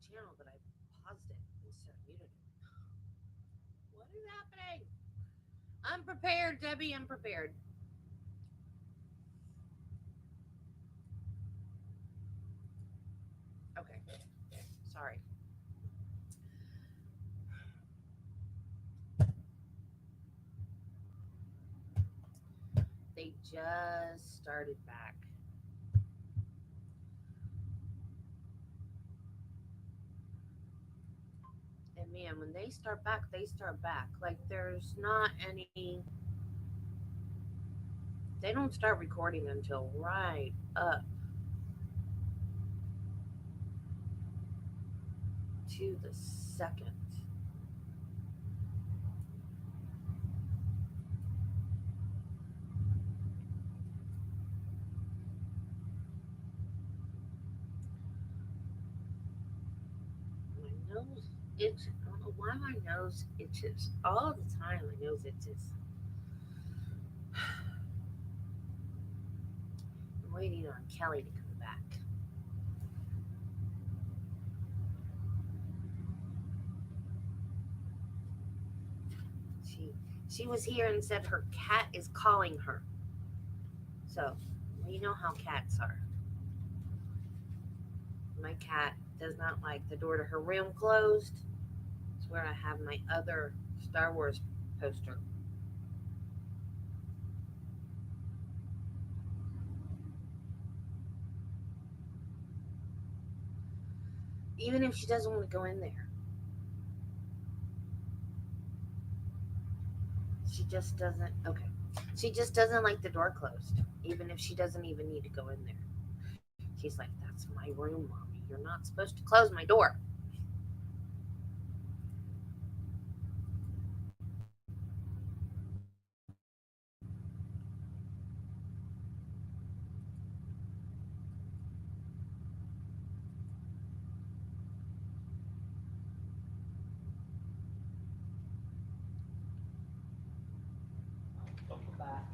channel, but I paused it instead of muted it. What is happening? Unprepared, Debbie, unprepared. Okay, sorry. They just started back. And man, when they start back, they start back. Like there's not any. They don't start recording until right up to the second. My nose itches. I don't know why my nose itches. All the time my nose itches. I'm waiting on Kelly to come back. She she was here and said her cat is calling her. So you know how cats are. My cat does not like the door to her room closed. It's where I have my other Star Wars poster. Even if she doesn't want to go in there, she just doesn't. Okay. She just doesn't like the door closed, even if she doesn't even need to go in there. She's like, "That's my room, mommy. You're not supposed to close my door." Welcome back.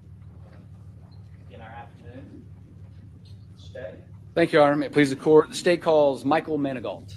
In our afternoon. Stay. Thank you, Your Honor. May it please the court. The state calls Michael Manigault.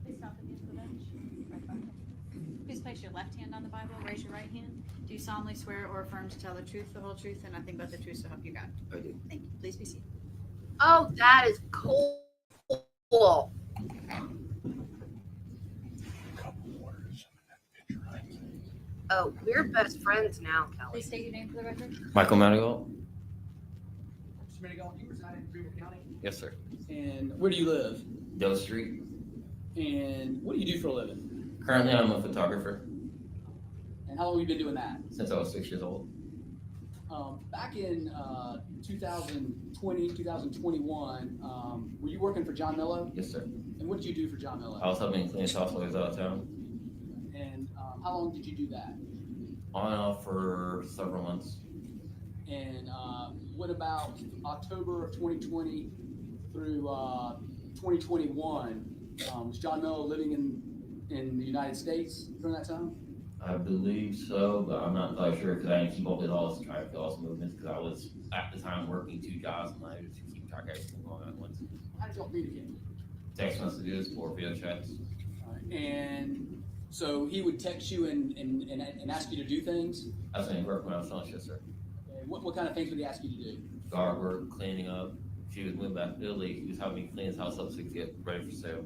Please stop at the end of the bench. Right back. Please place your left hand on the Bible, raise your right hand. Do you solemnly swear or affirm to tell the truth, the whole truth, and nothing but the truth, so help you God? I do. Thank you. Please be seated. Oh, that is cool. Oh, we're best friends now, Kelly. Please state your name for the record. Michael Manigault? Mr. Manigault, you reside in Greenville County? Yes, sir. And where do you live? Dale Street. And what do you do for a living? Currently, I'm a photographer And how long have you been doing that? since I was 6 years old. Back in 2020, 2021, were you working for John Mello? Yes, sir. And what did you do for John Mello? I was helping clean his house while he was out of town. And how long did you do that? On and off for several months. And what about October of 2020 through 2021? Was John Mello living in the United States during that time? I believe so, but I'm not entirely sure because I didn't keep up with all his trying to all his movements because I was at the time working 2 jobs and I had to keep track of everything going on at once. How did y'all meet again? Text messages or video chats. And so he would text you and ask you to do things? I was saying work when I was selling shit, sir. And what kind of things would he ask you to do? Guard work, cleaning up. If he was moving back to Italy, he was helping me clean his house up so he could get ready for sale.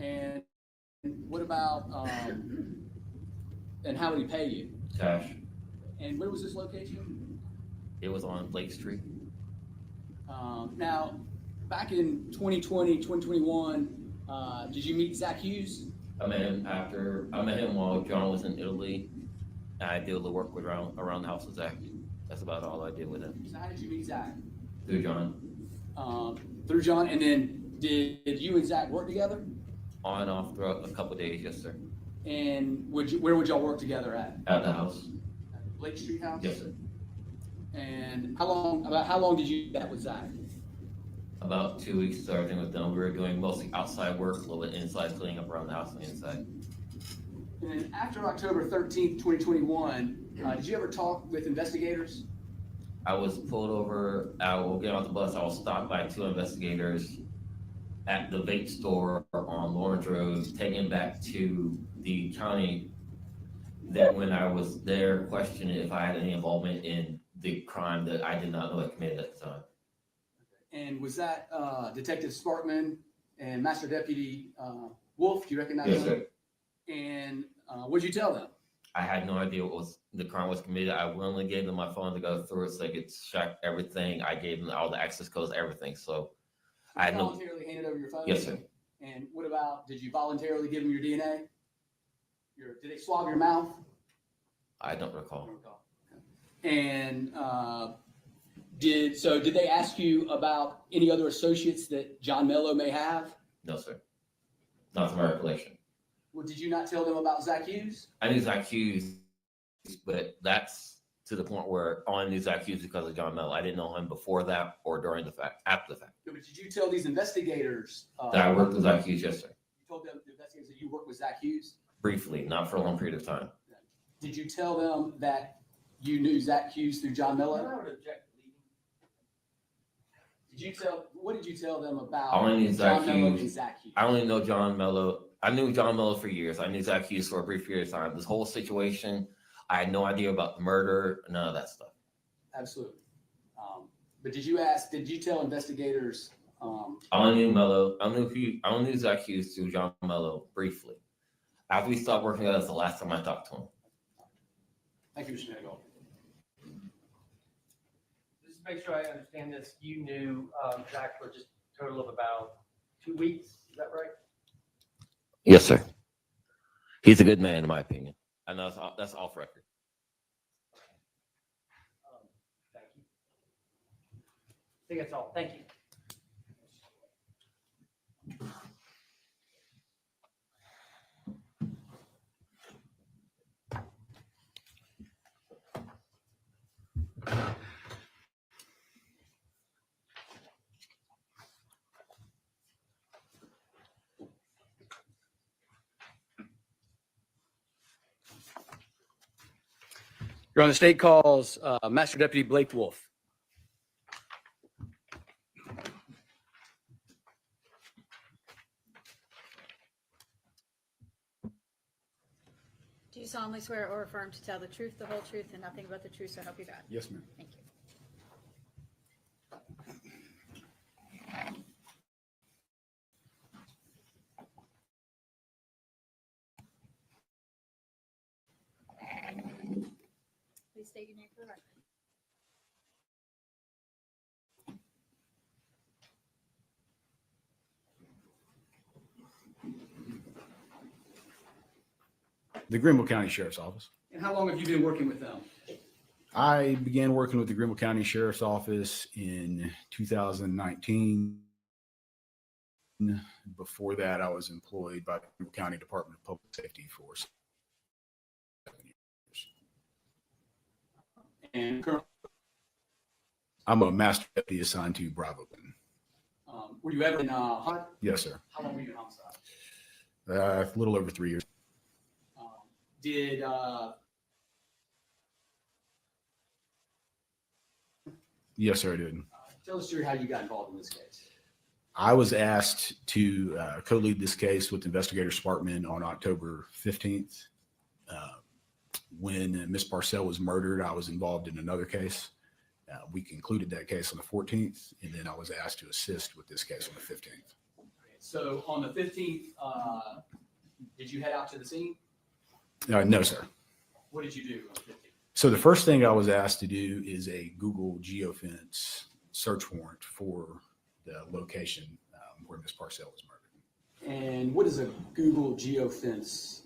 And what about, and how would he pay you? Cash. And where was this location? It was on Lake Street. Now, back in 2020, 2021, did you meet Zach Hughes? I met him while John was in Italy. I did a little work with around the house with Zach. That's about all I did with him. So how did you meet Zach? Through John. Through John, and then did you and Zach work together? On and off throughout a couple of days, yes, sir. And where would y'all work together at? At the house. Lake Street house? Yes, sir. And about how long did you do that with Zach? About 2 weeks starting with them. We were doing mostly outside work, a little bit inside, cleaning up around the house on the inside. And then after October 13th, 2021, did you ever talk with investigators? I was pulled over. I will get off the bus. I was stopped by 2 investigators at the vape store on Lawrence Road, taken back to the county. That when I was there, questioned if I had any involvement in the crime that I did not know I committed at the time. And was that Detective Sparkman and Master Deputy Wolf? Do you recognize Yes, them? sir. And what did you tell them? I had no idea what the crime was committed. I willingly gave them my phone to go through it so they could check everything. I gave them all the access codes, everything. So I had no. Voluntarily handed over your phone? Yes, sir. And what about, did you voluntarily give them your DNA? Did they swab your mouth? I don't recall. And did they ask you about any other associates that John Mello may have? No, sir. Not to my recollection. Well, did you not tell them about Zach Hughes? I knew Zach Hughes, but that's to the point where I only knew Zach Hughes because of John Mello. I didn't know him before that or during the fact, after the fact. No, but did you tell these investigators? That I worked with Zach Hughes, yes, sir. You told them, the investigators, that you worked with Zach Hughes? Briefly, not for a long period of time. Did you tell them that you knew Zach Hughes through John Mello? I would object to leaving. What did you tell them about I only knew Zach John Mello Hughes. and Zach Hughes? I only know John Mello. I knew John Mello for years. I knew Zach Hughes for a brief period of time. This whole situation, I had no idea about the murder, none of that stuff. Absolutely. But did you tell investigators? I only knew Mello. I only knew Zach Hughes through John Mello briefly. After we stopped working together, that's the last time I talked to him. Thank you, Mr. Nagle. Just to make sure I understand this, you knew Zach for just a total of about 2 weeks, is that right? Yes, sir. He's a good man, in my opinion. I know that's off record. Thank you. I think that's all. Thank you. You're on the state calls, Master Deputy Blake Wolf. Do you solemnly swear or affirm to tell the truth, the whole truth, and nothing but the truth, so help you God? Yes, ma'am. Thank you. Please state your name for the record. The Greenville County Sheriff's Office. And how long have you been working with them? I began working with the Greenville County Sheriff's Office in 2019. Before that, I was employed by the Greenville County Department of Public Safety for 7 years. And currently, I'm a master deputy assigned to Bravo. were you ever in Hunt? Yes, sir. How long were you in homicide? A little over 3 years. Did Yes, sir, I did. tell the story how you got involved in this case. I was asked to co-lead this case with Investigator Sparkman on October 15th. When Miss Parcel was murdered, I was involved in another case. We concluded that case on the 14th, and then I was asked to assist with this case on the 15th. So on the 15th, did you head out to the scene? No, sir. What did you do on the 15th? So the first thing I was asked to do is a Google geofence search warrant for the location where Miss Parcel was murdered. And what is a Google geofence?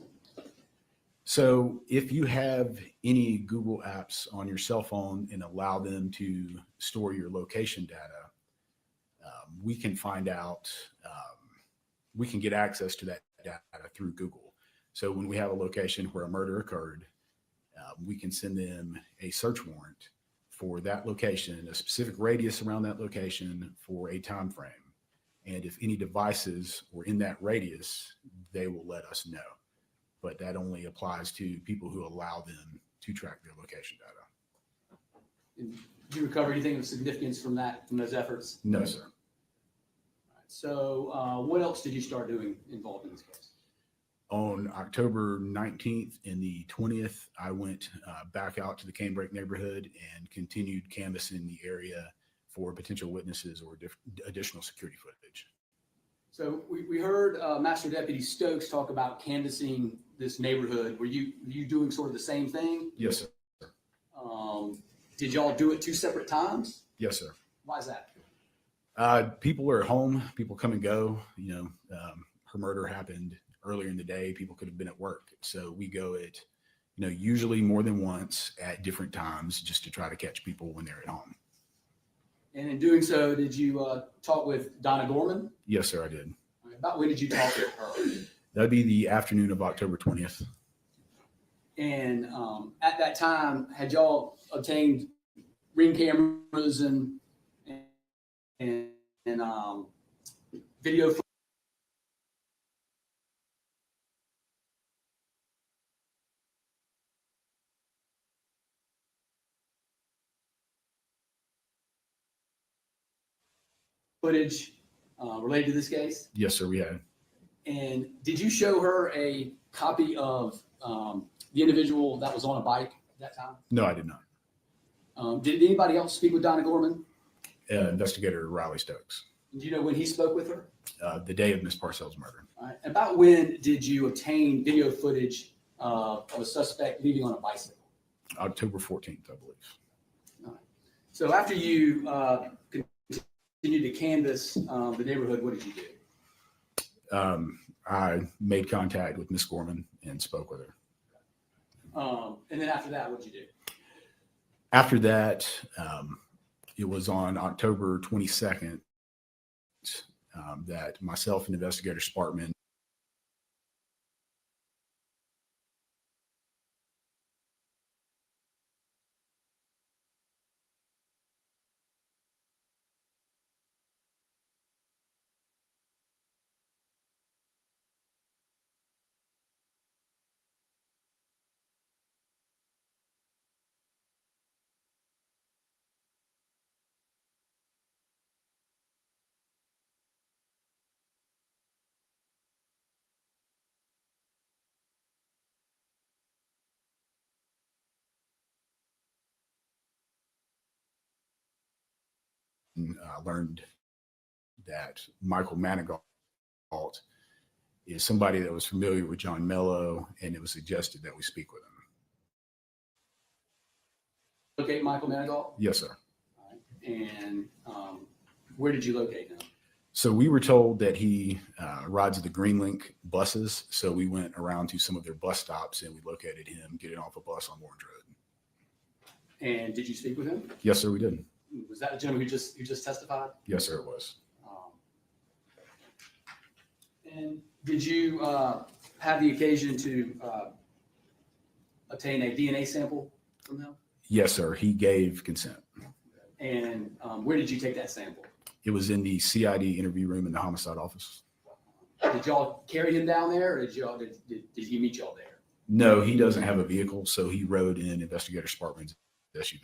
So if you have any Google apps on your cell phone and allow them to store your location data, we can find out, we can get access to that data through Google. So when we have a location where a murder occurred, we can send them a search warrant for that location, a specific radius around that location for a time frame. And if any devices were in that radius, they will let us know. But that only applies to people who allow them to track their location data. And did you recover anything of significance from those efforts? No, sir. So what else did you start doing involved in this case? On October 19th and the 20th, I went back out to the Canebrake neighborhood and continued canvassing the area for potential witnesses or additional security footage. So we heard Master Deputy Stokes talk about canvassing this neighborhood. Were you doing sort of the same thing? Yes, sir. Did y'all do it two separate times? Yes, sir. Why is that? People are at home. People come and go. You know, her murder happened earlier in the day. People could have been at work. So we go at, usually more than once at different times just to try to catch people when they're at home. And in doing so, did you talk with Donna Gorman? Yes, sir, I did. About when did you talk with her? That'd be the afternoon of October 20th. And at that time, had y'all obtained ring cameras and video footage related to this case? Yes, sir, we had. And did you show her a copy of the individual that was on a bike at that time? No, I did not. Did anybody else speak with Donna Gorman? Investigator Riley Stokes. Do you know when he spoke with her? The day of Miss Parcel's murder. All right. About when did you obtain video footage of a suspect leaving on a bicycle? October 14th, I believe. All right. So after you continued to canvass the neighborhood, what did you do? I made contact with Miss Gorman and spoke with her. And then after that, what did you do? After that, it was on October 22nd that myself and Investigator Spartman learned that Michael Manigault is somebody that was familiar with John Mello, and it was suggested that we speak with him. Locate Michael Manigault? Yes, sir. All right. And where did you locate him? So we were told that he rides the Greenlink buses. So we went around to some of their bus stops and we located him getting off a bus on Lawrence Road. And did you speak with him? Yes, sir, we did. Was that the gentleman who just testified? Yes, sir, it was. And did you have the occasion to obtain a DNA sample from him? Yes, sir. He gave consent. And where did you take that sample? It was in the CID interview room in the homicide office. Did y'all carry him down there, or did he meet y'all there? No, he doesn't have a vehicle, so he rode in Investigator Spartman's SUV.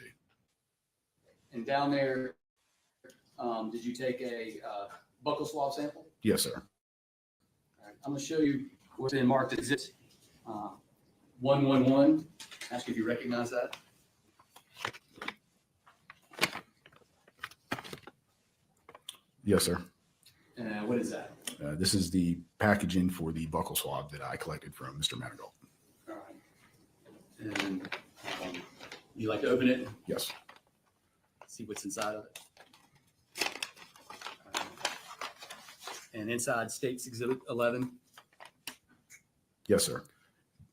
And down there, did you take a buccal swab sample? Yes, sir. All right. I'm going to show you what's been marked as Exhibit 111. Ask if you recognize that. Yes, sir. What is that? This is the packaging for the buccal swab that I collected from Mr. Manigault. All right. And you like to open it? Yes. See what's inside of it. And inside states Exhibit 11. Yes, sir.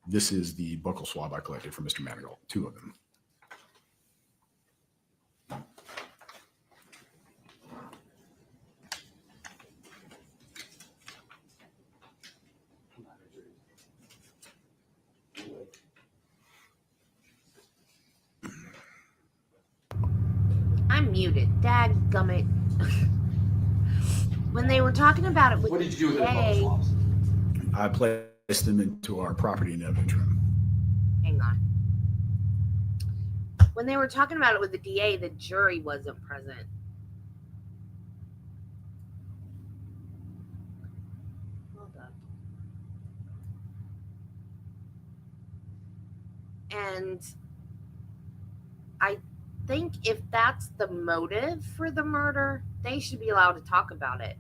This is the buccal swab I collected from Mr. Manigault, 2 of them. I'm muted. Dadgummit. When they were talking about it with What did you do with those buccal DA, swabs? I placed them into our property and evidence room. hang on. When they were talking about it with the DA, the jury wasn't present. Hold up. And I think if that's the motive for the murder, they should be allowed to talk about it.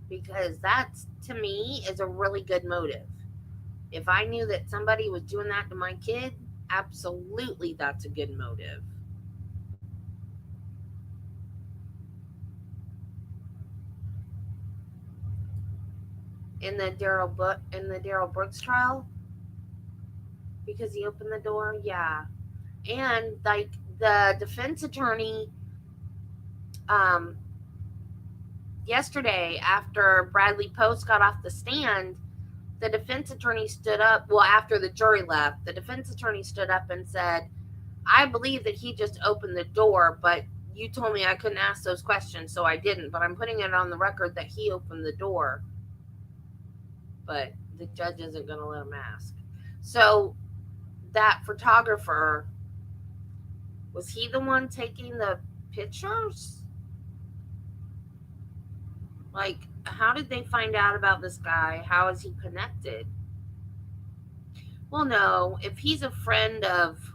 Because that, to me, is a really good motive. If I knew that somebody was doing that to my kid, absolutely that's a good motive. In the Daryl Brooks trial, because he opened the door, yeah. And like the defense attorney, yesterday after Bradley Post got off the stand, the defense attorney stood up. Well, after the jury left, the defense attorney stood up and said, "I believe that he just opened the door, but you told me I couldn't ask those questions, so I didn't. But I'm putting it on the record that he opened the door." But the judge isn't going to let him ask. So that photographer, was he the one taking the pictures? Like, how did they find out about this guy? How is he connected? Well, no, if he's a friend of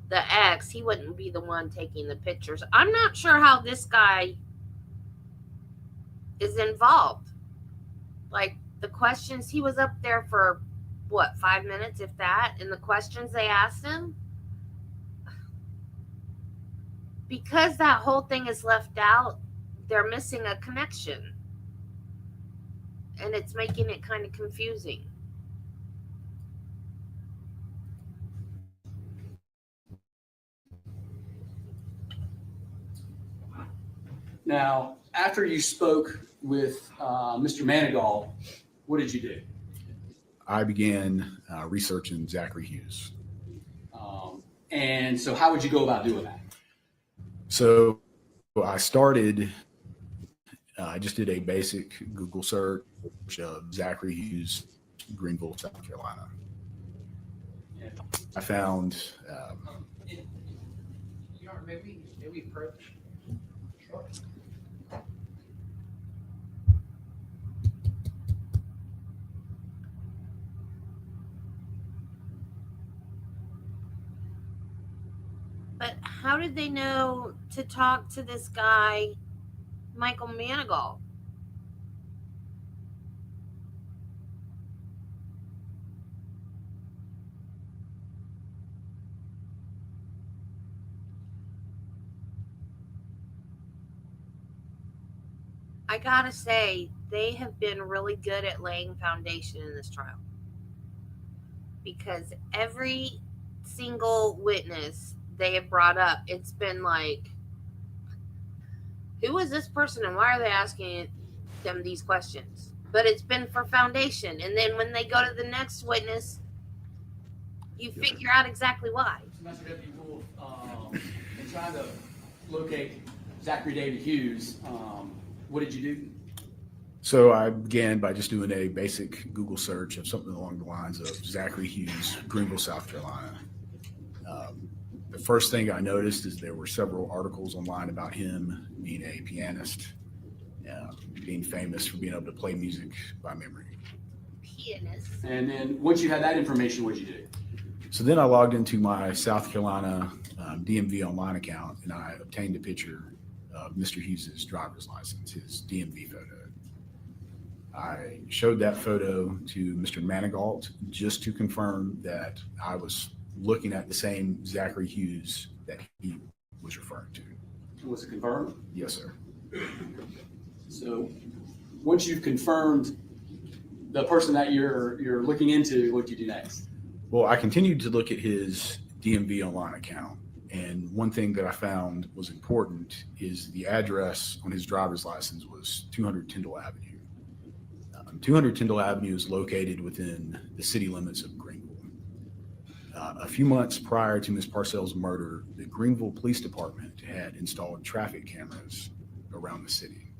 the ex, he wouldn't be the one taking the pictures. I'm not sure how this guy is involved. Like, the questions, he was up there for what, 5 minutes, if that, and the questions they asked him, because that whole thing is left out, they're missing a connection, and it's making it kind of confusing. Now, after you spoke with Mr. Manigault, what did you do? I began researching Zachary Hughes. And so how would you go about doing that? So I started, I just did a basic Google search of Zachary Hughes, Greenville, South Carolina. Yeah. I found, maybe approach. Sure. But how did they know to talk to this guy, Michael Manigault? I gotta say, they have been really good at laying foundation in this trial. Because every single witness they have brought up, it's been like, who is this person and why are they asking them these questions? But it's been for foundation. And then when they go to the next witness, you figure out exactly why. So Master Deputy Wolf, in trying to locate Zachary David Hughes, what did you do? so I began by just doing a basic Google search of something along the lines of Zachary Hughes, Greenville, South Carolina. The first thing I noticed is there were several articles online about him being a pianist, being famous for being able to play music by memory. Pianist. And then once you had that information, what did you do? So then I logged into my South Carolina DMV online account and I obtained a picture of Mr. Hughes's driver's license, his DMV photo. I showed that photo to Mr. Manigault just to confirm that I was looking at the same Zachary Hughes that he was referring to. Was it confirmed? Yes, sir. So once you've confirmed the person that you're looking into, what did you do next? Well, I continued to look at his DMV online account. And one thing that I found was important is the address on his driver's license was 200 Tyndall Avenue. 200 Tyndall Avenue is located within the city limits of Greenville. A few months prior to Ms. Parcel's murder, the Greenville Police Department had installed traffic cameras around the city.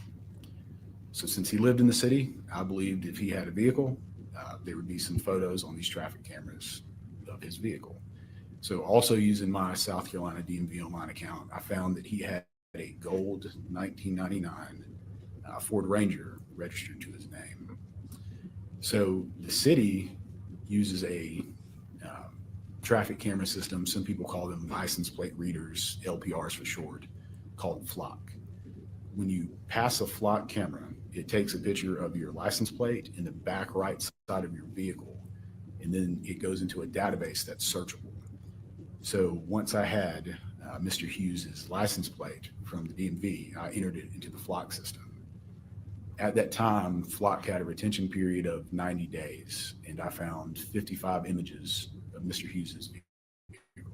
So since he lived in the city, I believed if he had a vehicle, there would be some photos on these traffic cameras of his vehicle. So also using my South Carolina DMV online account, I found that he had a gold 1999 Ford Ranger registered to his name. So the city uses a traffic camera system. Some people call them license plate readers, LPRs for short, called flock. When you pass a flock camera, it takes a picture of your license plate in the back right side of your vehicle, and then it goes into a database that's searchable. So once I had Mr. Hughes' license plate from the DMV, I entered it into the flock system. At that time, flock had a retention period of 90 days, and I found 55 images of Mr. Hughes' vehicle.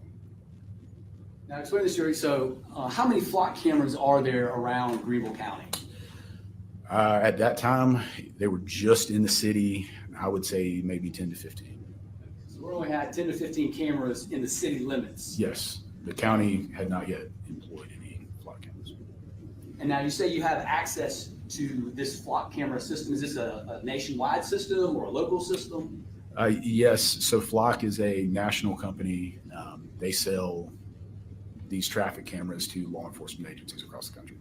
Now explain this, Jerry. So how many flock cameras are there around Greenville County? At that time, they were just in the city. I would say maybe 10 to 15. So we only had 10 to 15 cameras in the city limits. Yes, the county had not yet employed any flock cameras. And now you say you have access to this flock camera system. Is this a nationwide system or a local system? Yes, so Flock is a national company. They sell these traffic cameras to law enforcement agencies across the country.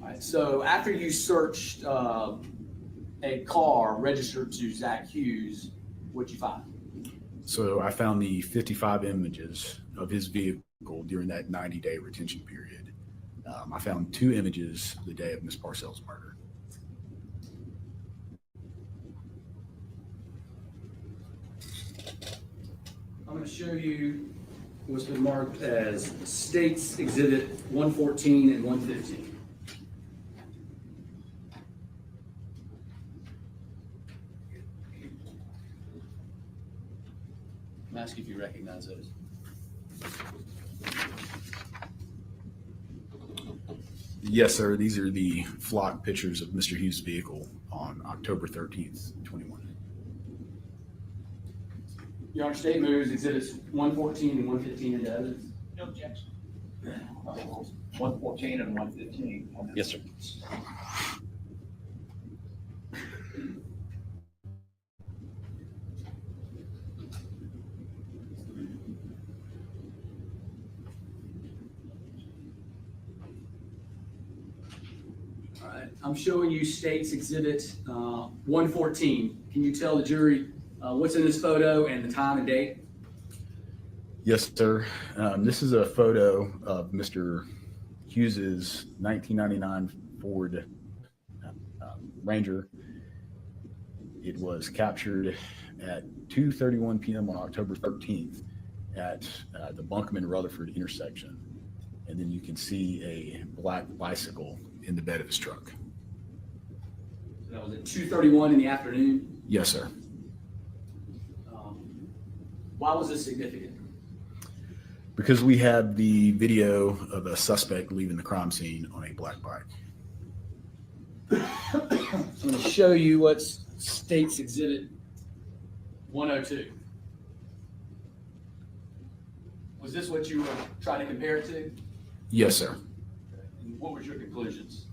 All right, so after you searched a car registered to Zach Hughes, what'd you find? So I found the 55 images of his vehicle during that 90-day retention period. I found 2 images the day of Ms. Parcel's murder. I'm going to show you what's been marked as States Exhibit 114 and 115. I'm asking if you recognize those. Yes, sir. These are the Flock pictures of Mr. Hughes' vehicle on October 13th, 21. Your Honor, State moves Exhibits 114 and 115 into evidence. No objection. 114 and 115. Yes, sir. All right, I'm showing you States Exhibit 114. Can you tell the jury what's in this photo and the time and date? Yes, sir. This is a photo of Mr. Hughes's 1999 Ford Ranger. It was captured at 2:31 p.m. on October 13th at the Bunkman-Rutherford intersection. And then you can see a black bicycle in the bed of his truck. So that was at 2:31 in the afternoon. Yes, sir. Why was this significant? Because we had the video of a suspect leaving the crime scene on a black bike. I'm going to show you what's States Exhibit 102. Was this what you were trying to compare it to? Yes, sir. And what was your conclusions?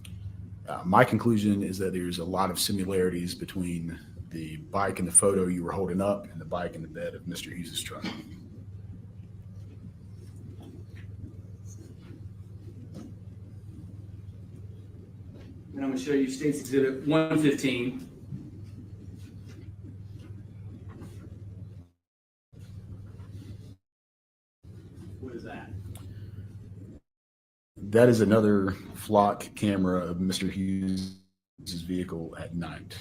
My conclusion is that there's a lot of similarities between the bike in the photo you were holding up and the bike in the bed of Mr. Hughes' truck. And I'm going to show you States Exhibit 115. What is that? That is another flock camera of Mr. Hughes' vehicle at night.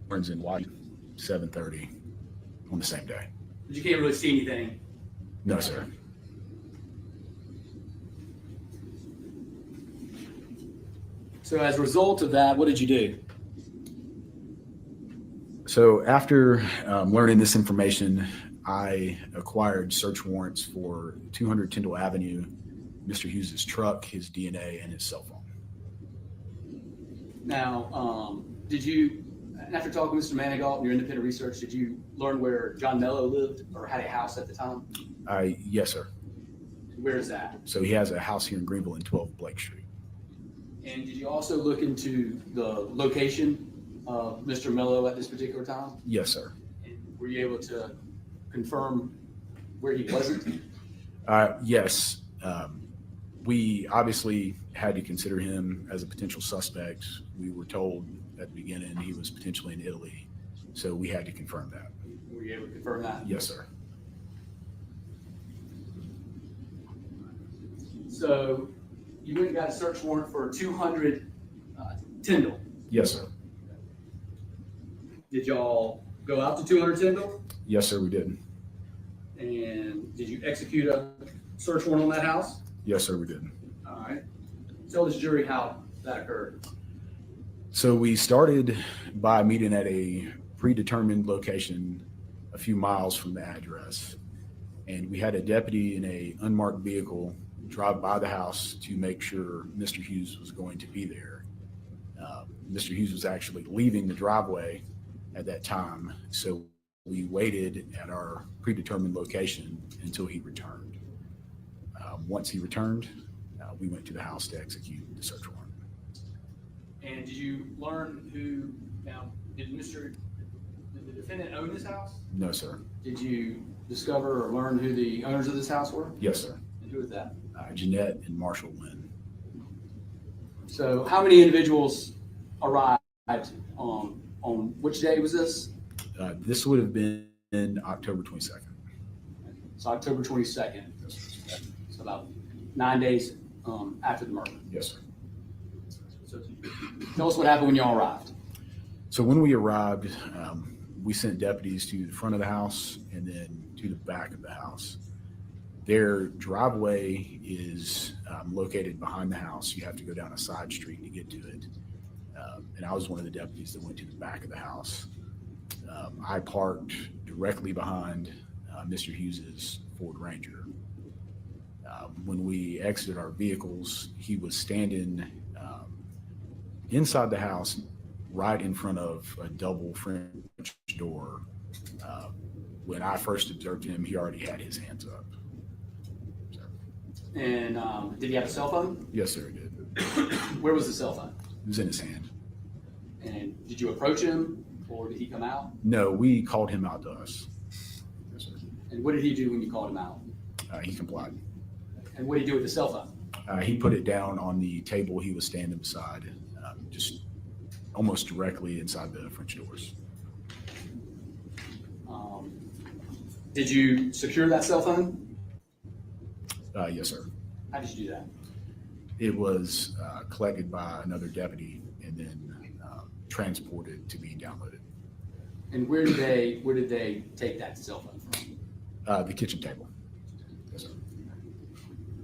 Burns in white, 7:30 on the same day. But you can't really see anything. No, sir. So as a result of that, what did you do? So after learning this information, I acquired search warrants for 200 Tyndall Avenue, Mr. Hughes's truck, his DNA, and his cell phone. Now, did you, after talking with Mr. Manigault and your independent research, did you learn where John Mello lived or had a house at the time? Yes, sir. Where is that? So he has a house here in Greenville in 12 Blake Street. And did you also look into the location of Mr. Mello at this particular time? Yes, sir. And were you able to confirm where he wasn't? Yes. We obviously had to consider him as a potential suspect. We were told at the beginning he was potentially in Italy, so we had to confirm that. Were you able to confirm that? Yes, sir. So you went and got a search warrant for 200 Tyndall. Yes, sir. Did y'all go out to 200 Tyndall? Yes, sir, we did. And did you execute a search warrant on that house? Yes, sir, we did. All right. Tell this jury how that occurred. So we started by meeting at a predetermined location a few miles from the address. And we had a deputy in a unmarked vehicle drive by the house to make sure Mr. Hughes was going to be there. Mr. Hughes was actually leaving the driveway at that time. So we waited at our predetermined location until he returned. Once he returned, we went to the house to execute the search warrant. And did you learn who, now, did the defendant own this house? No, sir. Did you discover or learn who the owners of this house were? Yes, sir. And who was that? Jeanette and Marshall Lynn. So how many individuals arrived on which day was this? This would have been October 22nd. So October 22nd. So about 9 days after the murder. Yes, sir. So tell us what happened when y'all arrived. So when we arrived, we sent deputies to the front of the house and then to the back of the house. Their driveway is located behind the house. You have to go down a side street to get to it. And I was one of the deputies that went to the back of the house. I parked directly behind Mr. Hughes's Ford Ranger. When we exited our vehicles, he was standing inside the house right in front of a double French door. When I first observed him, he already had his hands up. So, And did he have a cell phone? yes, sir, he did. Where was the cell phone? It was in his hand. And did you approach him or did he come out? No, we called him out to us. Yes, sir. And what did he do when you called him out? He complied. And what did he do with the cell phone? He put it down on the table he was standing beside, just almost directly inside the French doors. Did you secure that cell phone? Yes, sir. How did you do that? It was collected by another deputy and then transported to be downloaded. And where did they take that cell phone from? The kitchen table. Yes, sir.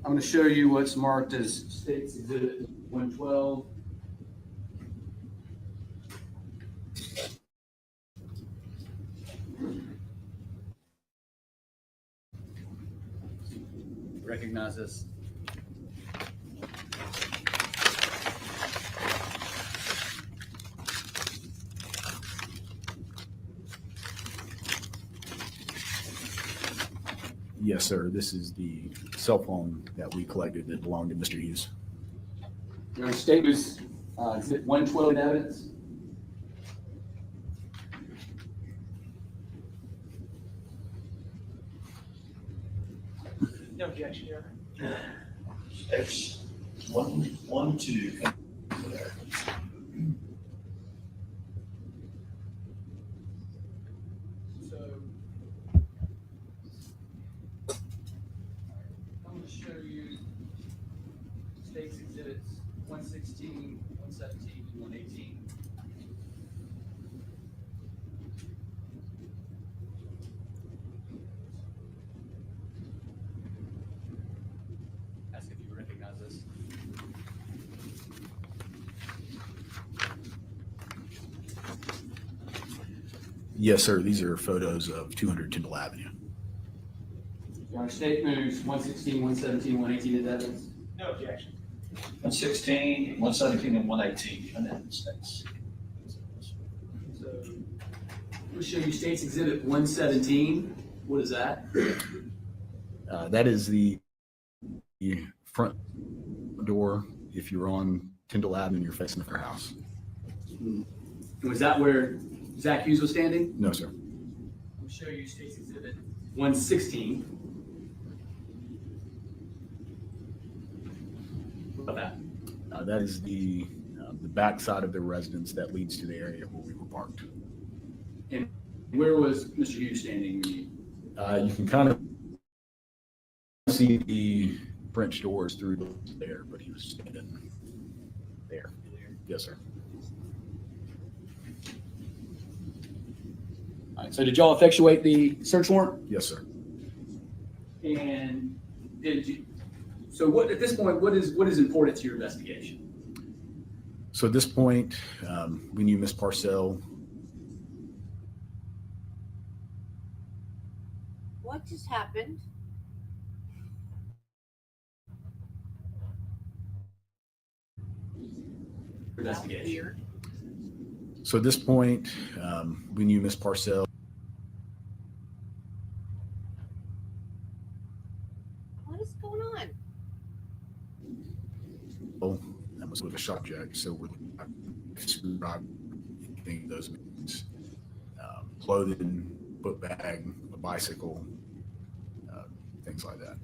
I'm going to show you what's marked as State's Exhibit 112. Recognize this? Yes, sir. This is the cell phone that we collected that belonged to Mr. Hughes. Your state was Exhibit 112 in evidence. No objection, Your Honor. X 112. So I'm going to show you State's Exhibits 116, 117, and 118. Ask if you recognize this. Yes, sir. These are photos of 200 Tyndall Avenue. Our state moves 116, 117, 118 as evidence. No objection. 116, 117, and 118, United States. So I'm going to show you State's Exhibit 117. What is that? That is the front door. If you're on Tyndall Avenue, you're facing the house. And was that where Zach Hughes was standing? No, sir. I'll show you State's Exhibit 116. What about that? That is the back side of the residence that leads to the area where we were parked. And where was Mr. Hughes standing when you? You can kind of see the French doors through there, but he was standing there. Yes, sir. All right, so did y'all effectuate the search warrant? Yes, sir. And did you? So what at this point? What is important to your investigation? So at this point, we knew Miss Parcel. What just happened? Investigation. Weird. So at this point, we knew Miss Parcel. What is going on? That was with a shop jack. So we're describing anything those means. Clothing, book bag, a bicycle, things like that.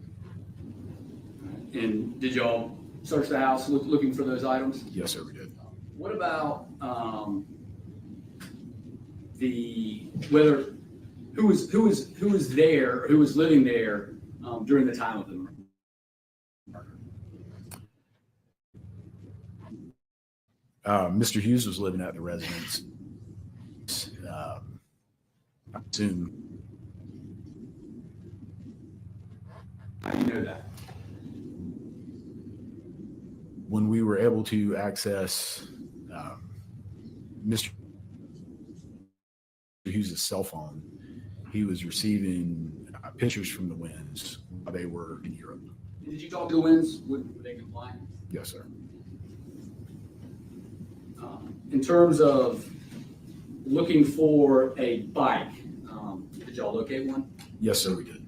And did y'all search the house looking for those items? Yes, sir, we did. What about who was there, who was living there during the time of the murder? Mr. Hughes was living at the residence. I assume. How do you know that? When we were able to access Mr. Hughes' cell phone, he was receiving pictures from the Winds while they were in Europe. Did you talk to the Winds? Were they compliant? Yes, sir. In terms of looking for a bike, did y'all locate one? Yes, sir, we did.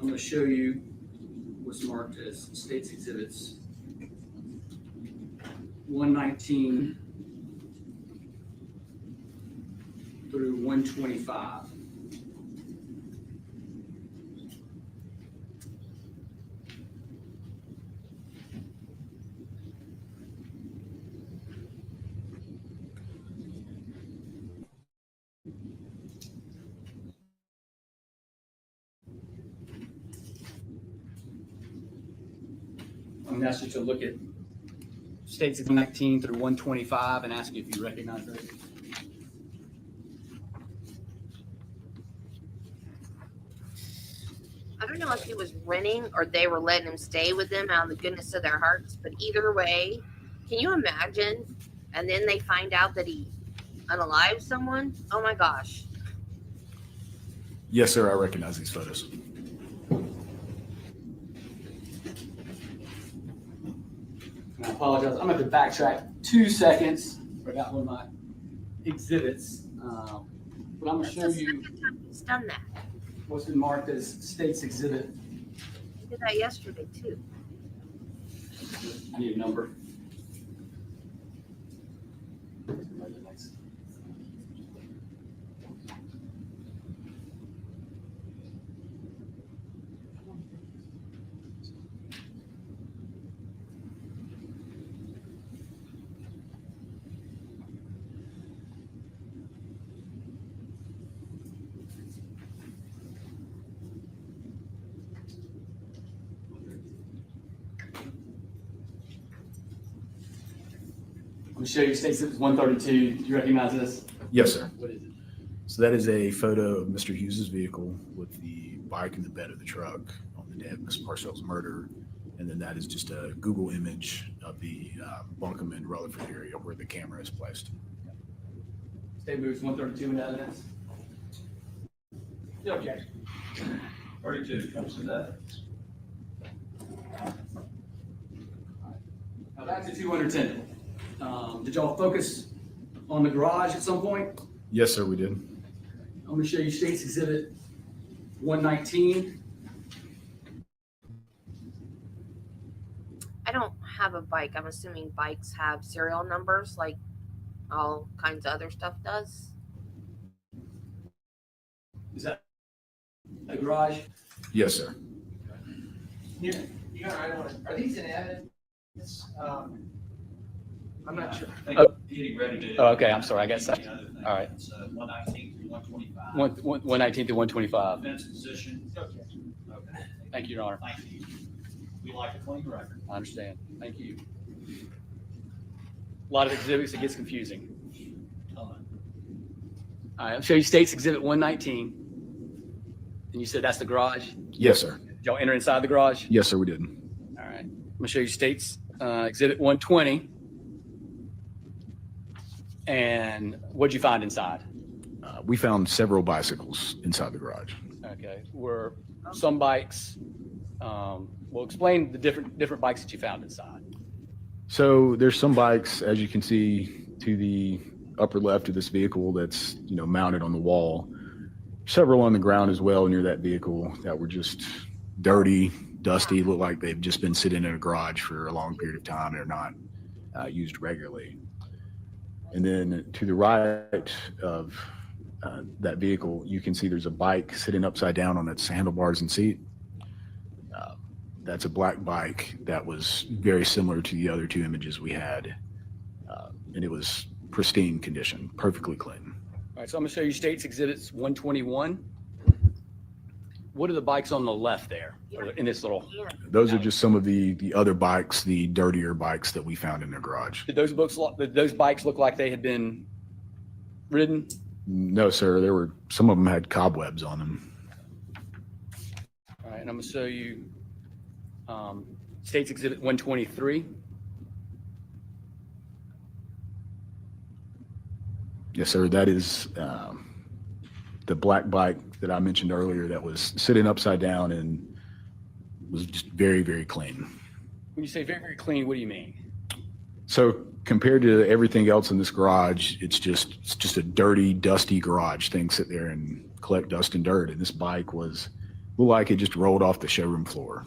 I'm going to show you what's marked as State's Exhibits 119 through 125. I'm going to ask you to look at States 119 through 125 and ask you if you recognize those. I don't know if he was renting or they were letting him stay with them out of the goodness of their hearts, but either way, can you imagine? And then they find out that he unalived someone? Oh my gosh. Yes, sir, I recognize these photos. I apologize. I'm going to backtrack 2 seconds. Forgot one of my exhibits. But I'm going to That's show the you second time he's done that. what's been marked as State's Exhibit. He did that yesterday too. I need a number. I'm going to show you State's Exhibit 132. Do you recognize this? Yes, sir. What is it? So that is a photo of Mr. Hughes' vehicle with the bike in the bed of the truck on the day of Miss Parcel's murder. And then that is just a Google image of the Buncombe and Rutherford area where the camera is placed. State moves 132 in evidence. No objection. 32 comes to that. Now back to 210. Did y'all focus on the garage at some point? Yes, sir, we did. I'm going to show you State's Exhibit 119. I don't have a bike. I'm assuming bikes have serial numbers like all kinds of other stuff does. Is that the garage? Yes, sir. You got right on it. Are these in evidence? I'm not sure. I think getting ready to. Oh, okay, I'm sorry, I guess I- The other thing, all right. It's 119 through 125. 119 to 125. Defense position. No objection. Okay. Thank you, Your Honor. Thank you. We like a clean record. I understand. Thank you. A lot of exhibits, it gets confusing. All right, I'll show you State's Exhibit 119. And you said that's the garage? Yes, sir. Did y'all enter inside the garage? Yes, sir, we did. All right. I'm gonna show you State's Exhibit 120. And what'd you find inside? We found several bicycles inside the garage. Okay, were some bikes, well, explain the different bikes that you found inside. So there's some bikes, as you can see to the upper left of this vehicle that's, mounted on the wall. Several on the ground as well near that vehicle that were just dirty, dusty, look like they've just been sitting in a garage for a long period of time. They're not used regularly. And then to the right of that vehicle, you can see there's a bike sitting upside down on its handlebars and seat. That's a black bike that was very similar to the other two images we had. And it was pristine condition, perfectly clean. All right, so I'm gonna show you State's Exhibits 121. What are the bikes on the left there, or in this little? Yeah. Those are just some of the other bikes, the dirtier bikes that we found in their garage. Did those bikes look like they had been ridden? No, sir. Some of them had cobwebs on them. All right, and I'm gonna show you State's Exhibit 123. Yes, sir. That is the black bike that I mentioned earlier that was sitting upside down and was just very, very clean. When you say very, very clean, what do you mean? So compared to everything else in this garage, it's just a dirty, dusty garage. Things sit there and collect dust and dirt. And this bike looked like it just rolled off the showroom floor.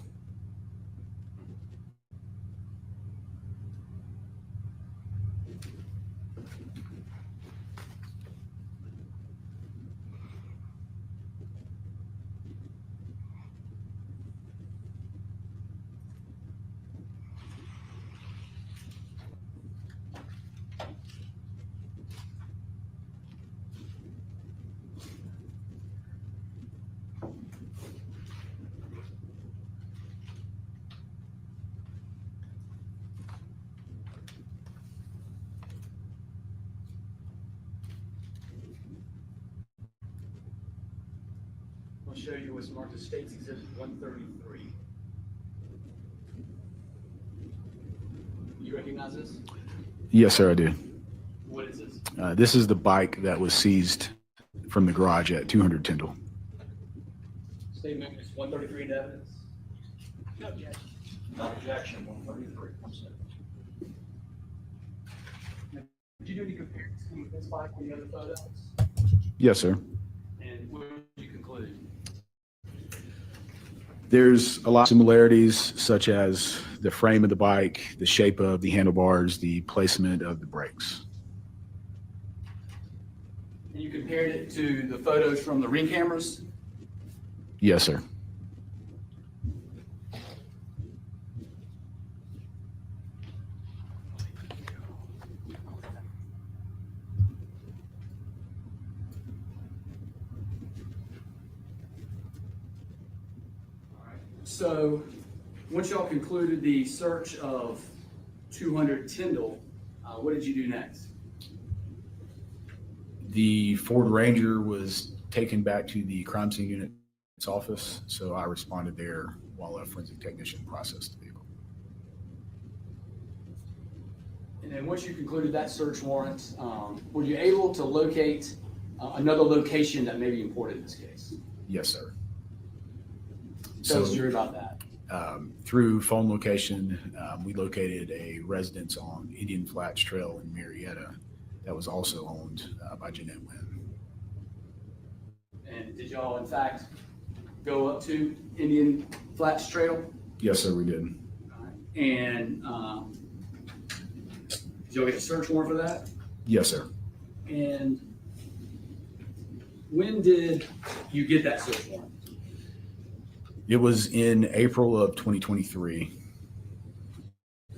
I'll show you what's marked as State's Exhibit 133. You recognize this? Yes, sir, I do. What is this? This is the bike that was seized from the garage at 200 Tyndall. State movement is 133 in evidence. No objection. No objection, 133 comes in. Did you do any comparison with this bike with the other photos? Yes, sir. And what did you conclude? There's a lot of similarities, such as the frame of the bike, the shape of the handlebars, the placement of the brakes. And you compared it to the photos from the Ring cameras? Yes, sir. So, once y'all concluded the search of 200 Tyndall, what did you do next? The Ford Ranger was taken back to the crime scene unit's office, so I responded there while a forensic technician processed the vehicle. And then once you concluded that search warrant, were you able to locate another location that may be important in this case? Yes, sir. Tell us, jury, about that. Through phone location, we located a residence on Indian Flats Trail in Marietta that was also owned by Jeanette Wynn. And did y'all, in fact, go up to Indian Flats Trail? Yes, sir, we did. And did y'all get a search warrant for that? Yes, sir. And when did you get that search warrant? It was in April of 2023.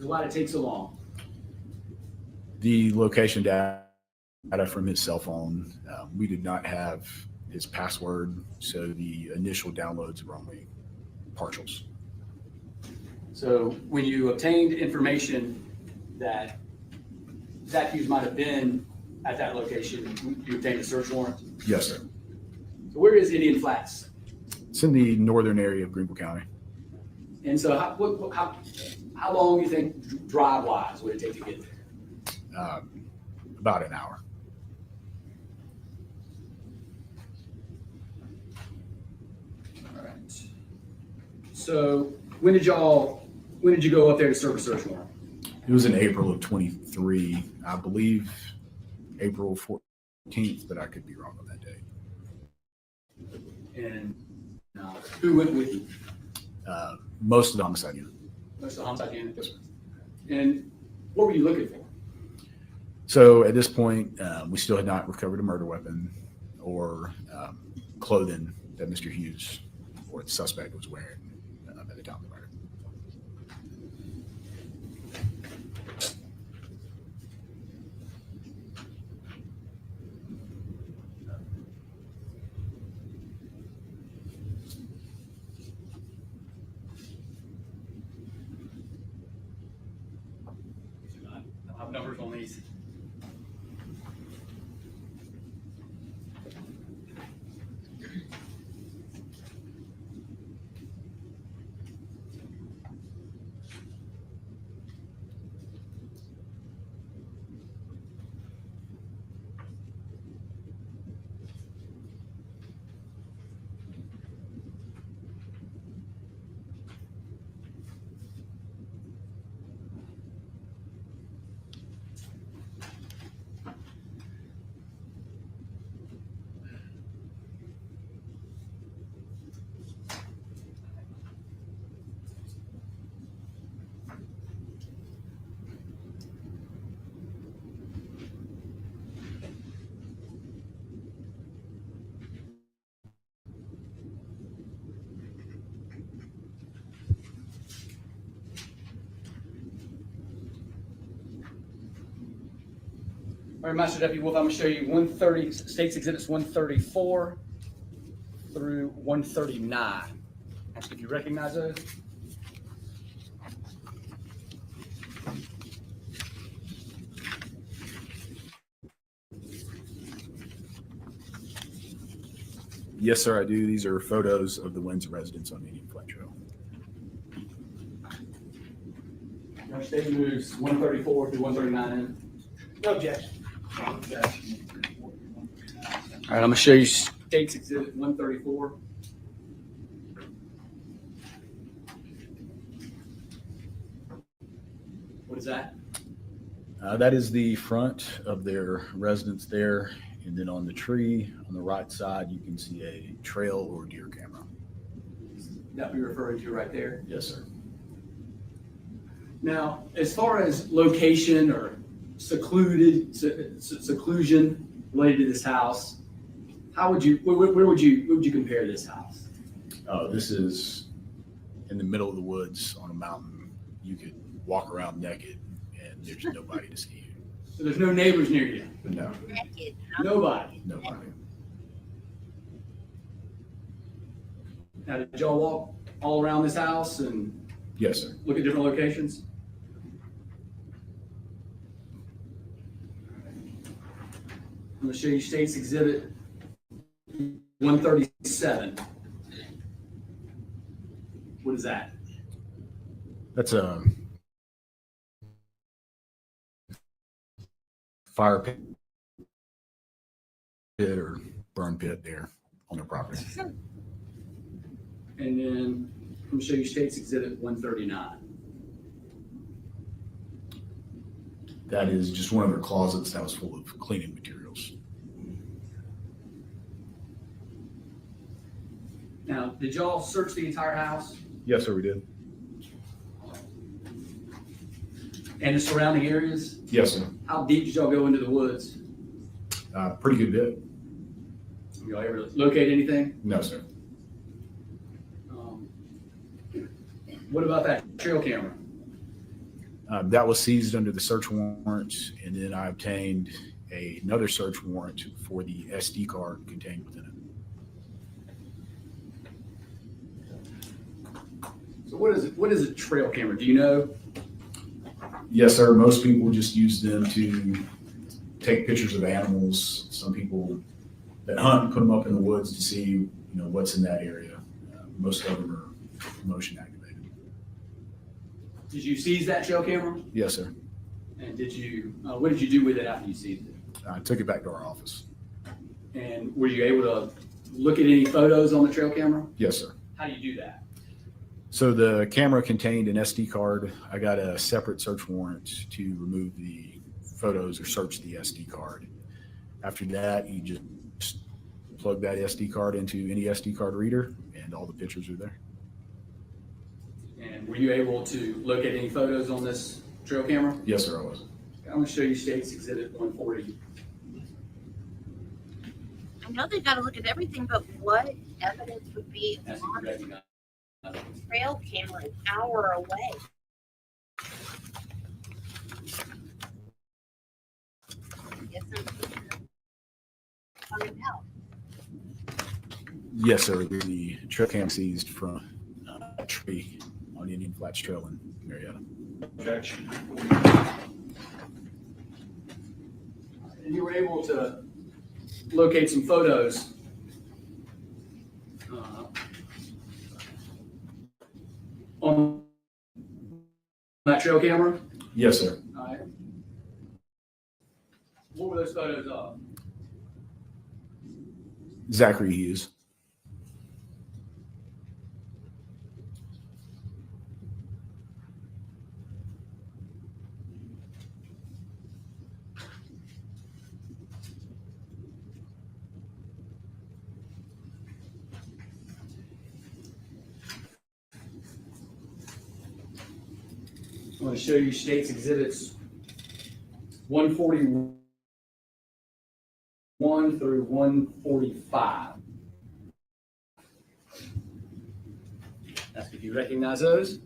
Why did it take so long? The location data from his cell phone, we did not have his password, so the initial downloads were only partials. So when you obtained information that Zach Hughes might have been at that location, you obtained a search warrant? Yes, sir. So where is Indian Flats? It's in the northern area of Greenville County. And so how long do you think drive-wise would it take to get there? About an hour. All right. So when did you go up there to serve a search warrant? It was in April of 23, I believe April 14th, but I could be wrong on that date. And who went with you? Most of the homicide unit. Most of the homicide unit. And what were you looking for? So at this point, we still had not recovered a murder weapon or clothing that Mr. Hughes or the suspect was wearing at the time of the murder. I have numbers on these. All right, Master Deputy Wolf, I'm gonna show you 130, States Exhibits 134 through 139. Ask if you recognize those. Yes, sir, I do. These are photos of the Wynn's residence on Indian Flat Trail. Your state moves 134 through 139 in. No objection. All right, I'm gonna show you States Exhibit 134. What is that? That is the front of their residence there. And then on the tree on the right side, you can see a trail or deer camera. That we're referring to right there. Yes, sir. Now, as far as location or seclusion related to this house, where would you compare this house? Oh, this is in the middle of the woods on a mountain. You could walk around naked and there's nobody to see you. So there's no neighbors near you? No, Naked. Nobody? nobody. Now, did y'all walk all around this house and Yes, sir. look at different locations? I'm gonna show you States Exhibit 137. What is that? That's fire pit or burn pit there on their property. And then I'm gonna show you State's Exhibit 139. That is just one of their closets that was full of cleaning materials. Now, did y'all search the entire house Yes, sir, we did. and the surrounding areas? Yes, sir. How deep did y'all go into the woods? Pretty good bit. Y'all ever locate anything? No, sir. What about that trail camera? That was seized under the search warrant, and then I obtained another search warrant for the SD card contained within it. So what is a trail camera? Do you know? Yes, sir. Most people just use them to take pictures of animals. Some people that hunt put them up in the woods to see, what's in that area. Most of them are motion activated. Did you seize that trail camera? Yes, sir. And what did you do with it after you seized it? I took it back to our office. And were you able to look at any photos on the trail camera? Yes, sir. How do you do that? So the camera contained an SD card. I got a separate search warrant to remove the photos or search the SD card. After that, you just plug that SD card into any SD card reader and all the pictures are there. And were you able to locate any photos on this trail camera? Yes, sir, I was. I'm going to show you State's Exhibit 140. I know they got to look at everything, but what evidence would be That's on correct. the trail camera an hour away? I guess I'm gonna find out. Yes, sir. The trail cam seized from a tree on Indian Flats Trail in Marietta. Objection. And you were able to locate some photos on that trail camera? Yes, sir. All right. What were those photos of? Zachary Hughes. I'm going to show you State's Exhibits 141 through 145. Ask if you recognize those.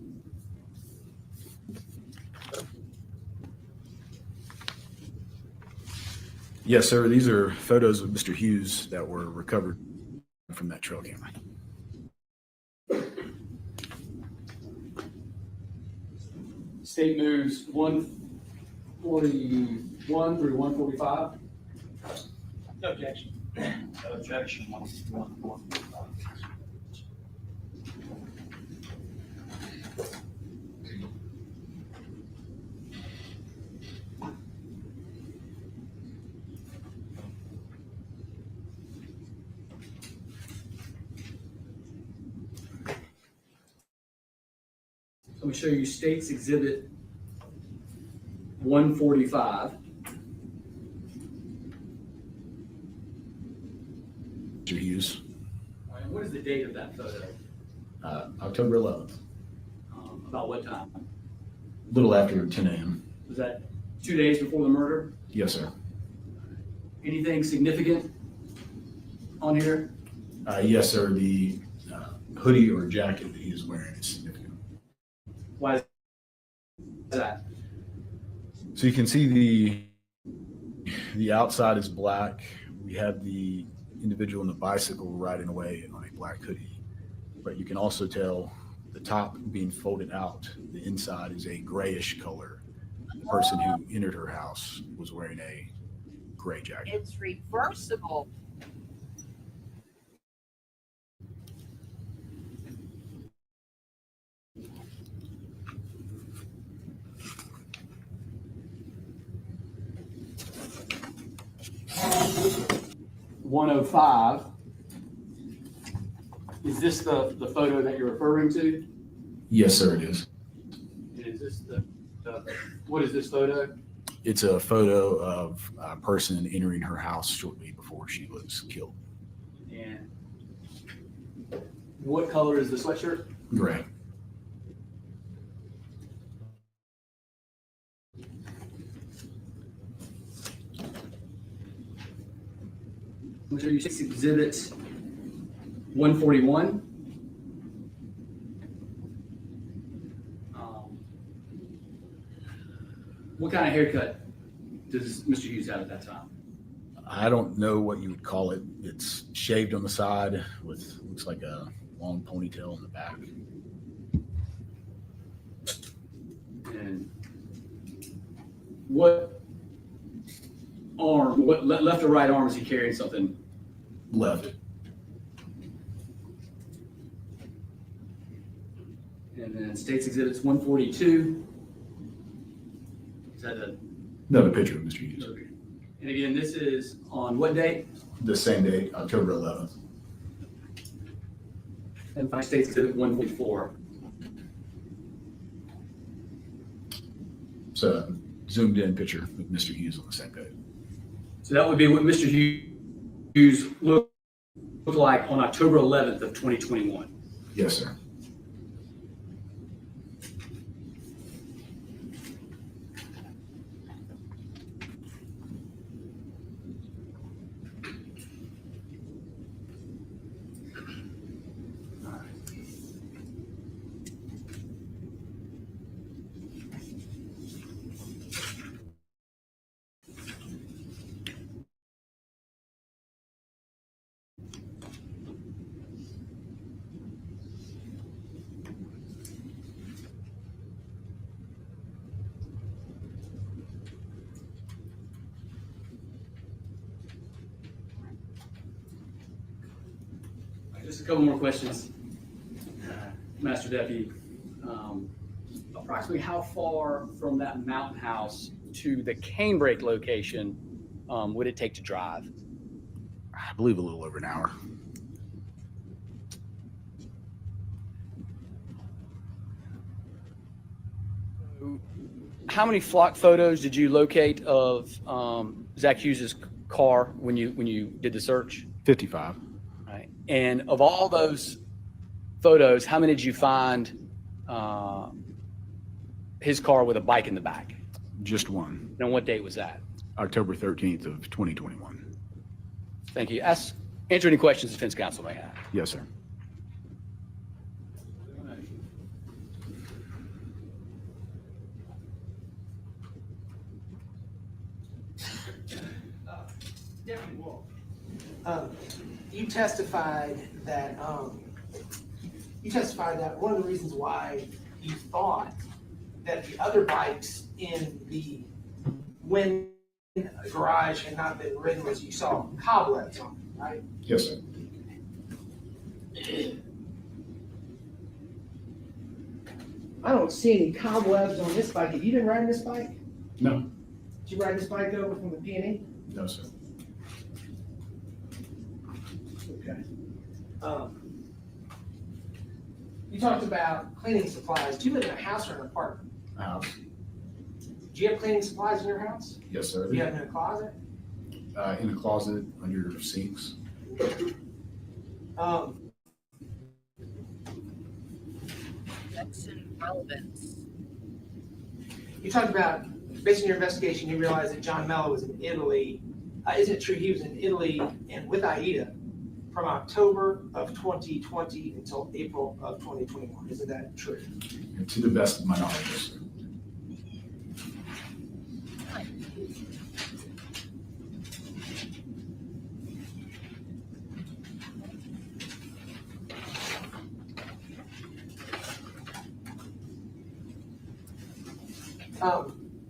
Yes, sir. These are photos of Mr. Hughes that were recovered from that trail camera. State moves 141 through 145. No objection. Objection. So I'm going to show you State's Exhibit 145. Mr. Hughes, And what is the date of that photo? October 11th, About what time? a little after 10 a.m. Was that 2 days before the murder? Yes, sir. Anything significant on here? Yes, sir. The hoodie or jacket that he is wearing is significant. Why is that? So you can see the outside is black. We have the individual in the bicycle riding away on a black hoodie, but you can also tell the top being folded out. The inside is a grayish color. The person who entered her house was wearing a gray jacket. It's reversible. 105. Is this the photo that you're referring to? Yes, sir, it is. Is this what is this photo? It's a photo of a person entering her house shortly before she was killed. And what color is the sweatshirt? Gray. I'm sure you see exhibit 141. What kind of haircut does Mr. Hughes have at that time? I don't know what you would call it. It's shaved on the side with looks like a long ponytail in the back. And what arm, what left or right arm is he carrying something? Left. And then States Exhibits 142. Is that a? Another picture of Mr. Hughes. And again, this is on what date? The same day, October 11th. And by States Exhibit 144. It's a zoomed in picture of Mr. Hughes on the same day. So that would be what Mr. Hughes looked like on October 11th of 2021. Yes, sir. Just a couple more questions, Master Deputy. Approximately how far from that mountain house to the Canebrake location would it take to drive? I believe a little over an hour. How many flock photos did you locate of Zach Hughes's car when you did the search? 55. Right. And of all those photos, how many did you find his car with a bike in the back? Just one. And on what date was that? October 13th of 2021. Thank you. Answer any questions the defense counsel may have. Yes, sir. Deputy Wolf, you testified that one of the reasons why you thought that the other bikes in the Wynn garage had not been ridden was you saw cobwebs on them, right? Yes, sir. I don't see any cobwebs on this bike. Have you been riding this bike? No. Did you ride this bike over from the P&E? No, sir. Okay. You talked about cleaning supplies. Do you live in a house or an apartment? A house. Do you have cleaning supplies in your house? Yes, sir. Do you have them in a closet? In the closet under sinks. That's in relevance. You talked about, based on your investigation, you realized that John Mello was in Italy. Isn't it true he was in Italy and with Aida from October of 2020 until April of 2021? Isn't that true? And to the best of my knowledge, yes, sir.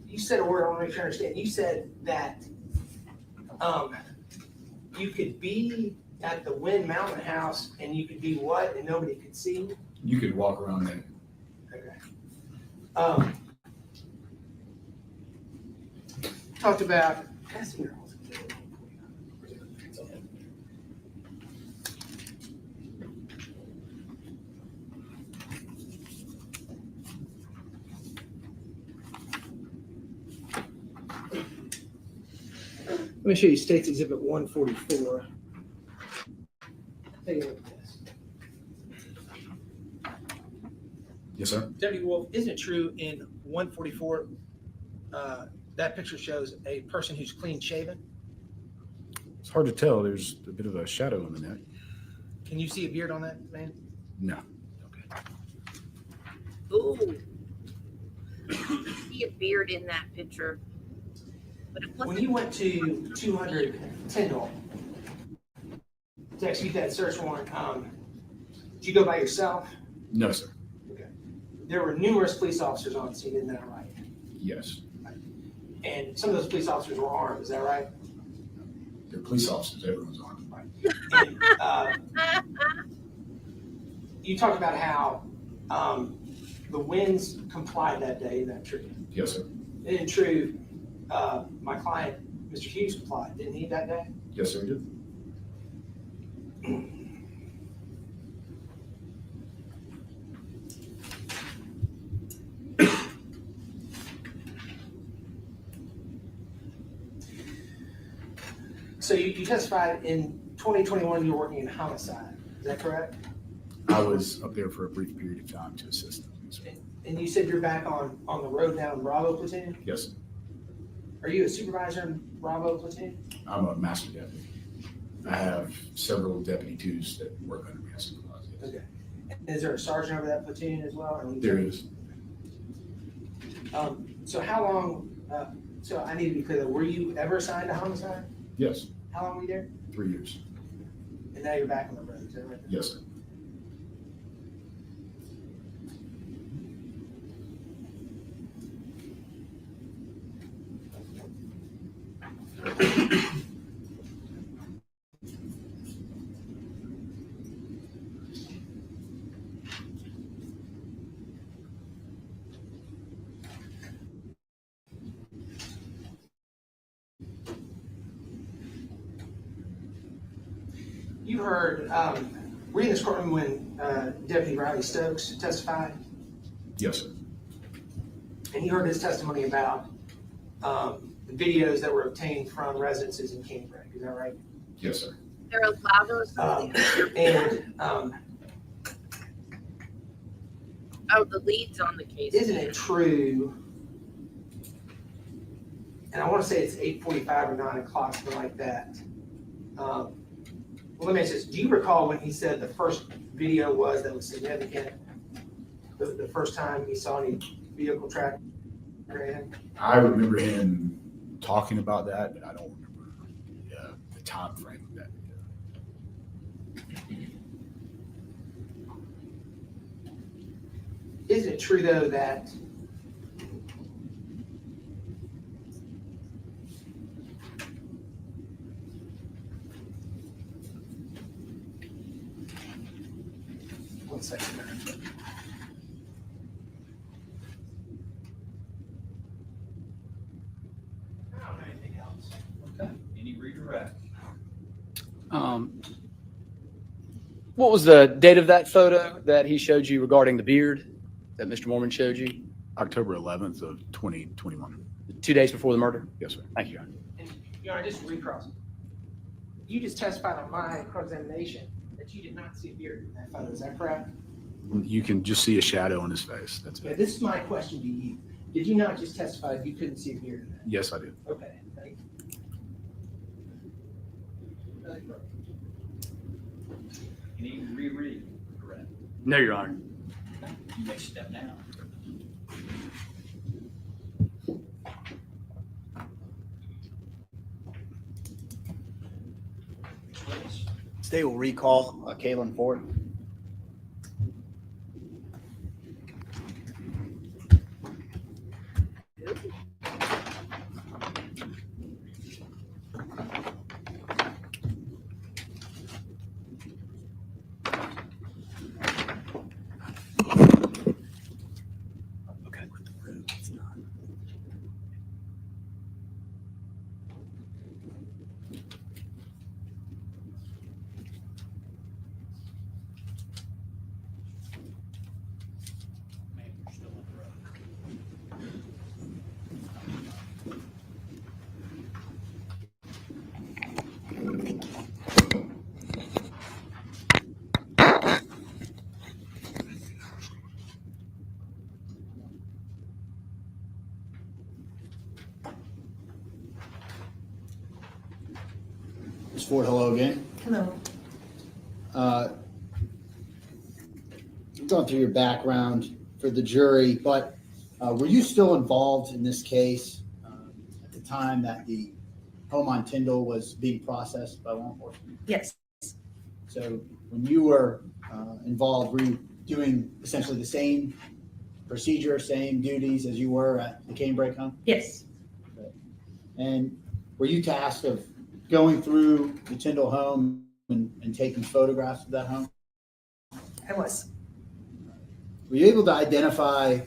You said a word I want to make sure I understand. You said that you could be at the Wynn Mountain House and you could be what and nobody could see you? You could walk around there. Okay. Talked about, can I see your house? me show you State's Exhibit 144. Take a look at this. Yes, sir. Deputy Wolf, isn't it true in 144, that picture shows a person who's clean shaven? It's hard to tell. There's a bit of a shadow in the neck. Can you see a beard on that man? No. Ooh. See a beard in that picture. But it When wasn't. you went to 200 Tyndall to execute that search warrant, did you go by yourself? No, sir. There were numerous police officers on scene, isn't that right? Yes. And some of those police officers were armed, is that right? They're police officers. Everyone's armed. And, you talked about how the winds complied that day, isn't that true? Yes, sir. Isn't it true, my client, Mr. Hughes, complied, didn't he, that day? Yes, sir. Did. So you testified in 2021 you were working in homicide, is that correct? I was up there for a brief period of time to assist them. Yes, sir. And you said you're back on the road now in Bravo platoon? Yes, sir. Are you a supervisor in Bravo platoon? I'm a master deputy. I have several deputy twos that work under me as supervisor. Yes. Okay. And is there a sergeant over that platoon as well? Or There is. So how long, so I need to be clear, though, were you ever assigned to homicide? Yes. How long were you there? 3 years. And now you're back on the road, is that right? Yes, sir. You heard, were you in this courtroom when Deputy Riley Stokes testified? Yes, sir. And you heard his testimony about the videos that were obtained from residences in Canebrake, is that right? Yes, sir. They're allowed to And oh, the leads on the case. isn't it true, and I want to say it's 8:45 or 9 o'clock, something like that. Well, let me ask this. Do you recall when he said the first video was that was significant? The first time he saw any vehicle tracking? I remember him talking about that, but I don't remember the time frame of that video. Isn't it true, though, that one second. I don't know anything else. Okay, any redirect? What was the date of that photo that he showed you regarding the beard that Mr. Mormon showed you? October 11th of 2021. 2 days before the murder? Yes, sir. Thank you, Your Honor. And, Your Honor, just recross. You just testified on my cross-examination that you did not see a beard in that photo, is that correct? You can just see a shadow on his face. That's Okay, it. this is my question to you. Did you not just testify that you couldn't see a beard in that? Yes, I did. Okay, thank you. Any reread? Correct. No, Your Honor. Okay, you may step down. Please. State will recall Kalen Ford. Ms. Ford, hello again. Hello. We've gone through your background for the jury, but were you still involved in this case at the time that the home on Tyndall was being processed by law enforcement? Yes. So when you were involved, were you doing essentially the same procedure, same duties as you were at the Canebrake home? Yes. And were you tasked of going through the Tyndall home and taking photographs of that home? I was. Were you able to identify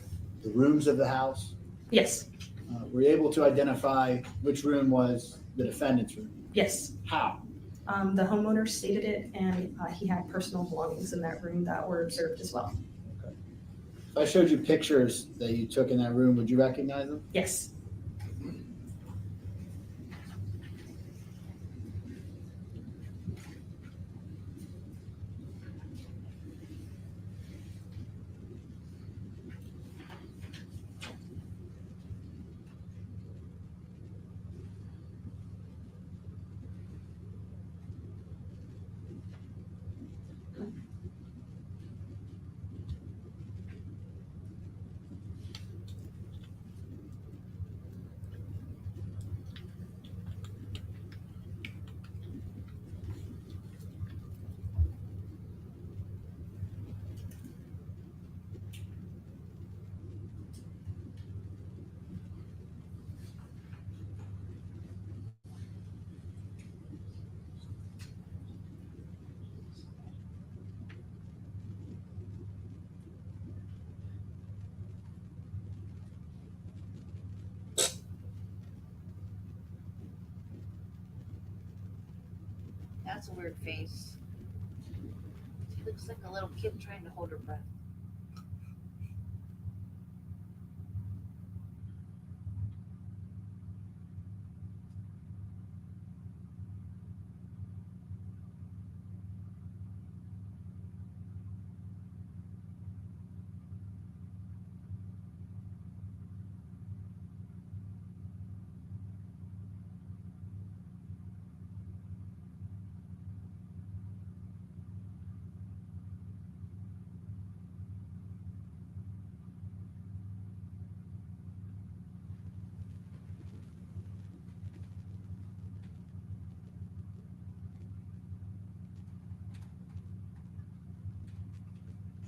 the rooms of the house? Yes. Were you able to identify which room was the defendant's room? Yes. How? The homeowner stated it, and he had personal belongings in that room that were observed as well. Okay. If I showed you pictures that you took in that room, would you recognize them? Yes. That's a weird face. She looks like a little kid trying to hold her breath.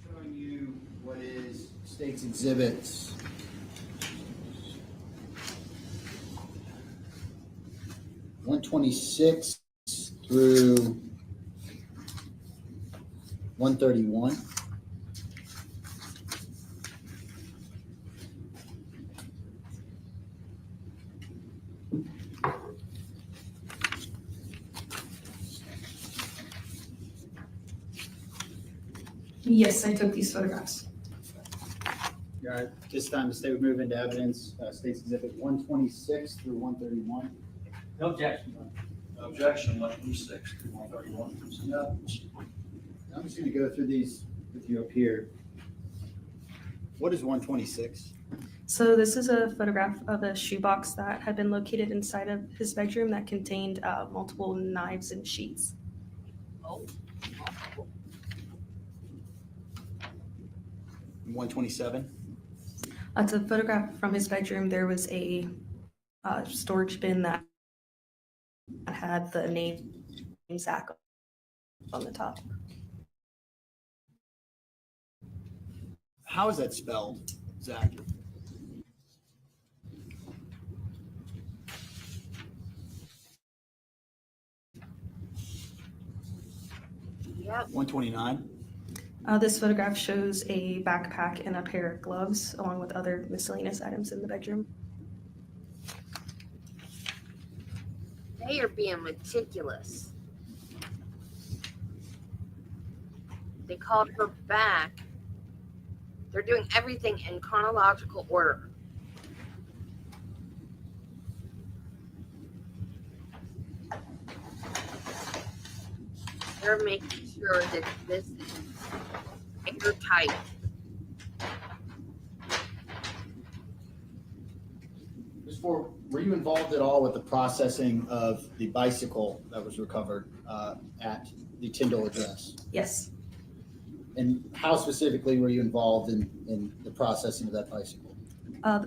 Showing you what is State's Exhibits 126 through 131. Yes, I took these photographs. All right, this time the state would move into evidence, State's Exhibit 126 through 131. No objection. Objection, 126 to 131. I'm just going to go through these with you up here. What is 126? So this is a photograph of a shoebox that had been located inside of his bedroom that contained multiple knives and sheets. Oh. 127? It's a photograph from his bedroom. There was a storage bin that had the name Zach on the top. How is that spelled, Zach? Yep. 129? This photograph shows a backpack and a pair of gloves, along with other miscellaneous items in the bedroom. They are being meticulous. They called her back. They're doing everything in chronological order. They're making sure that this is airtight. Ms. Ford, were you involved at all with the processing of the bicycle that was recovered at the Tyndall address? Yes. And how specifically were you involved in the processing of that bicycle?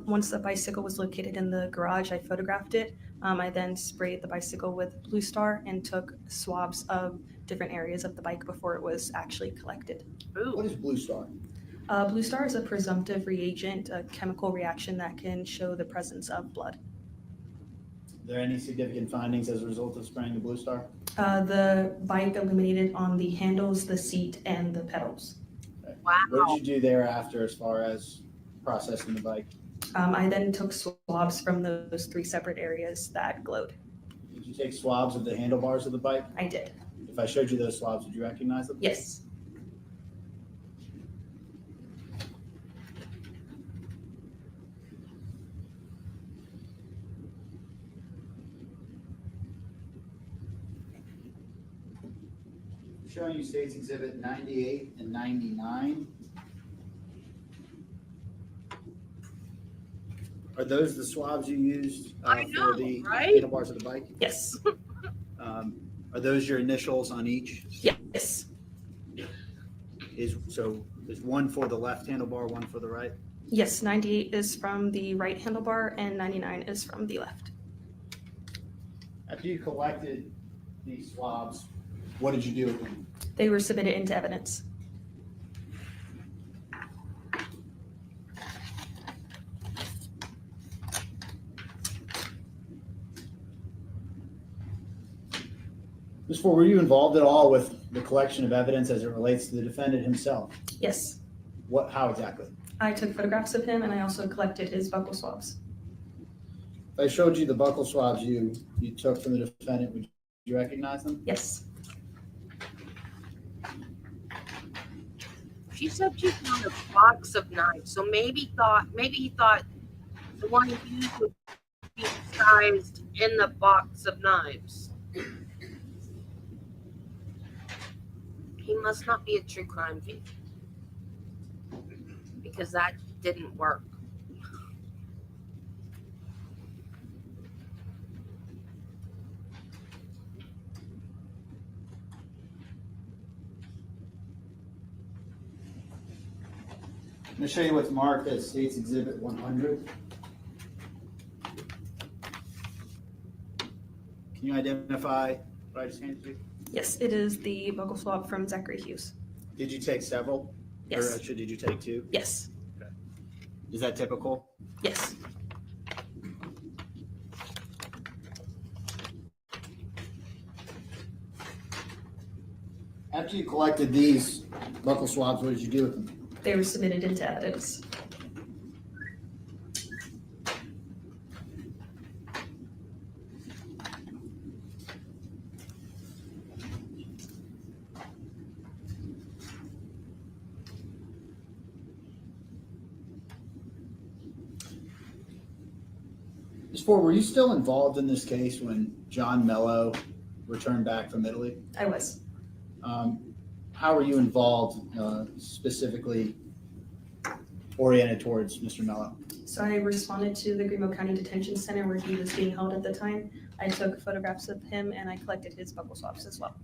Once the bicycle was located in the garage, I photographed it. I then sprayed the bicycle with Blue Star and took swabs of different areas of the bike before it was actually collected. Ooh. What is Blue Star? Blue Star is a presumptive reagent, a chemical reaction that can show the presence of blood. Are there any significant findings as a result of spraying the Blue Star? The bike illuminated on the handles, the seat, and the pedals. Okay. Wow. What did you do thereafter as far as processing the bike? I then took swabs from those 3 separate areas that glowed. Did you take swabs of the handlebars of the bike? I did. If I showed you those swabs, would you recognize them? Yes. Showing you States Exhibit 98 and 99. Are those the swabs you used I know, for the right? handlebars of the bike? Yes. Are those your initials on each? Yes. Is one for the left handlebar, one for the right? Yes, 98 is from the right handlebar and 99 is from the left. After you collected these swabs, what did you do with them? They were submitted into evidence. Ms. Ford, were you involved at all with the collection of evidence as it relates to the defendant himself? Yes. How exactly? I took photographs of him and I also collected his buccal swabs. If I showed you the buccal swabs you took from the defendant, would you recognize them? Yes. She said she found a box of knives, so maybe he thought the one he used would be disguised in the box of knives. He must not be a true crime thief, because that didn't work. I'm going to show you what's marked as States Exhibit 100. Can you identify what I just handed you? Yes, it is the buccal swab from Zachary Hughes. Did you take several? Yes. Or did you take 2? Yes. Is that typical? Yes. After you collected these buccal swabs, what did you do with them? They were submitted into evidence. Ms. Ford, were you still involved in this case when John Mello returned back from Italy? I was. How were you involved specifically oriented towards Mr. Mello? So I responded to the Greenville County Detention Center where he was being held at the time. I took photographs of him and I collected his buccal swabs as well.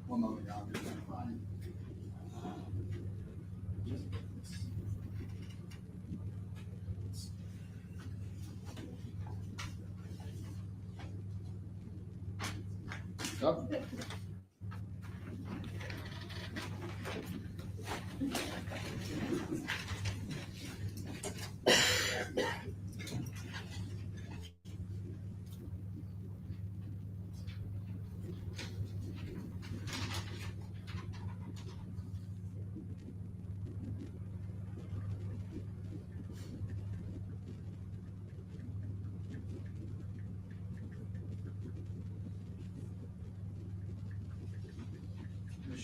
One moment, Your Honor. I'm trying to find- Oh.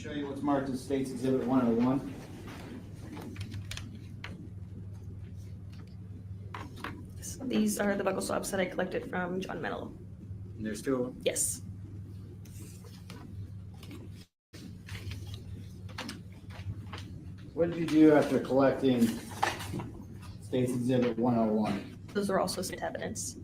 Show you what's marked as State's Exhibit 101. So these are the buckle swabs that I collected from John Mello. And there's two of them. Yes. What did you do after collecting State's Exhibit 101? Those are also sent evidence.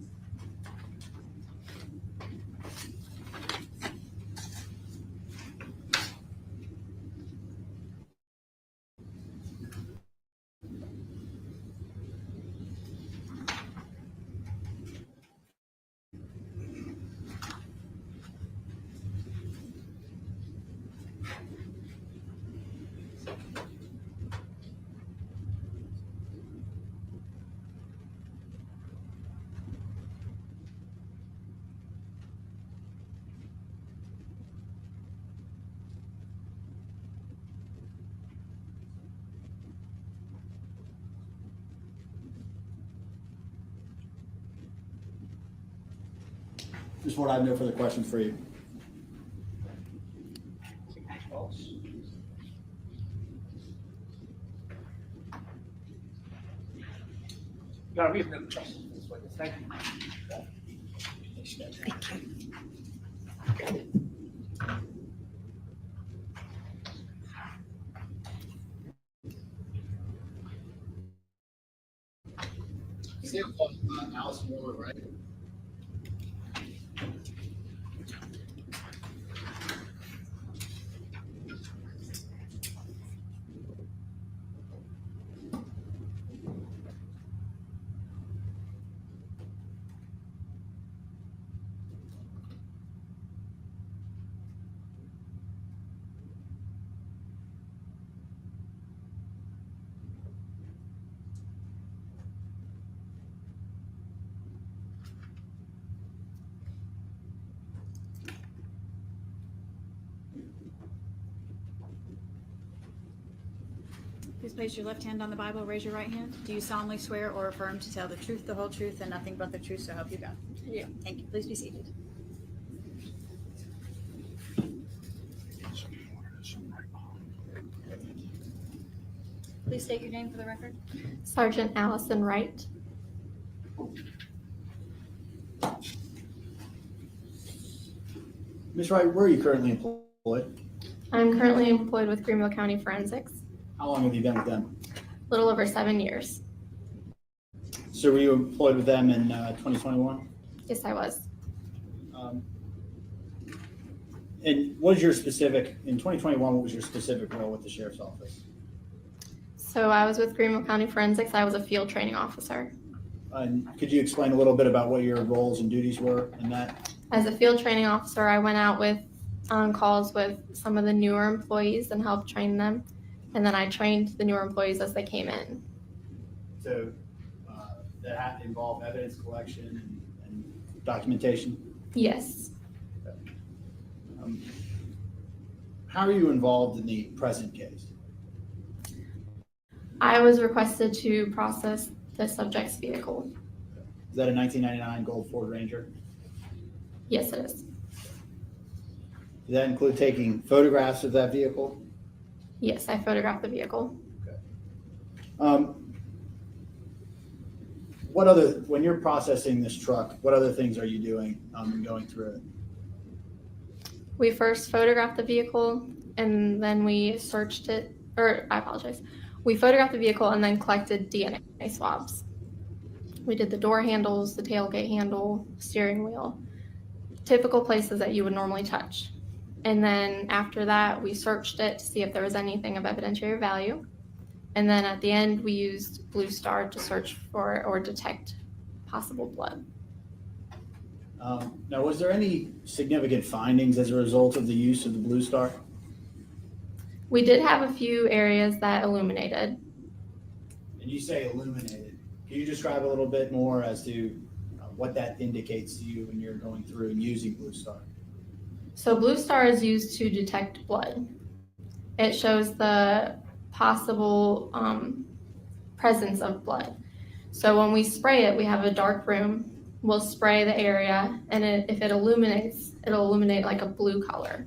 Just what I have no further questions for you. False. No, we have no questions for this witness. Thank you. Allison Moore, right? Please place your left hand on the Bible, raise your right hand. Do you solemnly swear or affirm to tell the truth, the whole truth, and nothing but the truth, so help you God? Yeah. Thank you. Please be seated. Please state your name for the record. Sergeant Allison Wright. Ms. Wright, where are you currently employed? I'm currently employed with Greenville County Forensics. How long have you been with them? A little over 7 years. So were you employed with them in 2021? Yes, I was. And what is your specific, in 2021, what was your specific role with the Sheriff's Office? So I was with Greenville County Forensics. I was a field training officer. And could you explain a little bit about what your roles and duties were in that? As a field training officer, I went out with on calls with some of the newer employees and helped train them. And then I trained the newer employees as they came in. So that had to involve evidence collection and documentation? Yes. How are you involved in the present case? I was requested to process the subject's vehicle. Is that a 1999 Gold Ford Ranger? Yes, it is. Does that include taking photographs of that vehicle? Yes, I photographed the vehicle. What other, when you're processing this truck, what other things are you doing in going through it? We first photographed the vehicle and then we searched it, or I apologize. We photographed the vehicle and then collected DNA swabs. We did the door handles, the tailgate handle, steering wheel, typical places that you would normally touch. And then after that, we searched it to see if there was anything of evidentiary value. And then at the end, we used Blue Star to search for or detect possible blood. Now, was there any significant findings as a result of the use of the Blue Star? We did have a few areas that illuminated. And you say illuminated. Can you describe a little bit more as to what that indicates to you when you're going through and using Blue Star? So Blue Star is used to detect blood. It shows the possible presence of blood. So when we spray it, we have a dark room. We'll spray the area, and if it illuminates, it'll illuminate like a blue color.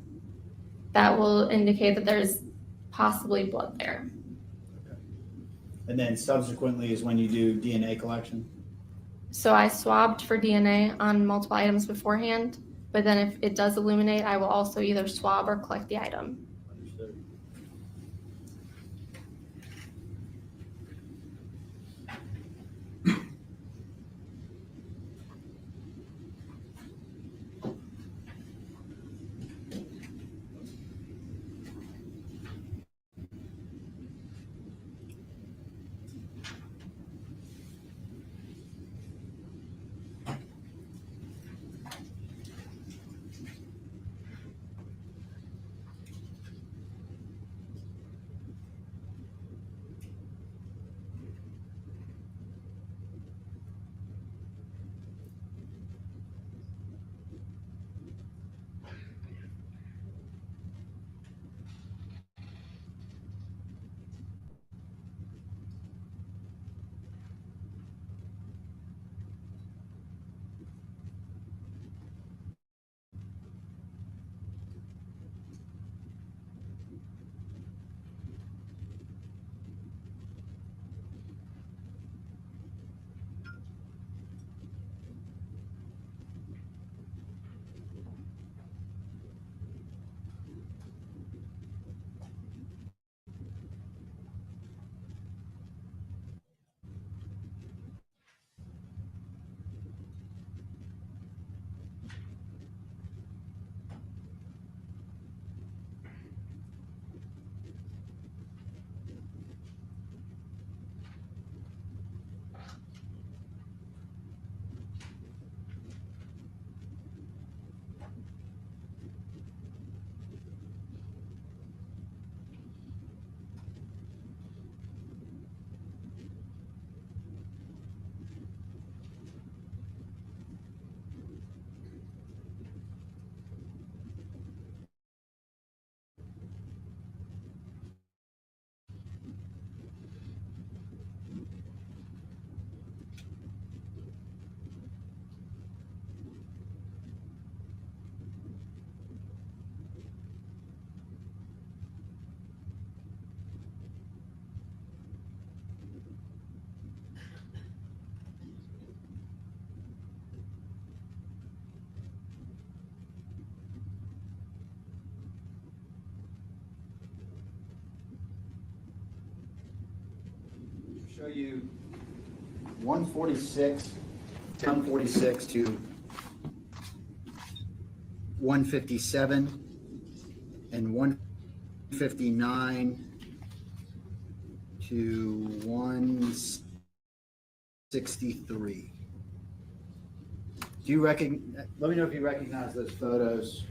that will indicate that there's possibly blood there. And then subsequently is when you do DNA collection? So I swabbed for DNA on multiple items beforehand, but then if it does illuminate, I will also either swab or collect the item. Understood. Show you 146 to 157 and 159 to 163. Do you recognize, let me know if you recognize those photos.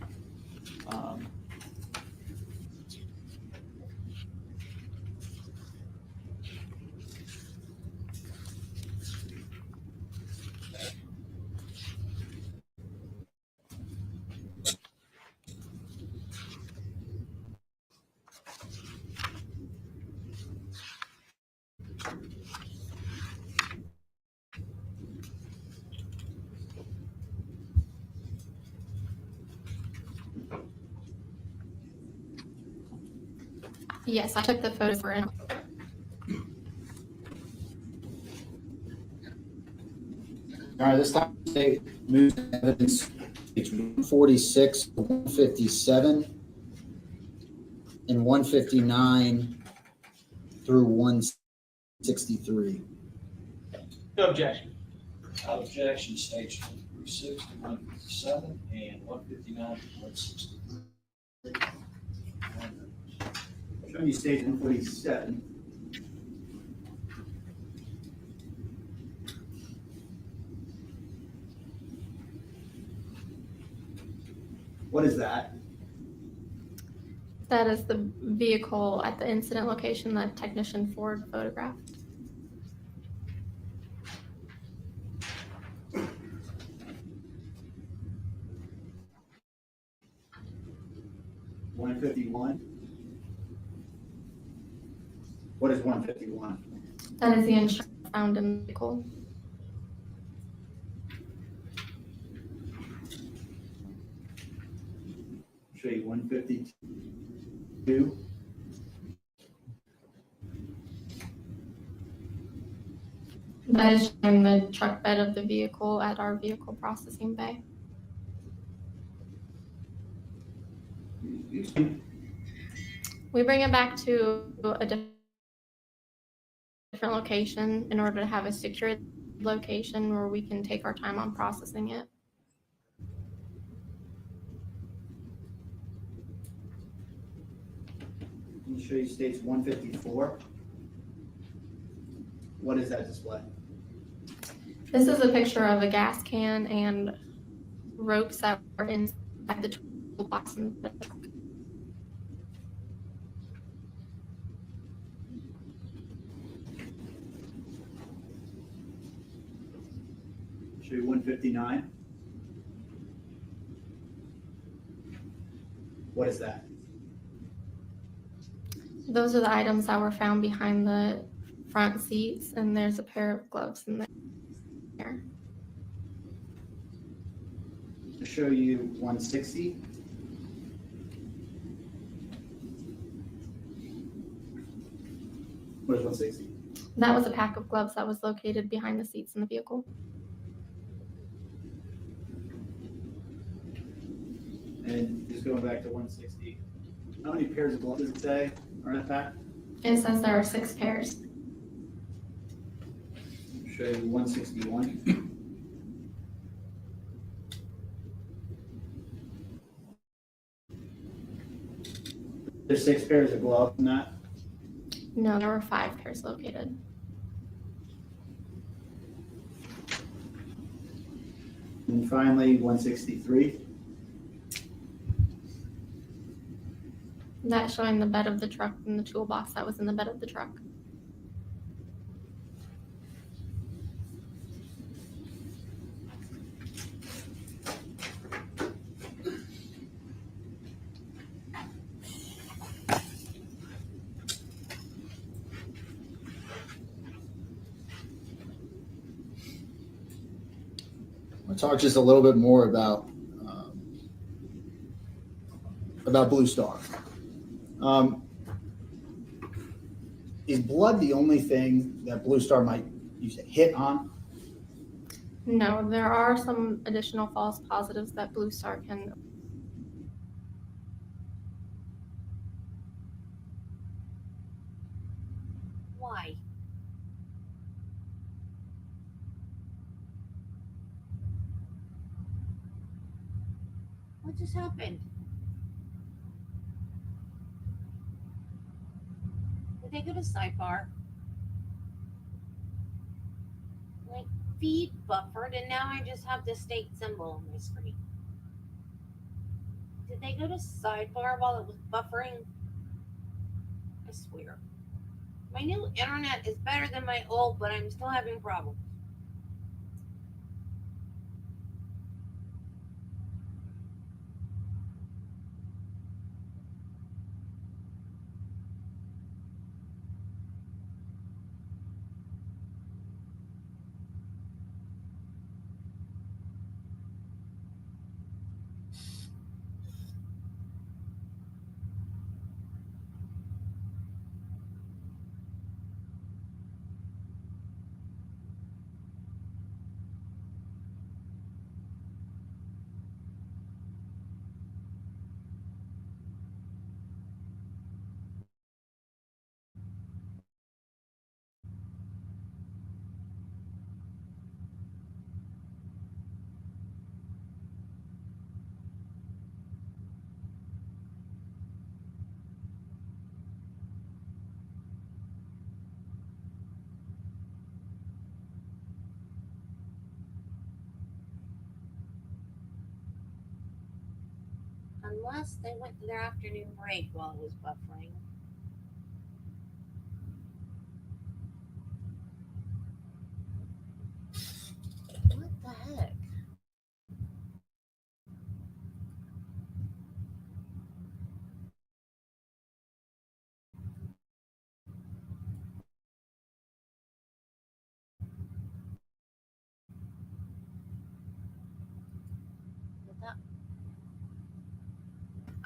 Yes, I took the photo for it. All right, this time they move to evidence page 146 to 157 and 159 through 163. No objection. Objection, stage 146 to 157 and 159 to 163. Show you stage 147. What is that? That is the vehicle at the incident location that technician Ford photographed. $151. What is 151? That is the insurance found in the vehicle. Show you 152. That is showing the truck bed of the vehicle at our vehicle processing bay. We bring it back to a different location in order to have a secure location where we can take our time on processing it. Can you show you states 154? What is that display? This is a picture of a gas can and ropes that were inside the toolbox in the truck. Show you 159. What is that? Those are the items that were found behind the front seats, and there's a pair of gloves in there. To show you 160. What is 160? That was a pack of gloves that was located behind the seats in the vehicle. And just going back to 160, how many pairs of gloves does it say are in that pack? It says there are 6 pairs. Show you 161. There's 6 pairs of gloves in that. No, there were 5 pairs located. And finally, 163. That's showing the bed of the truck and the toolbox that was in the bed of the truck. I'll talk just a little bit more about Blue Star. Is blood the only thing that Blue Star might use to hit on? No, there are some additional false positives that Blue Star can. Why? What just happened? Did they go to sidebar? Like feed buffered, and now I just have the state symbol on my screen. Did they go to sidebar while it was buffering? I swear. My new internet is better than my old, but I'm still having problems. Unless they went to their afternoon break while it was buffering. What the heck?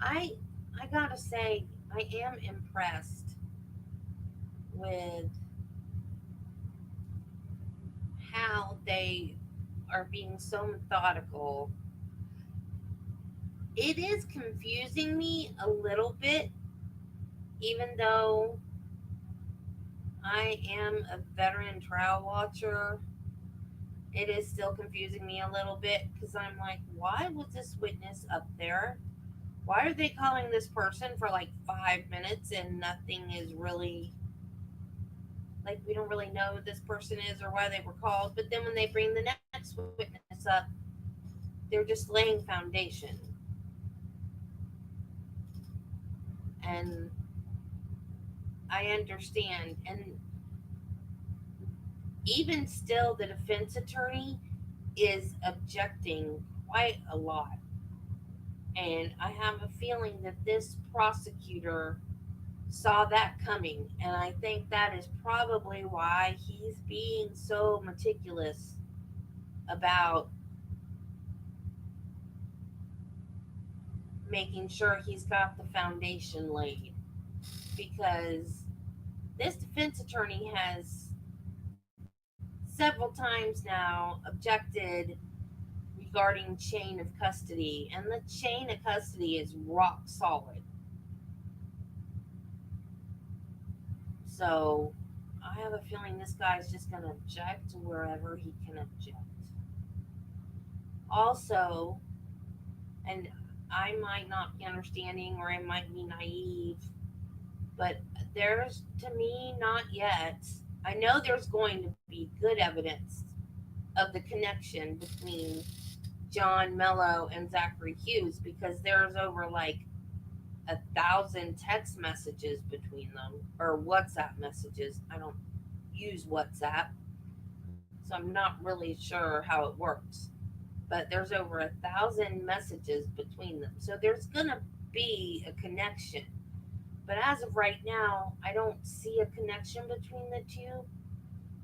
I gotta say, I am impressed with how they are being so methodical. It is confusing me a little bit, even though I am a veteran trial watcher. It is still confusing me a little bit because I'm like, why was this witness up there? Why are they calling this person for like 5 minutes and nothing is really, like, we don't really know who this person is or why they were called? But then when they bring the next witness up, they're just laying foundation. And I understand. And even still, the defense attorney is objecting quite a lot. And I have a feeling that this prosecutor saw that coming. And I think that is probably why he's being so meticulous about making sure he's got the foundation laid. Because this defense attorney has several times now objected regarding chain of custody, and the chain of custody is rock solid. So I have a feeling this guy's just going to object wherever he can object. Also, and I might not be understanding or I might be naive, but there's, to me, not yet. I know there's going to be good evidence of the connection between John Mello and Zachary Hughes because there's over like 1,000 text messages between them, or WhatsApp messages. I don't use WhatsApp, so I'm not really sure how it works. But there's over 1,000 messages between them, so there's gonna be a connection. But as of right now, I don't see a connection between the two.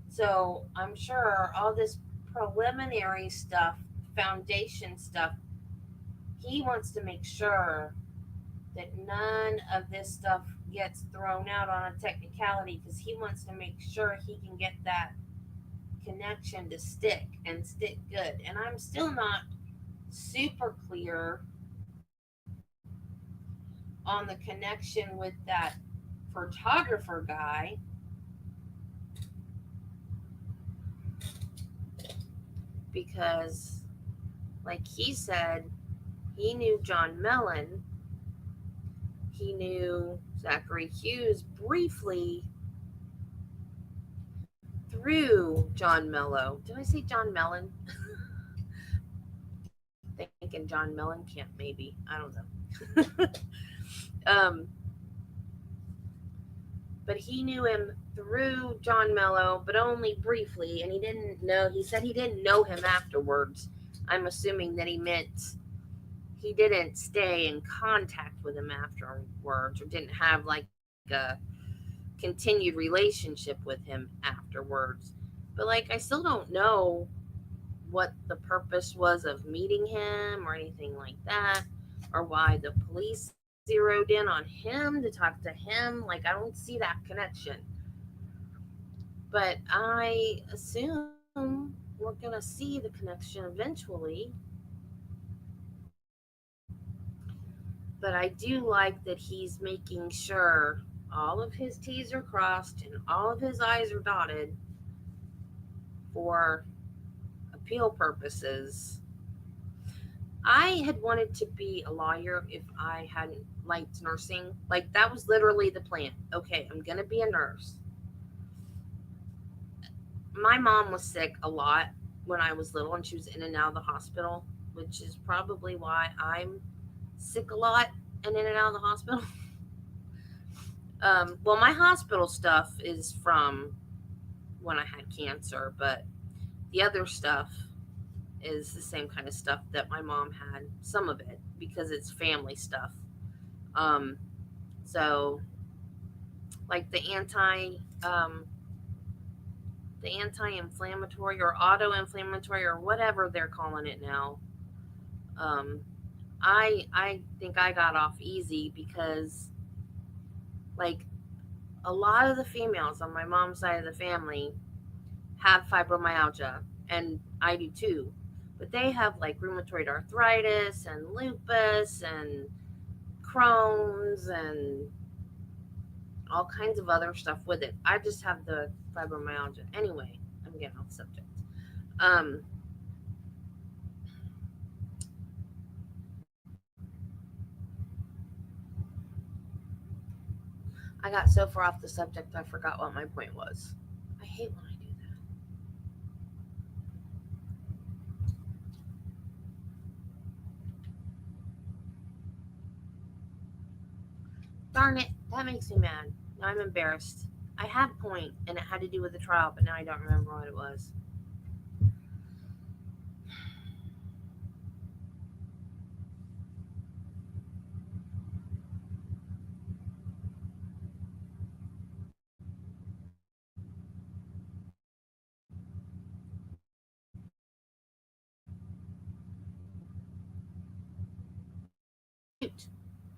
So I'm sure all this preliminary stuff, foundation stuff, he wants to make sure that none of this stuff gets thrown out on a technicality because he wants to make sure he can get that connection to stick and stick good. And I'm still not super clear on the connection with that photographer guy, because like he said, he knew John Mellon, he knew Zachary Hughes briefly through John Mello. Did I say John Mellon? Thinking John Mellencamp, maybe. I don't know. But he knew him through John Mello, but only briefly, and he said he didn't know him afterwards. I'm assuming that he meant he didn't stay in contact with him afterwards or didn't have like a continued relationship with him afterwards. But like, I still don't know what the purpose was of meeting him or anything like that, or why the police zeroed in on him to talk to him. Like, I don't see that connection. But I assume we're going to see the connection eventually. But I do like that he's making sure all of his T's are crossed and all of his I's are dotted for appeal purposes. I had wanted to be a lawyer if I hadn't liked nursing. Like, that was literally the plan. Okay, I'm going to be a nurse. My mom was sick a lot when I was little, and she was in and out of the hospital, which is probably why I'm sick a lot and in and out of the hospital. Well, my hospital stuff is from when I had cancer, but the other stuff is the same kind of stuff that my mom had, some of it, because it's family stuff. So like the anti-inflammatory or auto-inflammatory or whatever they're calling it now. I think I got off easy because Like, a lot of the females on my mom's side of the family have fibromyalgia, and I do too. But they have like rheumatoid arthritis and lupus and Crohn's and all kinds of other stuff with it. I just have the fibromyalgia. Anyway, I'm getting off subject. Um, I got so far off the subject I forgot what my point was. I hate when I do that. Darn it, that makes me mad. Now I'm embarrassed. I had a point and it had to do with the trial, but now I don't remember what it was.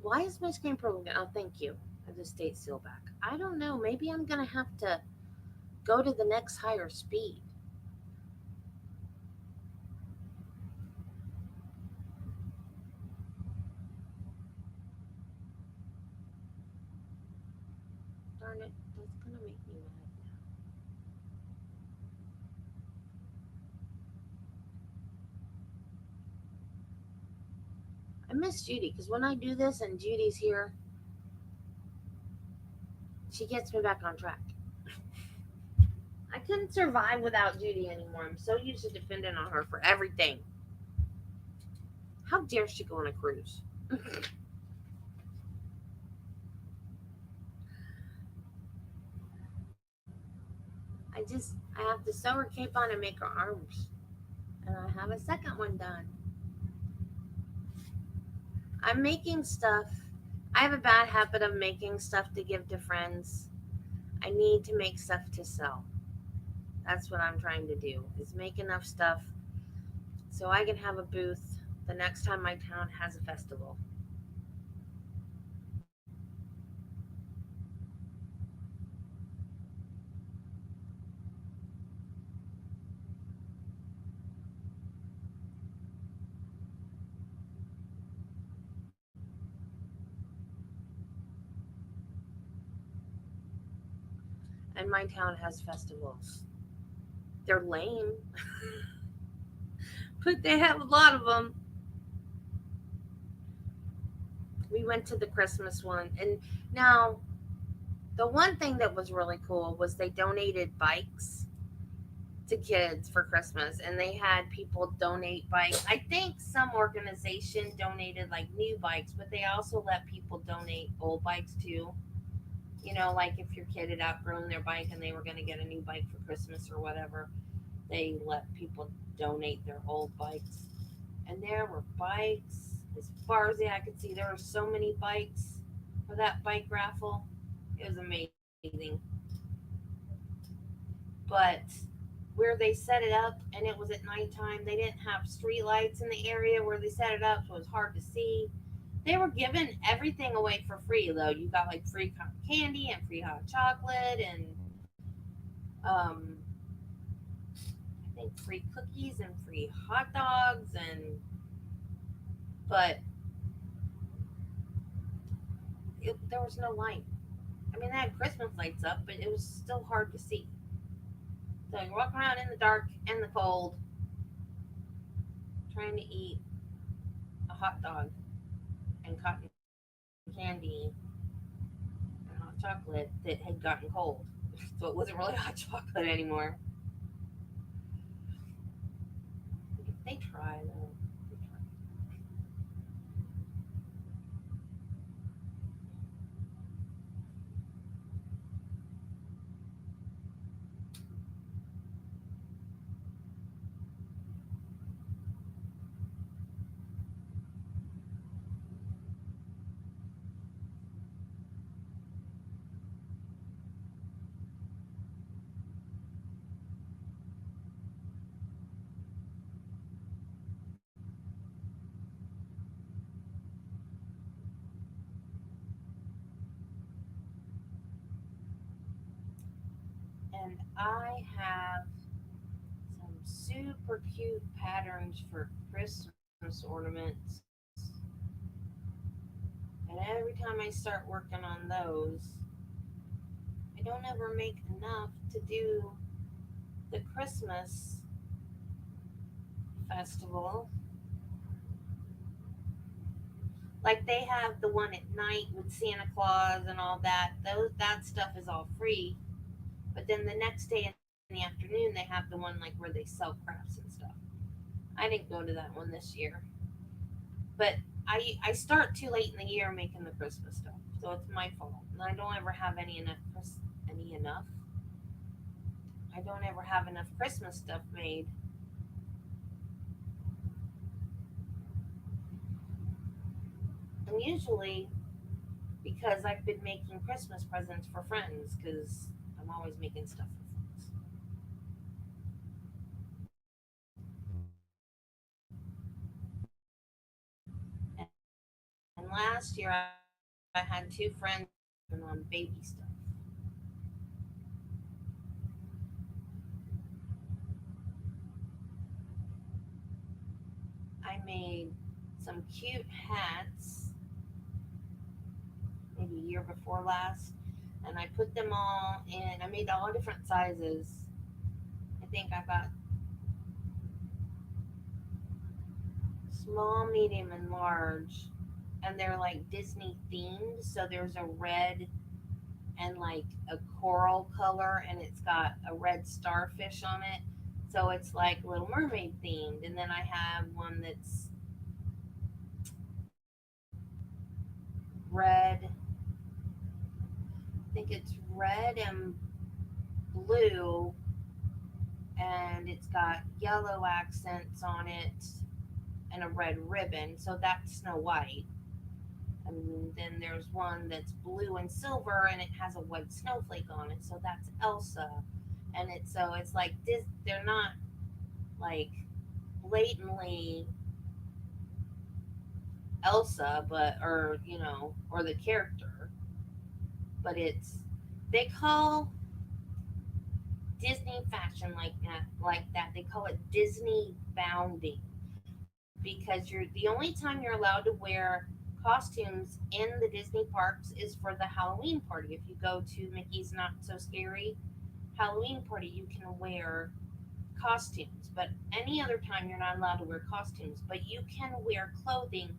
Why is my screen purple again? Oh, thank you. I have the state seal back. I don't know. Maybe I'm going to have to go to the next higher speed. Darn it. That's going to make me mad now. I miss Judy because when I do this and Judy's here, she gets me back on track. I couldn't survive without Judy anymore. I'm so used to depending on her for everything. How dare she go on a cruise? I have to sew her cape on and make her arms. And I have a second one done. I'm making stuff. I have a bad habit of making stuff to give to friends. I need to make stuff to sell. That's what I'm trying to do, is make enough stuff so I can have a booth the next time my town has a festival. And my town has festivals. They're lame, but they have a lot of them. We went to the Christmas one, and now the one thing that was really cool was they donated bikes to kids for Christmas, and they had people donate bikes. I think some organization donated like new bikes, but they also let people donate old bikes too. You know, like if your kid had outgrown their bike and they were going to get a new bike for Christmas or whatever, they let people donate their old bikes. And there were bikes as far as the eye could see. There were so many bikes for that bike raffle. It was amazing. But where they set it up and it was at nighttime, they didn't have street lights in the area where they set it up, so it was hard to see. They were giving everything away for free though. You got like free candy and free hot chocolate and I think free cookies and free hot dogs and but there was no light. I mean, they had Christmas lights up, but it was still hard to see. So you're walking around in the dark and the cold, trying to eat a hot dog and cotton candy and hot chocolate that had gotten cold. So it wasn't really hot chocolate anymore. They try though. They try. And I have some super cute patterns for Christmas ornaments. And every time I start working on those, I don't ever make enough to do the Christmas festival. Like they have the one at night with Santa Claus and all that. That stuff is all free. But then the next day in the afternoon they have the one like where they sell crafts and stuff. I didn't go to that one this year. But I start too late in the year making the Christmas stuff. So it's my fault. And I don't ever have enough. I don't ever have enough Christmas stuff made. And usually because I've been making Christmas presents for friends because I'm always making stuff for friends. And last year I had two friends on baby stuff. I made some cute hats maybe a year before last, and I put them all in. I made all different sizes. I think I got small, medium, and large, and they're like Disney themed. So there's a red and like a coral color, and it's got a red starfish on it. So it's like Little Mermaid themed. And then I have one that's red. I think it's red and blue, and it's got yellow accents on it and a red ribbon. So that's Snow White. And then there's one that's blue and silver, and it has a white snowflake on it. So that's Elsa. And it's like this. They're not like blatantly Elsa, but or the character, but they call Disney fashion like that. They call it Disney bounding because you're the only time you're allowed to wear costumes in the Disney parks is for the Halloween party. If you go to Mickey's Not So Scary Halloween party, you can wear costumes, but any other time you're not allowed to wear costumes, but you can wear clothing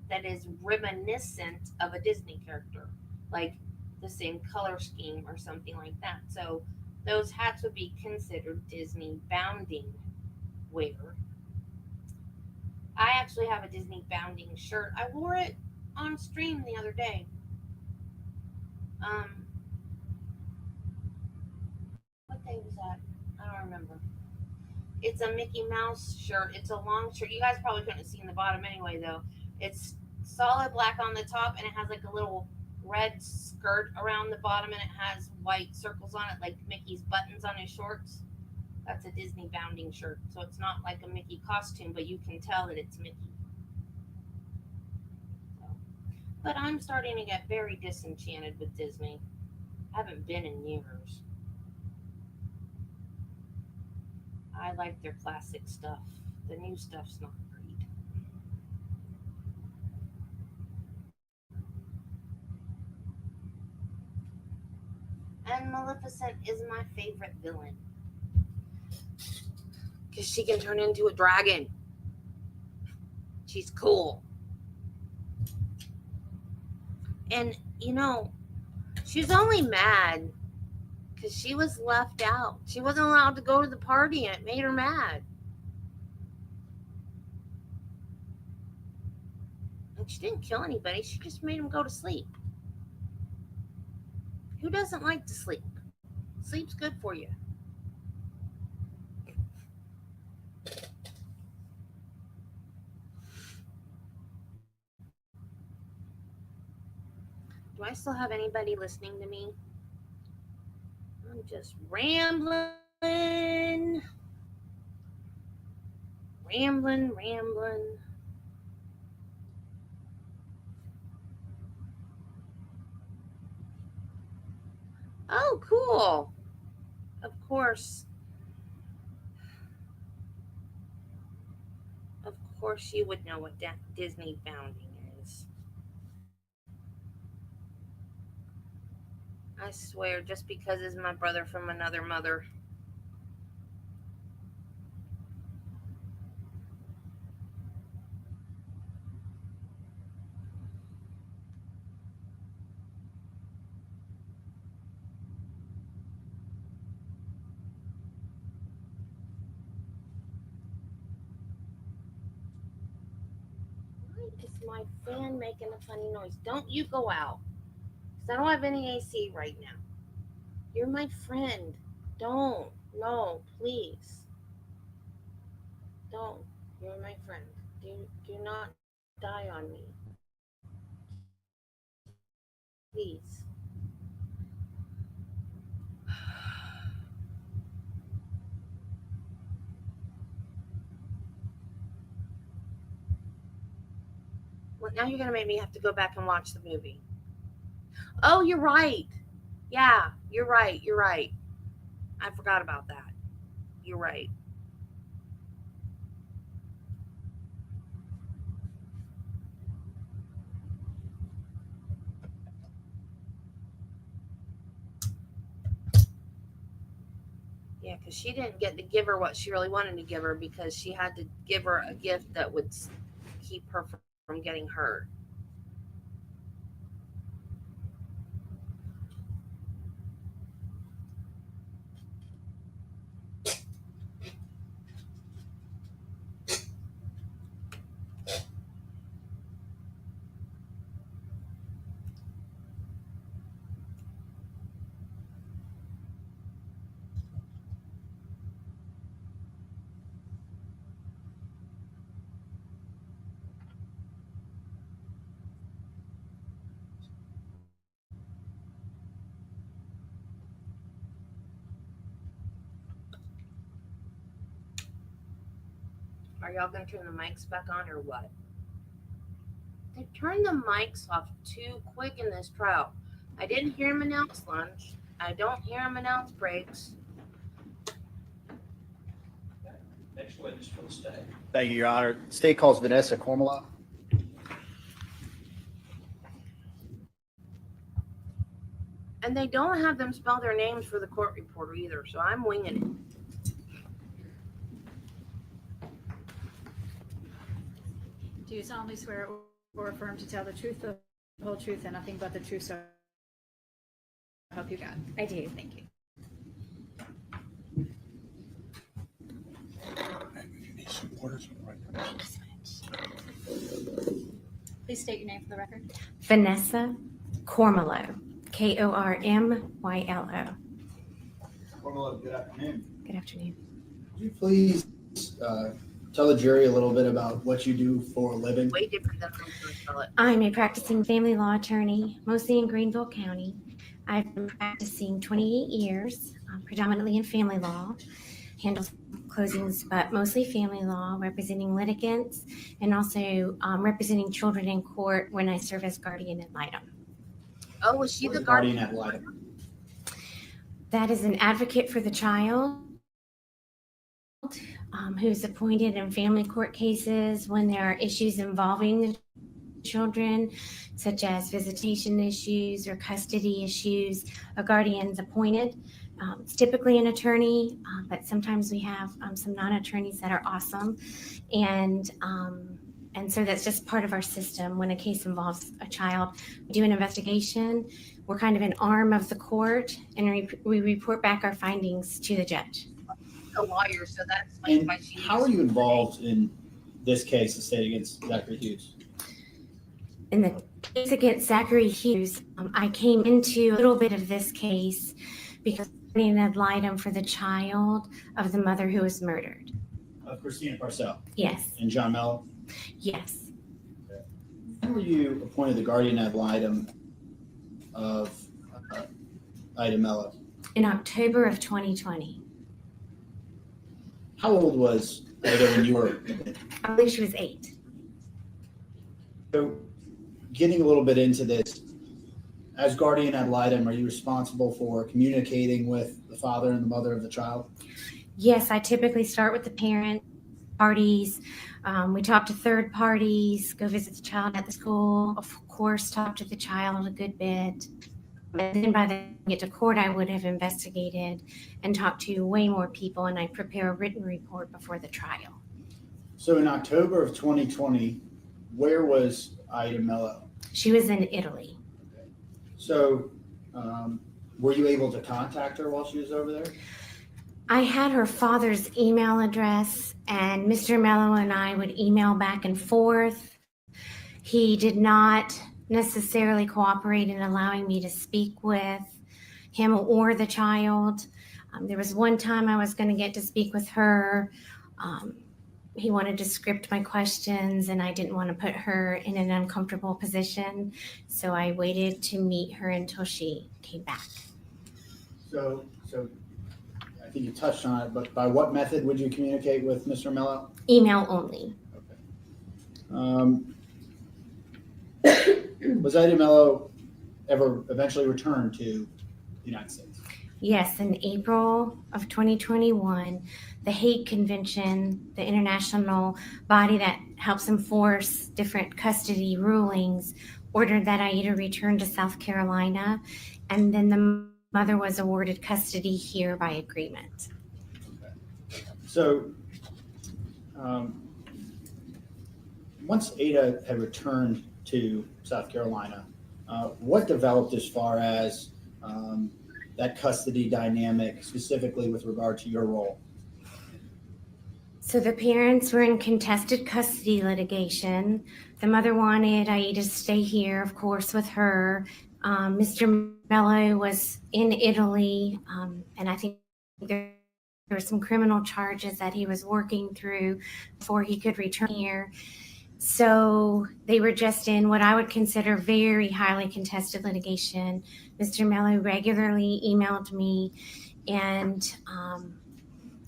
that is reminiscent of a Disney character, like the same color scheme or something like that. So those hats would be considered Disney bounding wear. I actually have a Disney bounding shirt. I wore it on stream the other day. Um, what day was that? I don't remember. It's a Mickey Mouse shirt. It's a long shirt. You guys probably couldn't see in the bottom anyway, though. It's solid black on the top, and it has like a little red skirt around the bottom, and it has white circles on it, like Mickey's buttons on his shorts. That's a Disney bounding shirt. So it's not like a Mickey costume, but you can tell that it's Mickey. So. But I'm starting to get very disenchanted with Disney. I haven't been in years. I like their classic stuff. The new stuff's not great. And Maleficent is my favorite villain. Because she can turn into a dragon. She's cool. And, she's only mad because she was left out. She wasn't allowed to go to the party, and it made her mad. And she didn't kill anybody. She just made them go to sleep. Who doesn't like to sleep? Sleep's good for you. Do I still have anybody listening to me? I'm just rambling. Rambling. Oh, cool. Of course you would know what Disney founding is. I swear, just because he's my brother from another mother. Why is my fan making a funny noise? Don't you go out. Because I don't have any AC right now. You're my friend. Don't. No, please. Don't. You're my friend. Do not die on me. Please. Well, now you're going to make me have to go back and watch the movie. Oh, you're right. Yeah, you're right. You're right. I forgot about that. You're right. Yeah, because she didn't get to give her what she really wanted to give her because she had to give her a gift that would keep her from getting hurt. Are y'all going to turn the mics back on or what? They turned the mics off too quick in this trial. I didn't hear him announce lunch. I don't hear him announce breaks. Next witness for the state. Thank you, Your Honor. State calls Vanessa Cormala. And they don't have them spell their names for the court reporter either, so I'm winging it. Do you solemnly swear or affirm to tell the truth, the whole truth, and nothing but the truth, so help you God? I do. Thank you. Please state your name for the record. Vanessa Cormalo, Kormylo. Cormala, good afternoon. Good afternoon. Would you please tell the jury a little bit about what you do for a living? Way different than I'm going to spell it. I'm a practicing family law attorney, mostly in Greenville County. I've been practicing 28 years, predominantly in family law, handle closings, but mostly family law, representing litigants, and also representing children in court when I serve as guardian ad litem. Oh, was she the Guardian guardian? ad litem. That is an advocate for the child who's appointed in family court cases when there are issues involving the children, such as visitation issues or custody issues. A guardian's appointed. It's typically an attorney, but sometimes we have some non-attorneys that are awesome. And so that's just part of our system. When a case involves a child, we do an investigation. We're kind of an arm of the court, and we report back our findings to the judge. A lawyer, so that's like And why she how are you involved in this case, the state against Zachary Hughes? In the case against Zachary Hughes, I came into a little bit of this case because I'm ad litem for the child of the mother who was murdered. Of Christina Parcel Yes, and John Mello. yes. When were you appointed the guardian ad litem of Ida Mello? In October of 2020. How old was Ida when you were? I believe she was 8. So, getting a little bit into this, as guardian ad litem, are you responsible for communicating with the father and the mother of the child? Yes, I typically start with the parent parties. We talk to third parties, go visit the child at the school, of course, talk to the child a good bit. And then by the time I get to court, I would have investigated and talked to way more people, and I prepare a written report before the trial. So in October of 2020, where was Ida Mello? She was in Italy. So were you able to contact her while she was over there? I had her father's email address, and Mr. Mello and I would email back and forth. He did not necessarily cooperate in allowing me to speak with him or the child. There was one time I was going to get to speak with her. He wanted to script my questions, and I didn't want to put her in an uncomfortable position. So I waited to meet her until she came back. So I think you touched on it, but by what method would you communicate with Mr. Mello? Email only. Was Ida Mello ever eventually returned to the United States? Yes, in April of 2021, the Hague Convention, the international body that helps enforce different custody rulings, ordered that Aida return to South Carolina, and then the mother was awarded custody here by agreement. Okay. So once Ada had returned to South Carolina, what developed as far as that custody dynamic, specifically with regard to your role? So the parents were in contested custody litigation. The mother wanted Aida to stay here, of course, with her. Mr. Mello was in Italy, and I think there were some criminal charges that he was working through before he could return here. So they were just in what I would consider very highly contested litigation. Mr. Mello regularly emailed me, and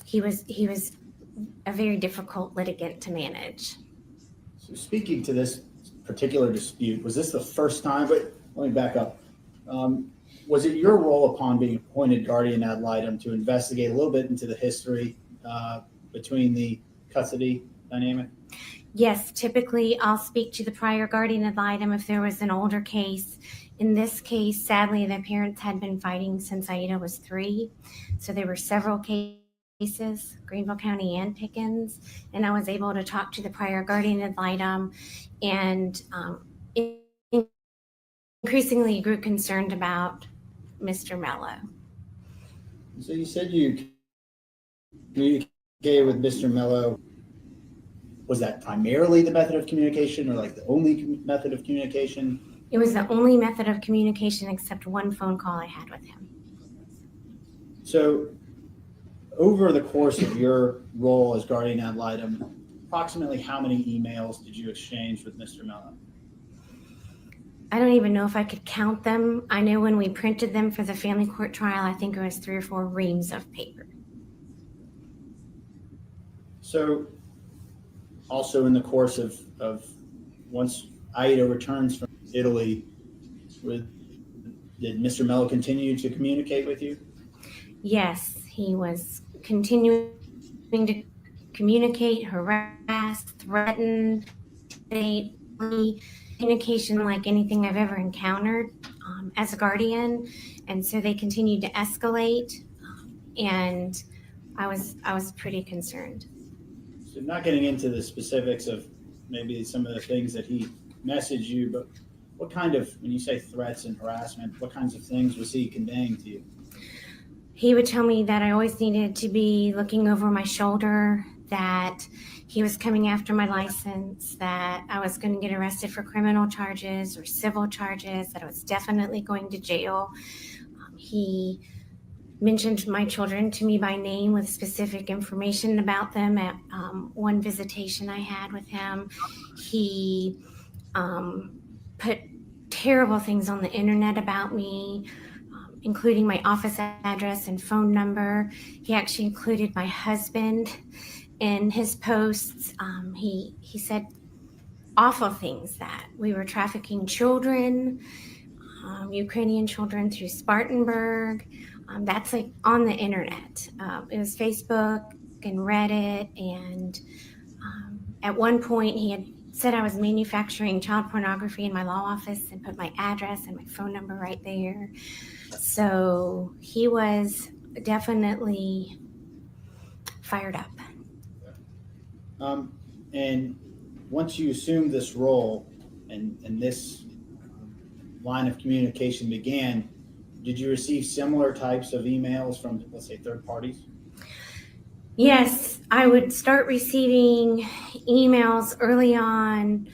he was a very difficult litigant to manage. So speaking to this particular dispute, was this the first time, but let me back up. Was it your role upon being appointed guardian ad litem to investigate a little bit into the history between the custody dynamic? Yes, typically I'll speak to the prior guardian ad litem if there was an older case. In this case, sadly, the parents had been fighting since Aida was 3. So there were several cases, Greenville County and Pickens, and I was able to talk to the prior guardian ad litem, and increasingly grew concerned about Mr. Mello. So you said you communicated with Mr. Mello. Was that primarily the method of communication, or like the only method of communication? It was the only method of communication except one phone call I had with him. So over the course of your role as guardian ad litem, approximately how many emails did you exchange with Mr. Mello? I don't even know if I could count them. I know when we printed them for the family court trial, I think it was 3 or 4 reams of paper. So also in the course of once Aida returns from Italy, did Mr. Mello continue to communicate with you? Yes, he was continuing to communicate, harass, threaten, communication like anything I've ever encountered as a guardian. And so they continued to escalate, and I was pretty concerned. So not getting into the specifics of maybe some of the things that he messaged you, but what kind of, when you say threats and harassment, what kinds of things was he conveying to you? He would tell me that I always needed to be looking over my shoulder, that he was coming after my license, that I was going to get arrested for criminal charges or civil charges, that I was definitely going to jail. He mentioned my children to me by name with specific information about them at one visitation I had with him. He put terrible things on the internet about me, including my office address and phone number. He actually included my husband in his posts. He said awful things, that we were trafficking children, Ukrainian children through Spartanburg. That's like on the internet. It was Facebook and Reddit, and at one point he had said I was manufacturing child pornography in my law office and put my address and my phone number right there. So he was definitely fired up. And once you assumed this role and this line of communication began, did you receive similar types of emails from, let's say, third parties? Yes, I would start receiving emails early on,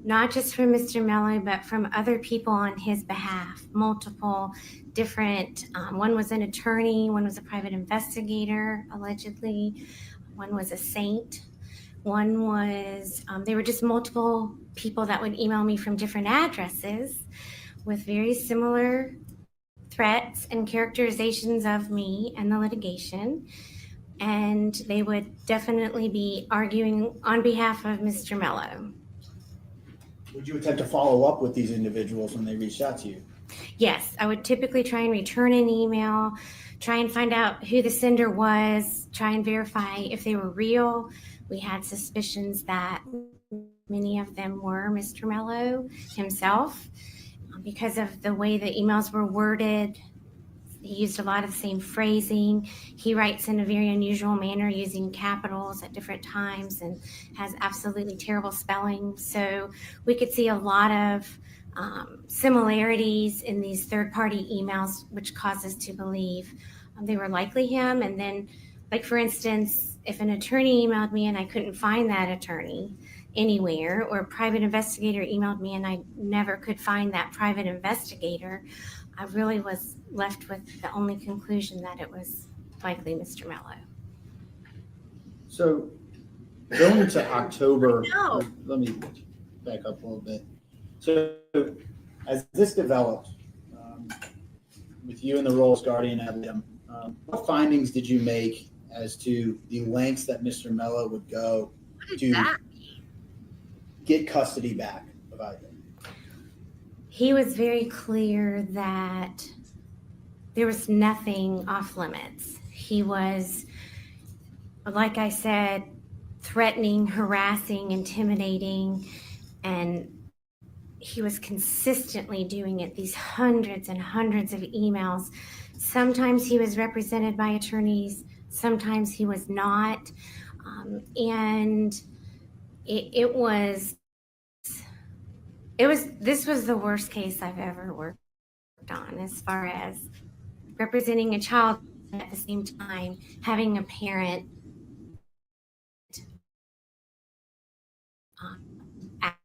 not just from Mr. Mello, but from other people on his behalf, multiple different, one was an attorney, one was a private investigator, allegedly, one was a saint, one was, they were just multiple people that would email me from different addresses with very similar threats and characterizations of me and the litigation. And they would definitely be arguing on behalf of Mr. Mello. Would you attempt to follow up with these individuals when they reached out to you? Yes, I would typically try and return an email, try and find out who the sender was, try and verify if they were real. We had suspicions that many of them were Mr. Mello himself because of the way the emails were worded. He used a lot of the same phrasing. He writes in a very unusual manner using capitals at different times and has absolutely terrible spelling. So we could see a lot of similarities in these third-party emails, which caused us to believe they were likely him. And then, like for instance, if an attorney emailed me and I couldn't find that attorney anywhere, or a private investigator emailed me and I never could find that private investigator, I really was left with the only conclusion that it was likely Mr. Mello. So going into October, No. let me back up a little bit. So as this developed, with you in the role as guardian ad litem, what findings did you make as to the lengths that Mr. Mello would go to get custody back of Ida? He was very clear that there was nothing off limits. He was, like I said, threatening, harassing, intimidating, and he was consistently doing it, these hundreds and hundreds of emails. Sometimes he was represented by attorneys, sometimes he was not. And this was the worst case I've ever worked on, as far as representing a child at the same time having a parent act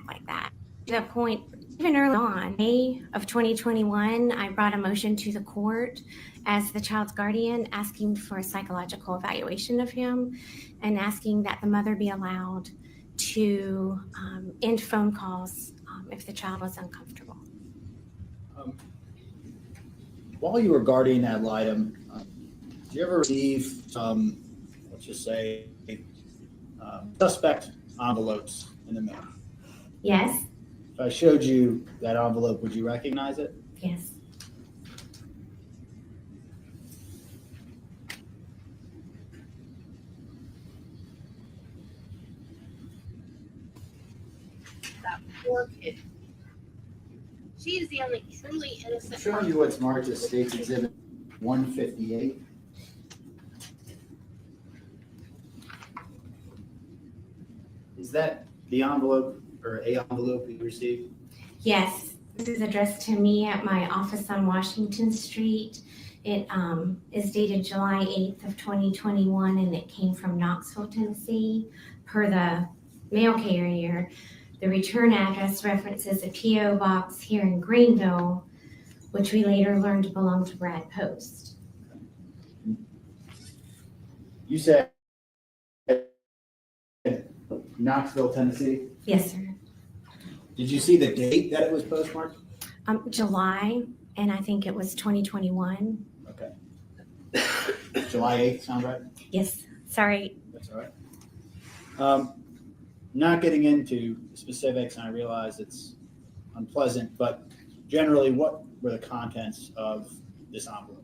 like that. To the point, even early on, May of 2021, I brought a motion to the court as the child's guardian, asking for a psychological evaluation of him and asking that the mother be allowed to end phone calls if the child was uncomfortable. While you were guardian ad litem, did you ever receive let's just say, suspect envelopes in the mail? Yes. If I showed you that envelope, would you recognize it? Yes. That poor kid. She's the only truly I'm innocent showing you what's marked as State's Exhibit 158. Is that the envelope or a envelope you received? Yes. This is addressed to me at my office on Washington Street. It is dated July 8th of 2021, and it came from Knoxville, Tennessee. Per the mail carrier, the return address references a P.O. box here in Greenville, which we later learned belonged to Brad Post. You said Knoxville, Tennessee? Yes, sir. Did you see the date that it was postmarked? July, and I think it was 2021. Okay. July 8th, sound right? Yes, sorry. That's all right. Not getting into specifics, and I realize it's unpleasant, but generally, what were the contents of this envelope?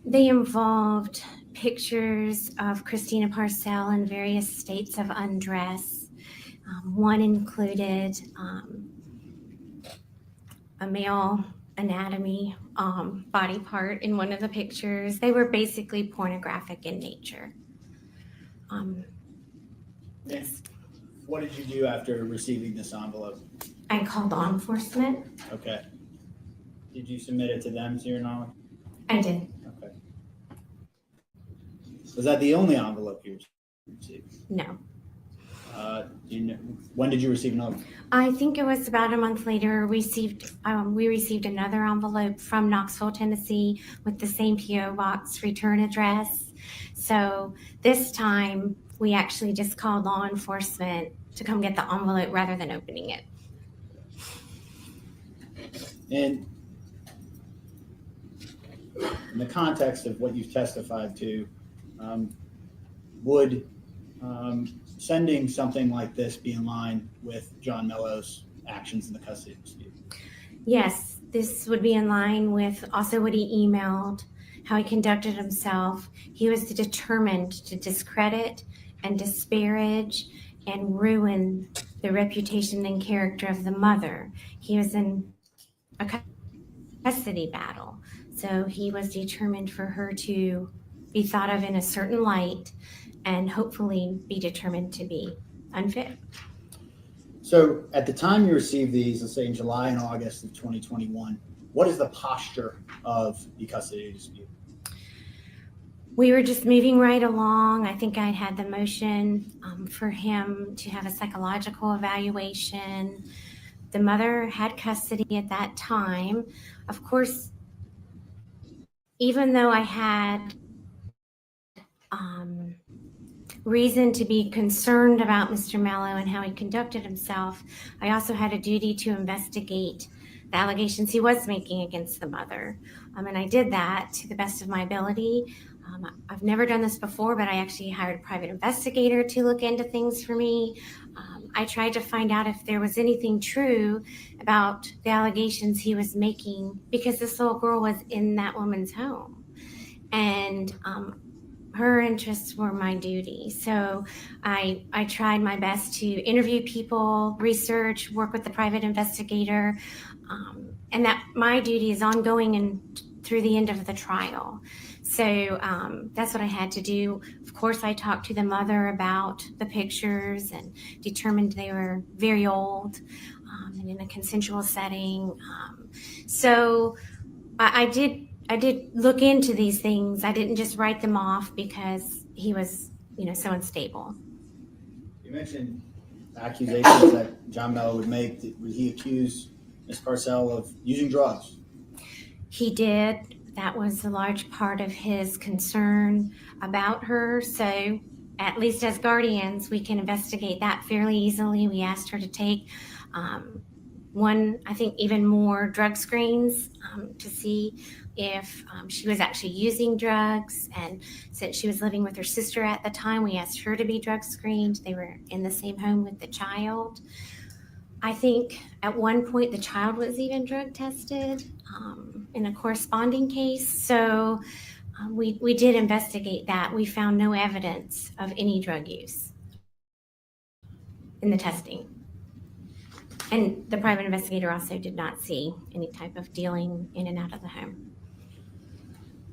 They involved pictures of Christina Parcel in various states of undress. One included a male anatomy body part in one of the pictures. They were basically pornographic in nature. Yes. What did you do after receiving this envelope? I called law enforcement. Okay. Did you submit it to them, to your knowledge? I did. Okay. Was that the only envelope you received? No. Do you know, when did you receive another? I think it was about a month later. We received another envelope from Knoxville, Tennessee, with the same PO box return address. So this time we actually just called law enforcement to come get the envelope rather than opening it. And in the context of what you've testified to, would sending something like this be in line with John Mello's actions in the custody dispute? Yes, this would be in line with also what he emailed, how he conducted himself. He was determined to discredit and disparage and ruin the reputation and character of the mother. He was in a custody battle, so he was determined for her to be thought of in a certain light and hopefully be determined to be unfit. So at the time you received these, let's say in July and August of 2021, what is the posture of the custody dispute? We were just moving right along. I think I had the motion for him to have a psychological evaluation. The mother had custody at that time. Of course, even though I had reason to be concerned about Mr. Mello and how he conducted himself, I also had a duty to investigate the allegations he was making against the mother. And I did that to the best of my ability. I've never done this before, but I actually hired a private investigator to look into things for me. I tried to find out if there was anything true about the allegations he was making, because this little girl was in that woman's home. And her interests were my duty. So I tried my best to interview people, research, work with the private investigator, and that my duty is ongoing and through the end of the trial. So that's what I had to do. Of course, I talked to the mother about the pictures and determined they were very old and in a consensual setting. So I did look into these things. I didn't just write them off because he was, so unstable. You mentioned accusations that John Mello would make. Would he accuse Ms. Parcel of using drugs? He did. That was a large part of his concern about her. So at least as guardians, we can investigate that fairly easily. We asked her to take I think even more drug screens to see if she was actually using drugs. And since she was living with her sister at the time, we asked her to be drug screened. They were in the same home with the child. I think at one point the child was even drug tested in a corresponding case. So we did investigate that. We found no evidence of any drug use in the testing. And the private investigator also did not see any type of dealing in and out of the home.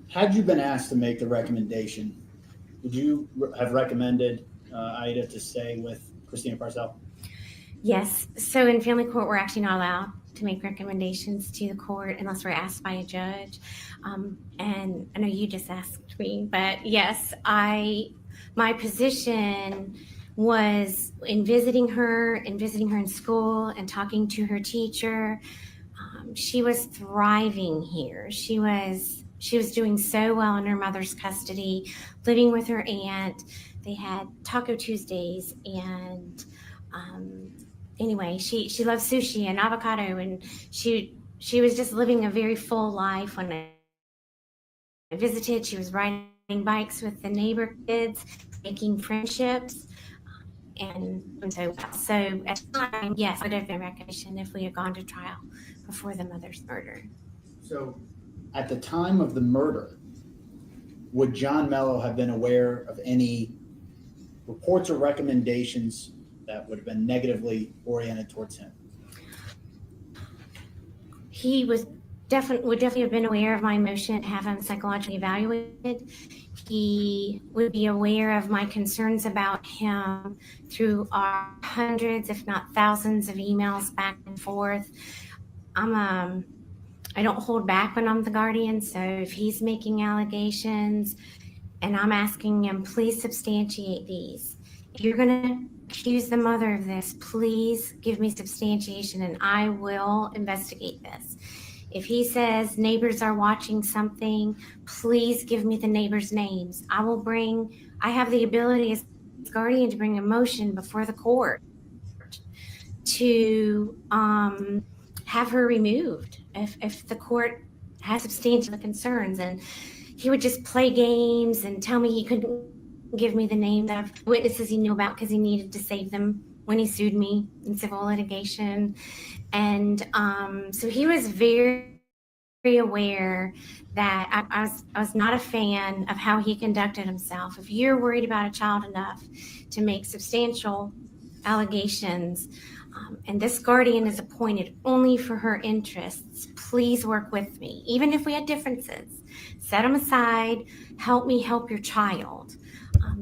Had you been asked to make the recommendation, would you have recommended Ida to stay with Christina Parcel? Yes. So in family court, we're actually not allowed to make recommendations to the court unless we're asked by a judge. And I know you just asked me, but yes, my position was in visiting her in school and talking to her teacher. She was thriving here. She was doing so well in her mother's custody, living with her aunt. They had Taco Tuesdays and anyway, she loved sushi and avocado, and she was just living a very full life. When I visited, she was riding bikes with the neighbor kids, making friendships, and so well. So at the time, yes, it would have been recognition if we had gone to trial before the mother's murder. So at the time of the murder, would John Mello have been aware of any reports or recommendations that would have been negatively oriented towards him? He would definitely have been aware of my motion to have him psychologically evaluated. He would be aware of my concerns about him through our hundreds, if not thousands, of emails back and forth. I don't hold back when I'm the guardian, so if he's making allegations and I'm asking him, please substantiate these. If you're going to accuse the mother of this, please give me substantiation and I will investigate this. If he says neighbors are watching something, please give me the neighbors' names. I have the ability as guardian to bring a motion before the court to have her removed if the court has substantial concerns. And he would just play games and tell me he couldn't give me the name of witnesses he knew about because he needed to save them when he sued me in civil litigation. And so he was very, very aware that I was not a fan of how he conducted himself. If you're worried about a child enough to make substantial allegations, and this guardian is appointed only for her interests, please work with me. Even if we had differences, set them aside, help me help your child.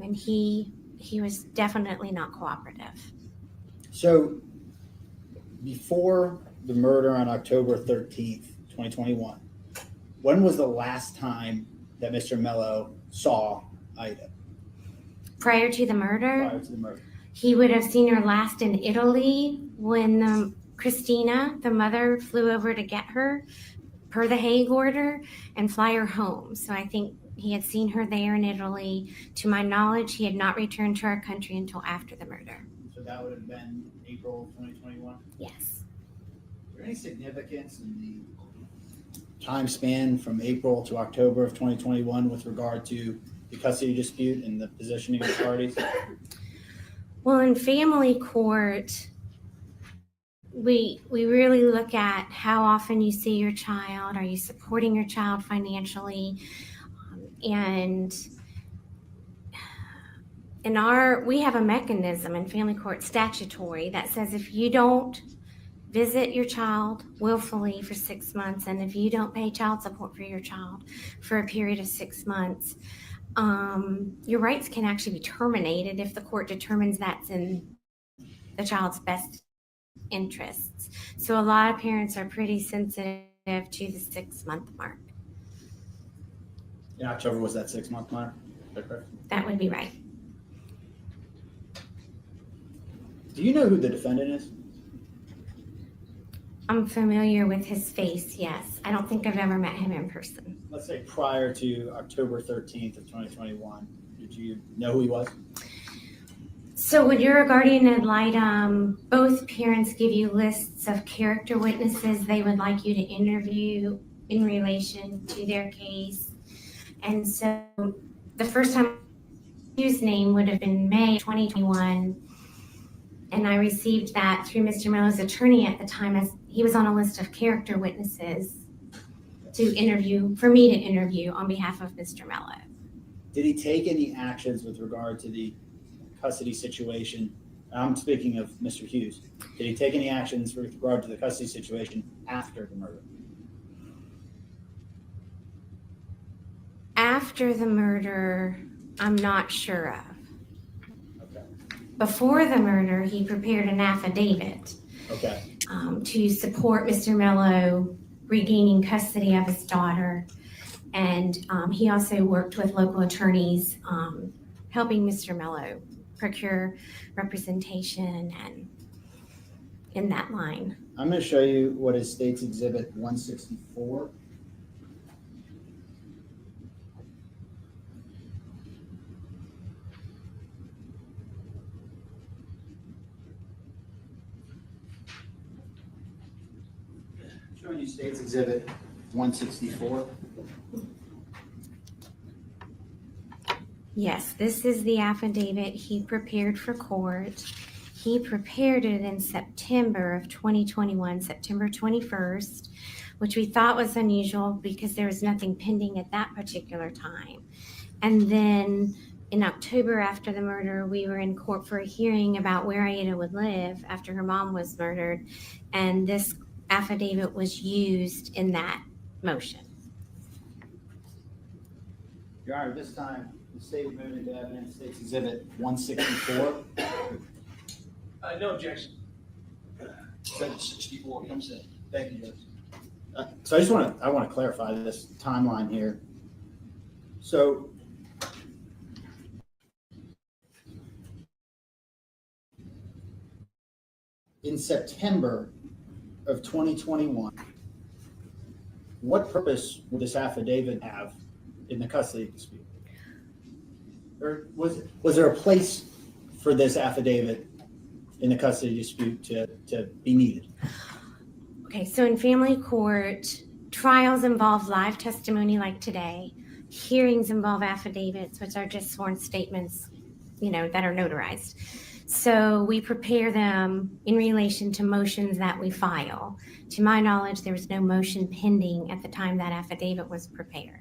And he was definitely not cooperative. So before the murder on October 13th, 2021, when was the last time that Mr. Mello saw Ida? Prior to the murder? Prior to the murder. He would have seen her last in Italy when Christina, the mother, flew over to get her per the Hague order and fly her home. So I think he had seen her there in Italy. To my knowledge, he had not returned to our country until after the murder. So that would have been April 2021? Yes. Is there any significance in the time span from April to October of 2021 with regard to the custody dispute and the positioning of the parties? Well, in family court, we really look at how often you see your child. Are you supporting your child financially? And we have a mechanism in family court statutory that says if you don't visit your child willfully for 6 months, and if you don't pay child support for your child for a period of 6 months, your rights can actually be terminated if the court determines that's in the child's best interests. So a lot of parents are pretty sensitive to the 6-month mark. In October was that 6-month mark? Is that correct? That would be right. Do you know who the defendant is? I'm familiar with his face, yes. I don't think I've ever met him in person. Let's say prior to October 13th of 2021, did you know who he was? So when you're a guardian ad litem, both parents give you lists of character witnesses they would like you to interview in relation to their case. And so the first time his name would have been May 2021. And I received that through Mr. Mello's attorney at the time, as he was on a list of character witnesses for me to interview on behalf of Mr. Mello. Did he take any actions with regard to the custody situation? I'm speaking of Mr. Hughes. Did he take any actions with regard to the custody situation after the murder? After the murder, I'm not sure of. Okay. Before the murder, he prepared an affidavit to support Mr. Mello regaining custody of his daughter. And he also worked with local attorneys, helping Mr. Mello procure representation and in that line. I'm going to show you what is State's Exhibit 164. Showing you State's Exhibit 164. Yes, this is the affidavit he prepared for court. He prepared it in September of 2021, September 21st, which we thought was unusual because there was nothing pending at that particular time. And then in October after the murder, we were in court for a hearing about where Aida would live after her mom was murdered. And this affidavit was used in that motion. Your Honor, this time, the state will move into evidence, State's Exhibit 164. No objection. Exhibit 64 comes in. Thank you, Judge. So I just want to clarify this timeline here. So in September of 2021, what purpose would this affidavit have in the custody dispute? Or was there a place for this affidavit in the custody dispute to be needed? Okay, so in family court, trials involve live testimony like today. Hearings involve affidavits, which are just sworn statements, that are notarized. So we prepare them in relation to motions that we file. To my knowledge, there was no motion pending at the time that affidavit was prepared.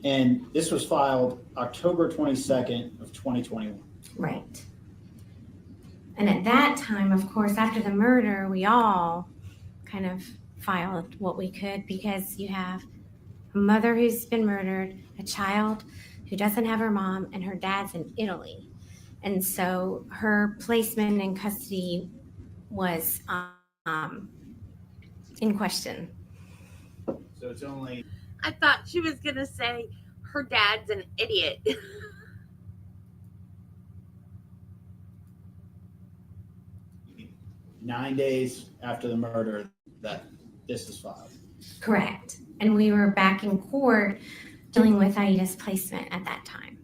And this was filed October 22nd of 2021. Right. And at that time, of course, after the murder, we all kind of filed what we could because you have a mother who's been murdered, a child who doesn't have her mom, and her dad's in Italy. And so her placement in custody was in question. So it's only I thought she was going to say her dad's an idiot. 9 days after the murder that this is filed. Correct. And we were back in court dealing with Aida's placement at that time.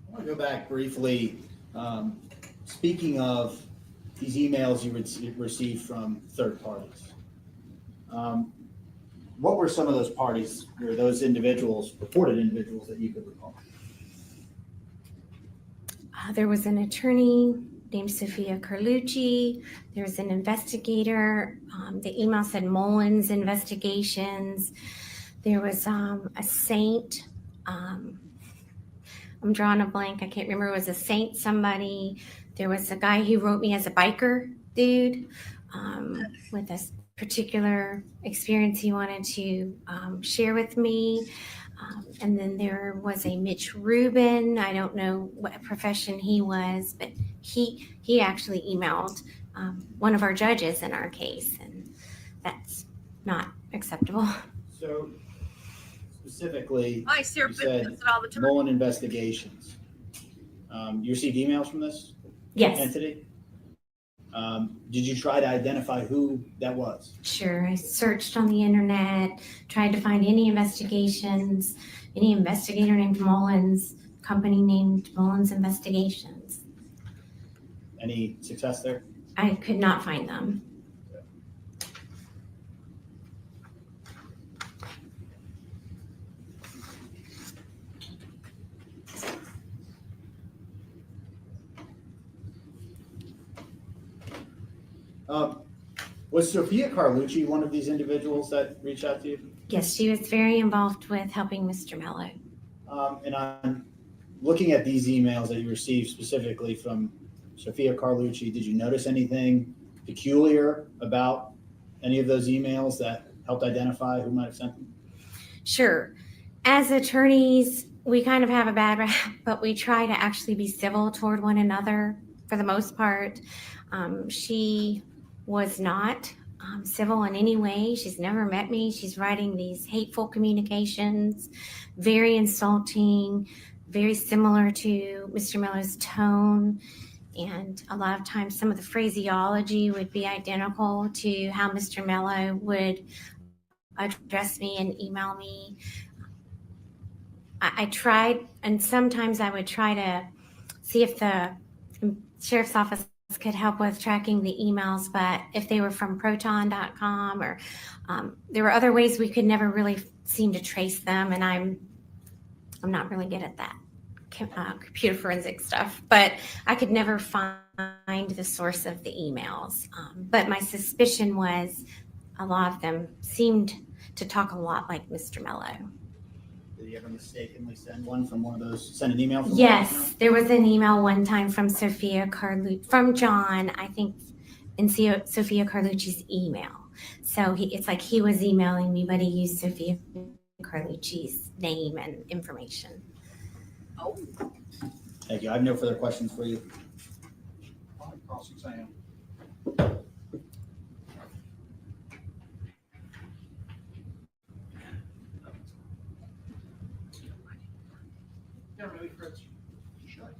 I want to go back briefly. Speaking of these emails you received from third parties, what were some of those parties, or those individuals, purported individuals that you could recall? There was an attorney named Sophia Carlucci. There was an investigator. The email said Mullins Investigations. There was a saint. I'm drawing a blank. I can't remember. It was a saint somebody. There was a guy who wrote me as a biker dude with a particular experience he wanted to share with me. And then there was a Mitch Rubin. I don't know what profession he was, but he actually emailed one of our judges in our case, and that's not acceptable. So specifically, My sir you said puts it all the time. Mullen Investigations. You received emails from this Yes, entity? Did you try to identify who that was? sure. I searched on the internet, tried to find any investigations, any investigator named Mullins, company named Mullins Investigations. Any success there? I could not find them. Was Sophia Carlucci one of these individuals that reached out to you? Yes, she was very involved with helping Mr. Mello. And I'm looking at these emails that you received specifically from Sophia Carlucci. Did you notice anything peculiar about any of those emails that helped identify who might have sent them? Sure. As attorneys, we kind of have a bad rap, but we try to actually be civil toward one another for the most part. She was not civil in any way. She's never met me. She's writing these hateful communications, very insulting, very similar to Mr. Mello's tone. And a lot of times some of the phraseology would be identical to how Mr. Mello would address me and email me. I tried, and sometimes I would try to see if the sheriff's office could help with tracking the emails, but if they were from proton.com or there were other ways we could never really seem to trace them, and I'm not really good at that computer forensic stuff, but I could never find the source of the emails. But my suspicion was a lot of them seemed to talk a lot like Mr. Mello. Did he ever mistakenly send one from one of those, send an email from Yes, there was an email one time from from John, I think, in Sophia Carlucci's email. So it's like he was emailing me, but he used Sophia Carlucci's name and information. Oh, Thank you. I have no further questions for you. Cross-exam. Yeah, really, Fritz. Sure.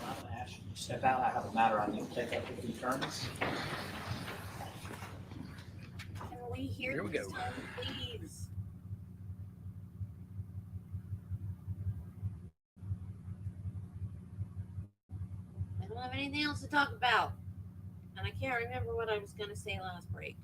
I'm going to ask you to step out. I have a matter I need to take up with the attorneys. can we hear Here we this go. time, please? I don't have anything else to talk about. And I can't remember what I was going to say last break.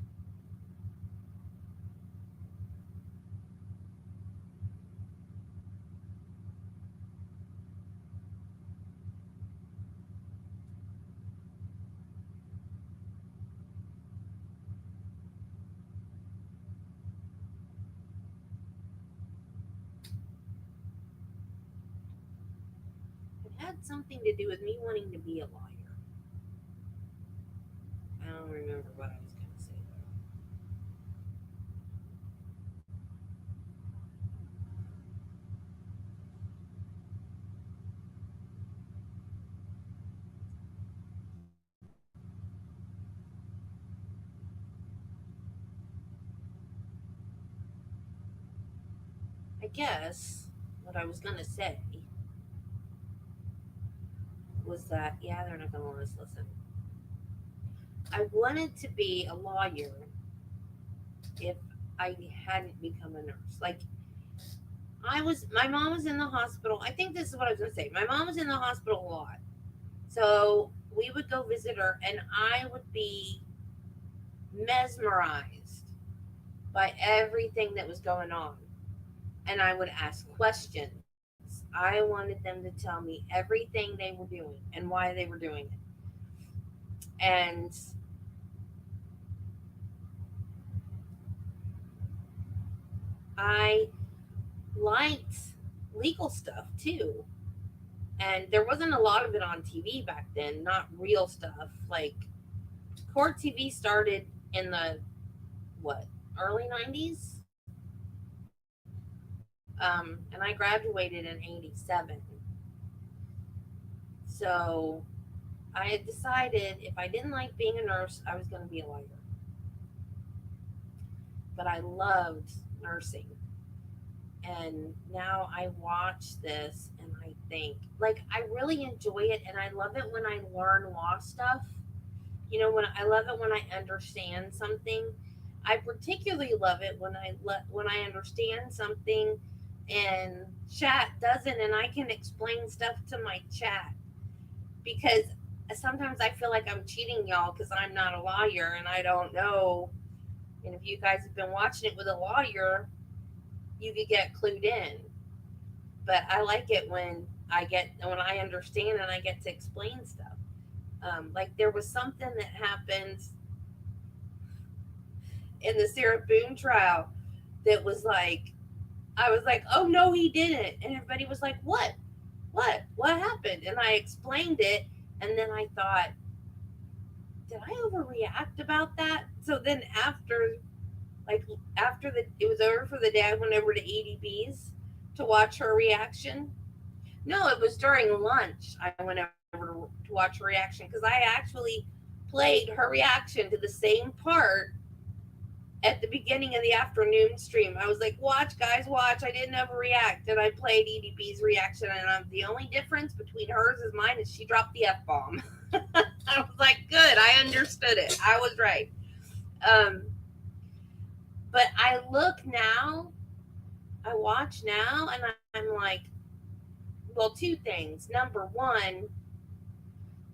It had something to do with me wanting to be a lawyer. I don't remember what I was going to say though. I guess what I was going to say was that, yeah, they're not going to let us listen. I wanted to be a lawyer if I hadn't become a nurse. Like, my mom was in the hospital. I think this is what I was going to say. My mom was in the hospital a lot. So we would go visit her, and I would be mesmerized by everything that was going on. And I would ask questions. I wanted them to tell me everything they were doing and why they were doing it. And I liked legal stuff too. And there wasn't a lot of it on TV back then, not real stuff. Like, court TV started in the early 90s? And I graduated in 87. So I had decided if I didn't like being a nurse, I was going to be a lawyer. But I loved nursing. And now I watch this and I think, like, I really enjoy it, and I love it when I learn law stuff. You know, when I love it when I understand something. I particularly love it when I understand something and chat doesn't, and I can explain stuff to my chat, because sometimes I feel like I'm cheating y'all because I'm not a lawyer and I don't know. And if you guys have been watching it with a lawyer, you could get clued in. But I like it when I understand and I get to explain stuff. Like, there was something that happened in the Sarah Boone trial that was like, I was like, oh no, he didn't. And everybody was like, what? What happened? And I explained it. And then I thought, did I overreact about that? So then after it was over for the day, I went over to ADB's to watch her reaction. No, it was during lunch. I went over to watch her reaction because I actually played her reaction to the same part at the beginning of the afternoon stream. I was like, watch, guys, watch. I didn't overreact. And I played EDB's reaction. And the only difference between hers and mine is she dropped the F-bomb. I was like, good. I understood it. I was right. But I look now, I watch now, and I'm like, well, two things. Number one,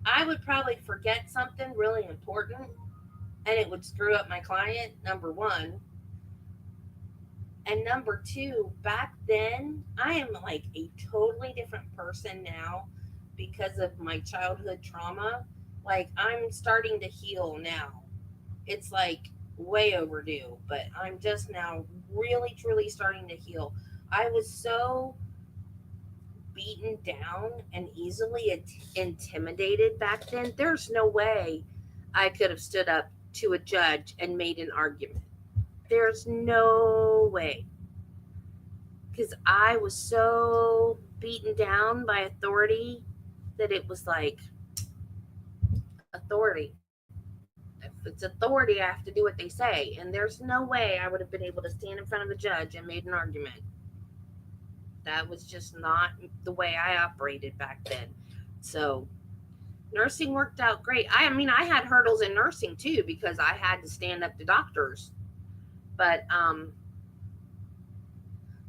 I would probably forget something really important and it would screw up my client, number one. And number two, back then, I am like a totally different person now because of my childhood trauma. Like, I'm starting to heal now. It's like way overdue, but I'm just now really, truly starting to heal. I was so beaten down and easily intimidated back then. There's no way I could have stood up to a judge and made an argument. There's no way. Because I was so beaten down by authority that it was like, authority. If it's authority, I have to do what they say. And there's no way I would have been able to stand in front of a judge and made an argument. That was just not the way I operated back then. So nursing worked out great. I mean, I had hurdles in nursing too because I had to stand up to doctors. But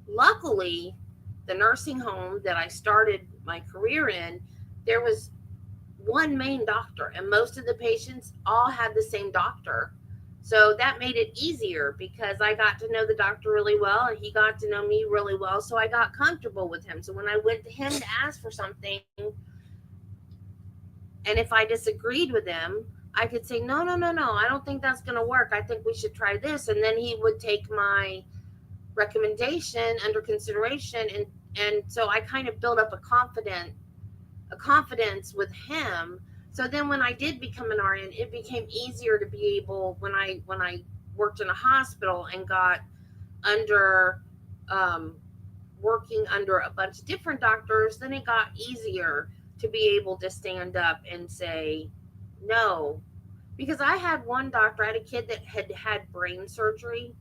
luckily, the nursing home that I started my career in, there was one main doctor, and most of the patients all had the same doctor. So that made it easier because I got to know the doctor really well and he got to know me really well. So I got comfortable with him. So when I went to him to ask for something, and if I disagreed with him, I could say, no, I don't think that's going to work. I think we should try this. And then he would take my recommendation under consideration. And so I kind of built up a confidence with him. So then when I did become an RN, it became easier to be able, when I worked in a hospital and got under, working under a bunch of different doctors, then it got easier to be able to stand up and say no. Because I had one doctor, I had a kid that had brain surgery.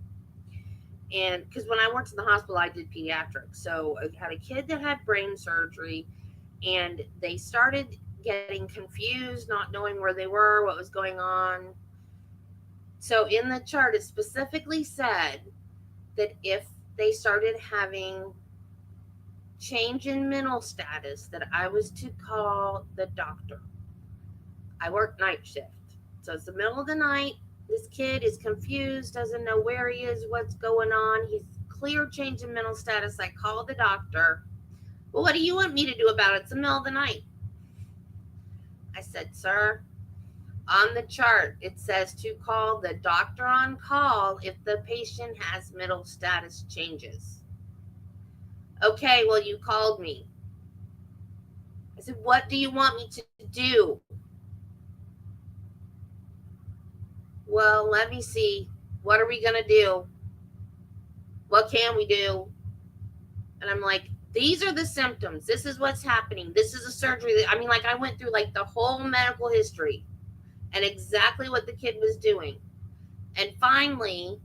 And because when I worked in the hospital, I did pediatrics. So I had a kid that had brain surgery, and they started getting confused, not knowing where they were, what was going on. So in the chart, it specifically said that if they started having change in mental status, that I was to call the doctor. I work night shift. So it's the middle of the night. This kid is confused, doesn't know where he is, what's going on. He's clear change in mental status. I call the doctor. Well, what do you want me to do about it? It's the middle of the night. I said, sir, on the chart, it says to call the doctor on call if the patient has mental status changes. Okay, well, you called me. I said, what do you want me to do? Well, let me see. What are we going to do? What can we do? And I'm like, these are the symptoms. This is what's happening. This is a surgery. I mean, like, I went through like the whole medical history and exactly what the kid was doing. And finally,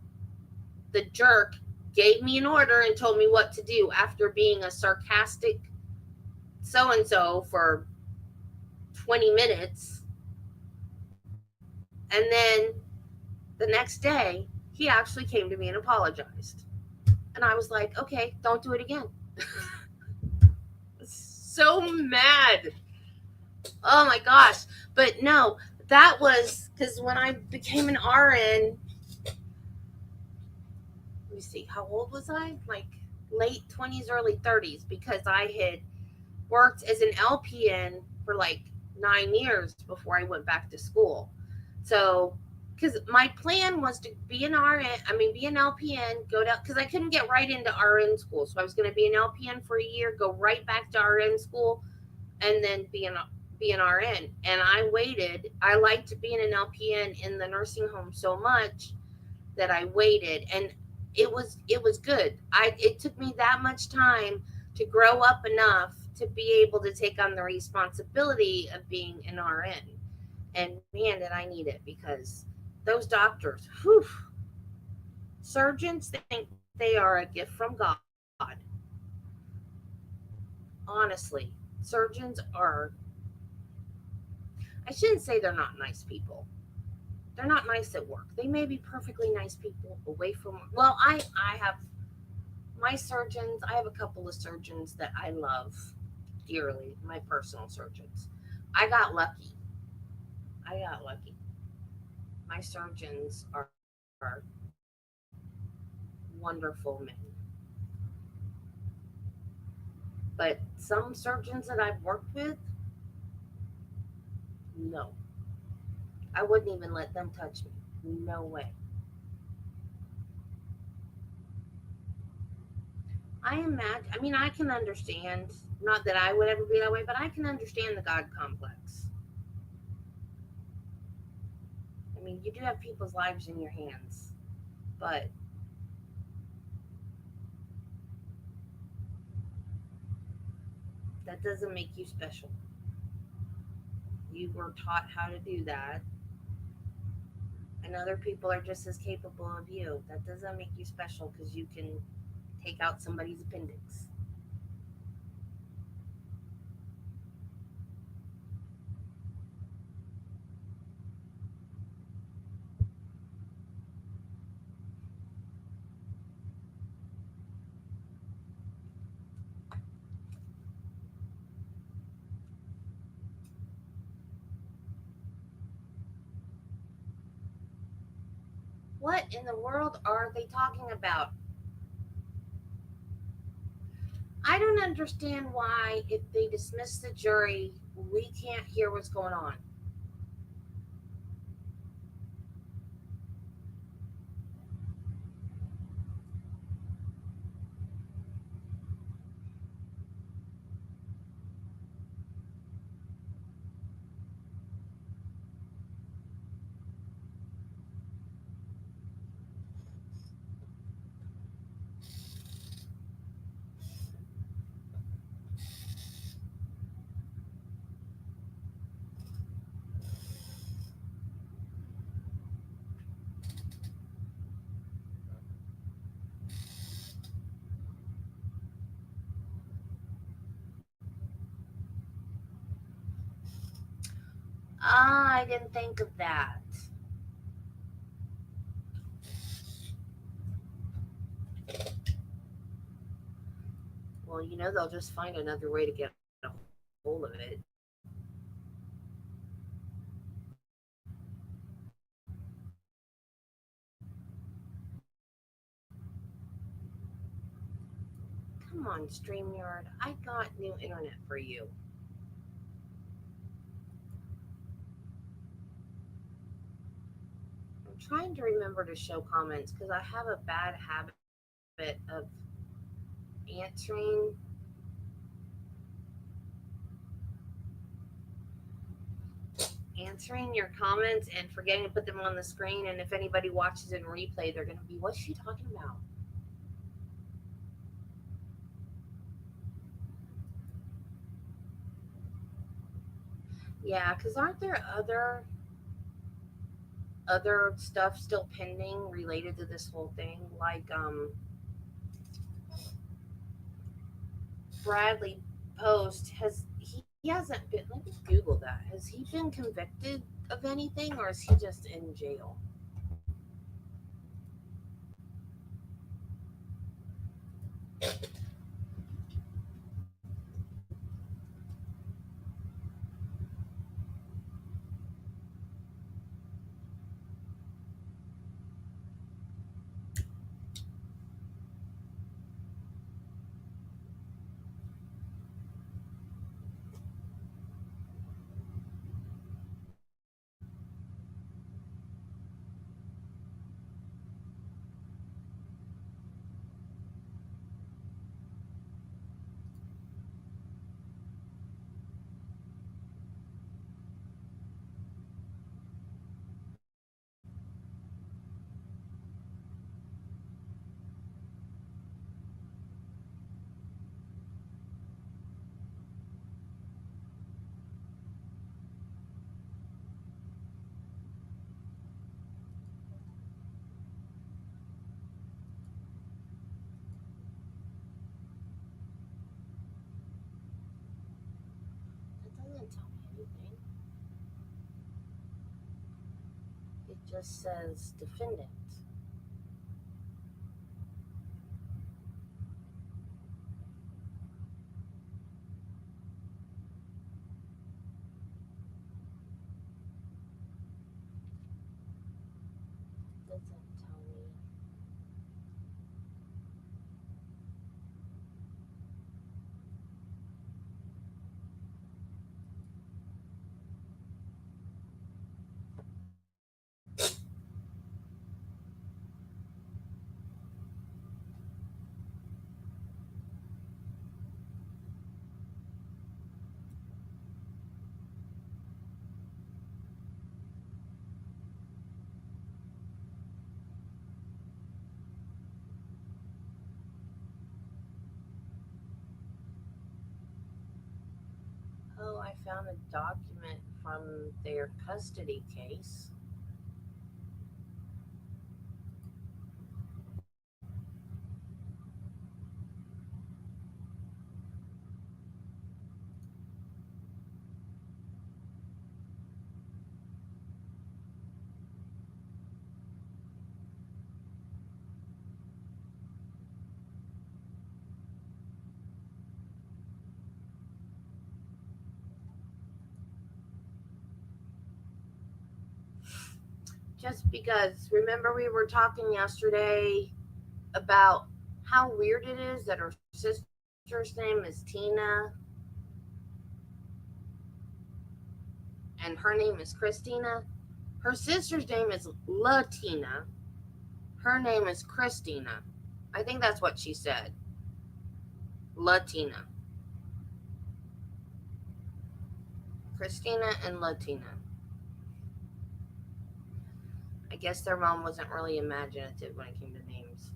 the jerk gave me an order and told me what to do after being a sarcastic so-and-so for 20 minutes. And then the next day, he actually came to me and apologized. And I was like, okay, don't do it again. So mad. Oh my gosh. But no, that was because when I became an RN, let me see, how old was I? Like late 20s, early 30s, because I had worked as an LPN for like 9 years before I went back to school. So because my plan was to be an be an LPN, go down, because I couldn't get right into RN school. So I was going to be an LPN for a year, go right back to RN school, and then be an RN. And I waited. I liked being an LPN in the nursing home so much that I waited, and it was good. It took me that much time to grow up enough to be able to take on the responsibility of being an RN. And man, did I need it, because those doctors, whew, surgeons think they are a gift from God. Honestly, surgeons are, I shouldn't say they're not nice people. They're not nice at work. They may be perfectly nice people away from work. Well, I have my surgeons, I have a couple of surgeons that I love dearly, my personal surgeons. I got lucky. My surgeons are wonderful men. But some surgeons that I've worked with, no. I wouldn't even let them touch me. No way. I can understand, not that I would ever be that way, but I can understand the God complex. I mean, you do have people's lives in your hands, but that doesn't make you special. You were taught how to do that, and other people are just as capable of you. That doesn't make you special because you can take out somebody's appendix. What in the world are they talking about? I don't understand why, if they dismiss the jury, we can't hear what's going on. Ah, I didn't think of that. Well, they'll just find another way to get a hold of it. Come on, StreamYard. I got new internet for you. I'm trying to remember to show comments because I have a bad habit of answering your comments and forgetting to put them on the screen. And if anybody watches in replay, they're going to be, what's she talking about? Yeah, because aren't there other stuff still pending related to this whole thing? Like Bradley Post, he hasn't been, let me Google that. Has he been convicted of anything, or is he just in jail? Just says defendant. Doesn't tell me. Oh, I found a document from their custody case. Just because, remember we were talking yesterday about how weird it is that her sister's name is Tina and her name is Christina? Her sister's name is Latina. Her name is Christina. I think that's what she said. Latina. Christina and Latina. I guess their mom wasn't really imaginative when it came to names.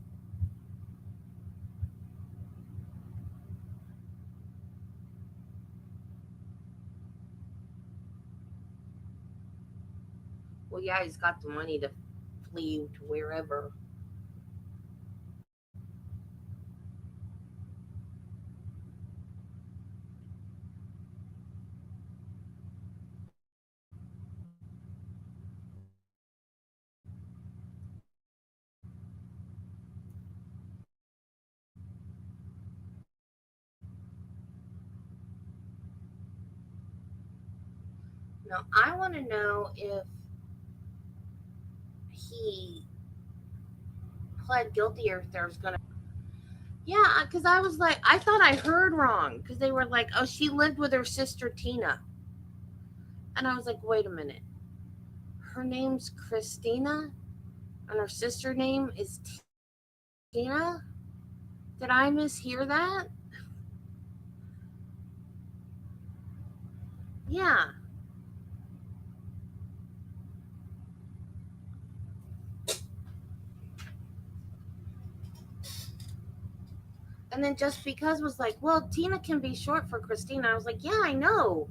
Well, yeah, he's got the money to flee to wherever. Now, I want to know if he pled guilty or if there's going to. Yeah, because I was like, I thought I heard wrong because they were like, oh, she lived with her sister Tina. And I was like, wait a minute. Her name's Christina and her sister name is Tina? Did I mishear that? Yeah. And then just because was like, well, Tina can be short for Christina. I was like, yeah, I know.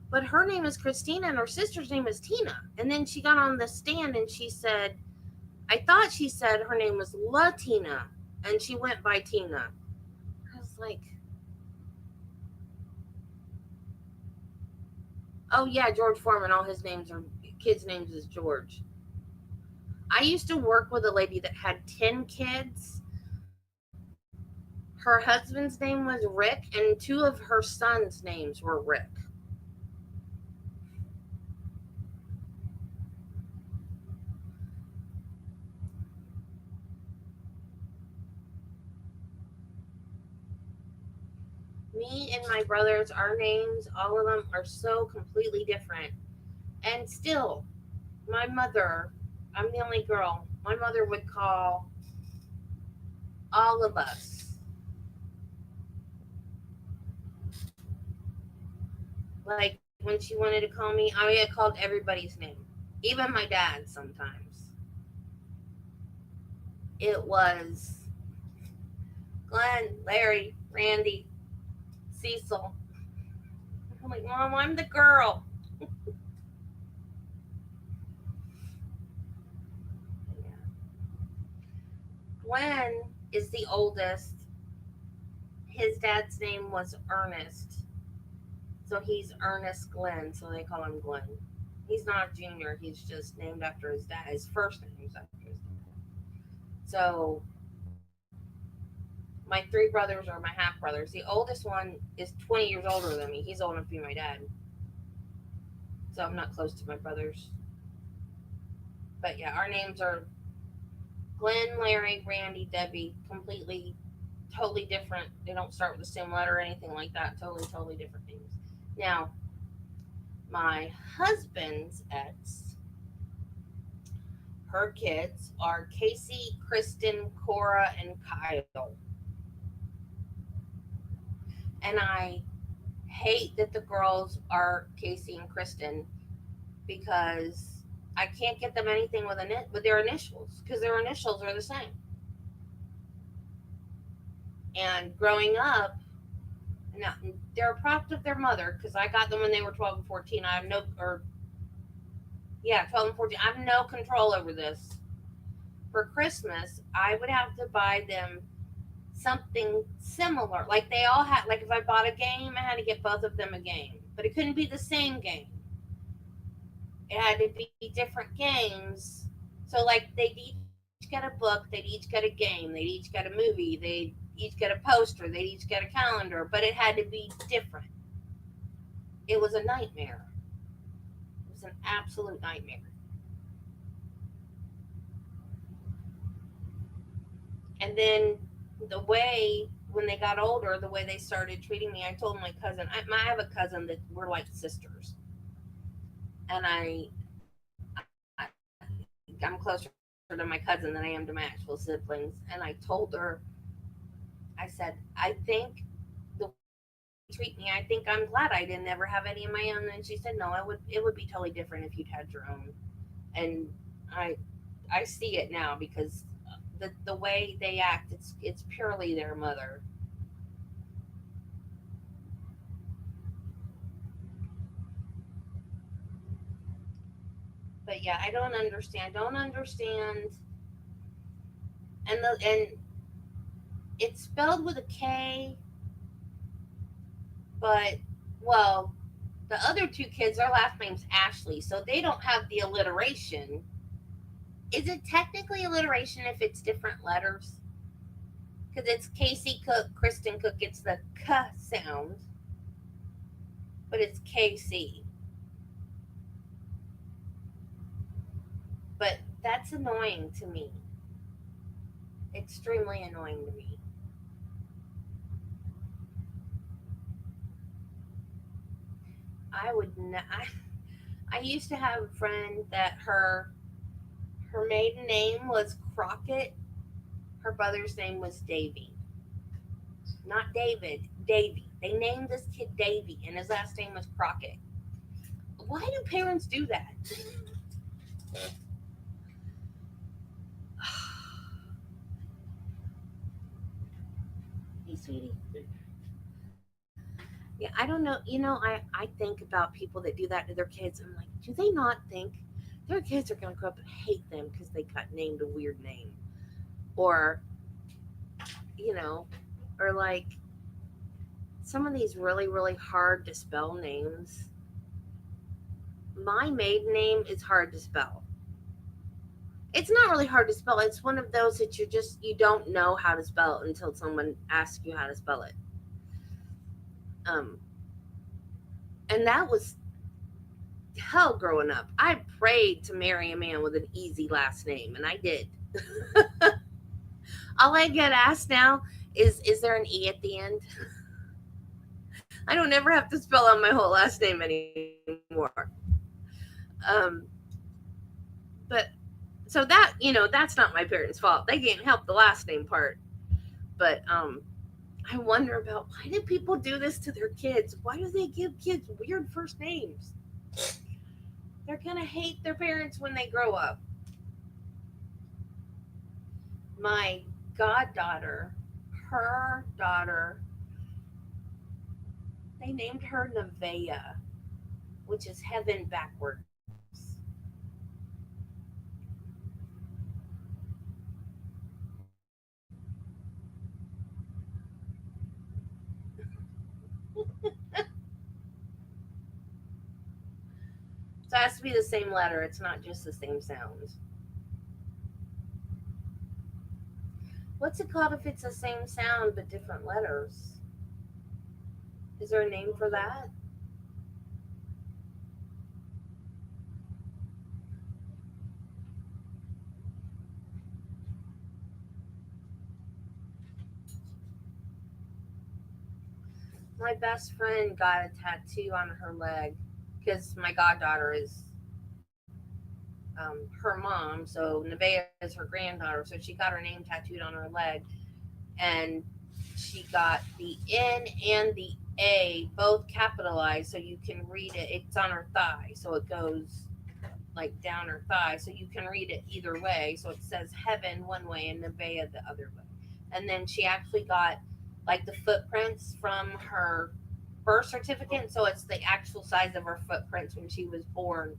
But her name is Christina and her sister's name is Tina. And then she got on the stand and she said, I thought she said her name was Latina and she went by Tina. I was like, oh yeah, George Foreman, all his names are, kids' names is George. I used to work with a lady that had 10 kids. Her husband's name was Rick and 2 of her sons' names were Rick. Me and my brothers, our names, all of them are so completely different. And still, my mother, I'm the only girl, my mother would call all of us. Like when she wanted to call me, I called everybody's name, even my dad sometimes. It was Glenn, Larry, Randy, Cecil. I'm like, Mom, I'm the girl. Yeah. Glenn is the oldest. His dad's name was Ernest. So he's Ernest Glenn, so they call him Glenn. He's not a junior. He's just named after his dad. His first name is after his dad. So my three brothers are my half brothers. The oldest one is 20 years older than me. He's old enough to be my dad. So I'm not close to my brothers. But yeah, our names are Glenn, Larry, Randy, Debbie. Completely, totally different. They don't start with the same letter or anything like that. Totally, totally different names. Now, my husband's ex, her kids are Casey, Kristen, Cora, and Kyle. And I hate that the girls are Casey and Kristen because I can't get them anything with their initials because their initials are the same. And growing up, now they're a product of their mother because I got them when they were 12 and 14. I have no, or yeah, 12 and 14. I have no control over this. For Christmas, I would have to buy them something similar. Like they all had, like if I bought a game, I had to get both of them a game, but it couldn't be the same game. It had to be different games. So like they'd each get a book, they'd each get a game, they'd each get a movie, they'd each get a poster, they'd each get a calendar, but it had to be different. It was a nightmare. It was an absolute nightmare. And then the way when they got older, the way they started treating me, I told my cousin, I have a cousin that we're like sisters, and I'm closer to my cousin than I am to my actual siblings. And I told her, I said, I think the way you treat me, I think I'm glad I didn't ever have any of my own. And she said, no, it would be totally different if you'd had your own. And I I see it now because the way they act, it's purely their mother. But yeah, I don't understand. Don't understand. And it's spelled with a K, but well, the other two kids, their last name's Ashley, so they don't have the alliteration. Is it technically alliteration if it's different letters? Because it's Casey Cook, Kristen Cook. It's the K sound, but it's KC. But that's annoying to me. Extremely annoying to me. I would not. I used to have a friend that her maiden name was Crockett. Her brother's name was Davy, not David. Davy. They named this kid Davy, and his last name was Crockett. Why do parents do that? Hey, sweetie. Yeah, I don't know. I think about people that do that to their kids. I'm like, do they not think their kids are going to grow up and hate them because they got named a weird name? Or, you know, or like some of these really, really hard to spell names. My maiden name is hard to spell. It's not really hard to spell. It's one of those that you don't know how to spell it until someone asks you how to spell it. Um, and that was hell growing up. I prayed to marry a man with an easy last name, and I did. All I get asked now is there an E at the end? I don't ever have to spell out my whole last name anymore. Um, but so that that's not my parents' fault. They can't help the last name part. But I wonder about why do people do this to their kids? Why do they give kids weird first names? They're gonna hate their parents when they grow up. My goddaughter, her daughter, they named her Nevaeh, which is heaven backwards. So So it has to be the same letter. It's not just the same sound. What's it called if it's the same sound but different letters? Is there a name for that? My best friend got a tattoo on her leg because my goddaughter is her mom, so Nevaeh is her granddaughter, so she got her name tattooed on her leg, and she got the N and the A both capitalized, so you can read it. It's on her thigh, so it goes like down her thigh, so you can read it either way. So it says heaven one way and Nevaeh the other way. And then she actually got like the footprints from her birth certificate, so it's the actual size of her footprints when she was born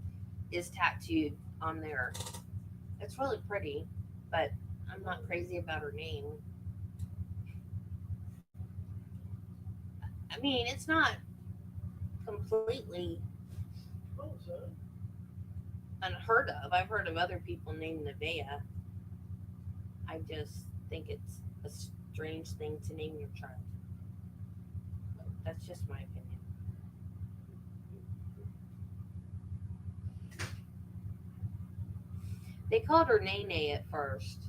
is tattooed on there. It's really pretty, but I'm not crazy about her name. I mean, it's not completely unheard of. I've heard of other people named Nevaeh. I just think it's a strange thing to name your child. But that's just my opinion. They called her Nene at first,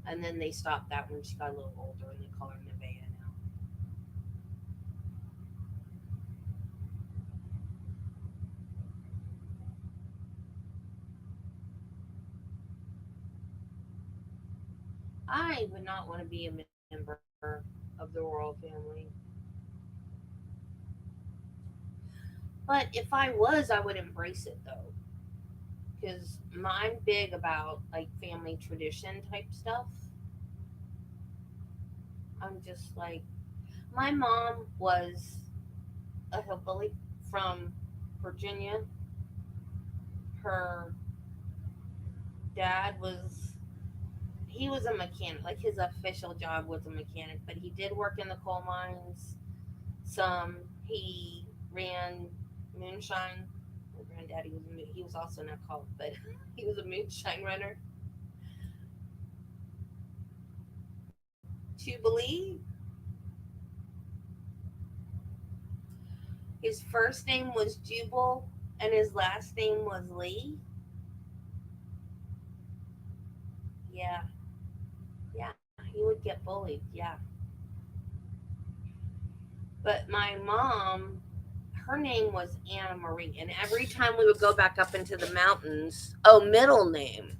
and then they stopped that when she got a little older, and they call her Nevaeh now. I would not want to be a member of the royal family. But if I was, I would embrace it though. Because I'm big about like family tradition type stuff. I'm just like, my mom was a hillbilly from Virginia. Her dad was, he was a mechanic. Like his official job was a mechanic, but he did work in the coal mines. Some he ran moonshine. My granddaddy was he was also an alcoholic, but he was a moonshine runner. To believe his first name was Jubal and his last name was Lee. Yeah, yeah, he would get bullied. Yeah, but my mom, her name was Anna Marie, and every time we would go back up into the mountains, oh, middle name.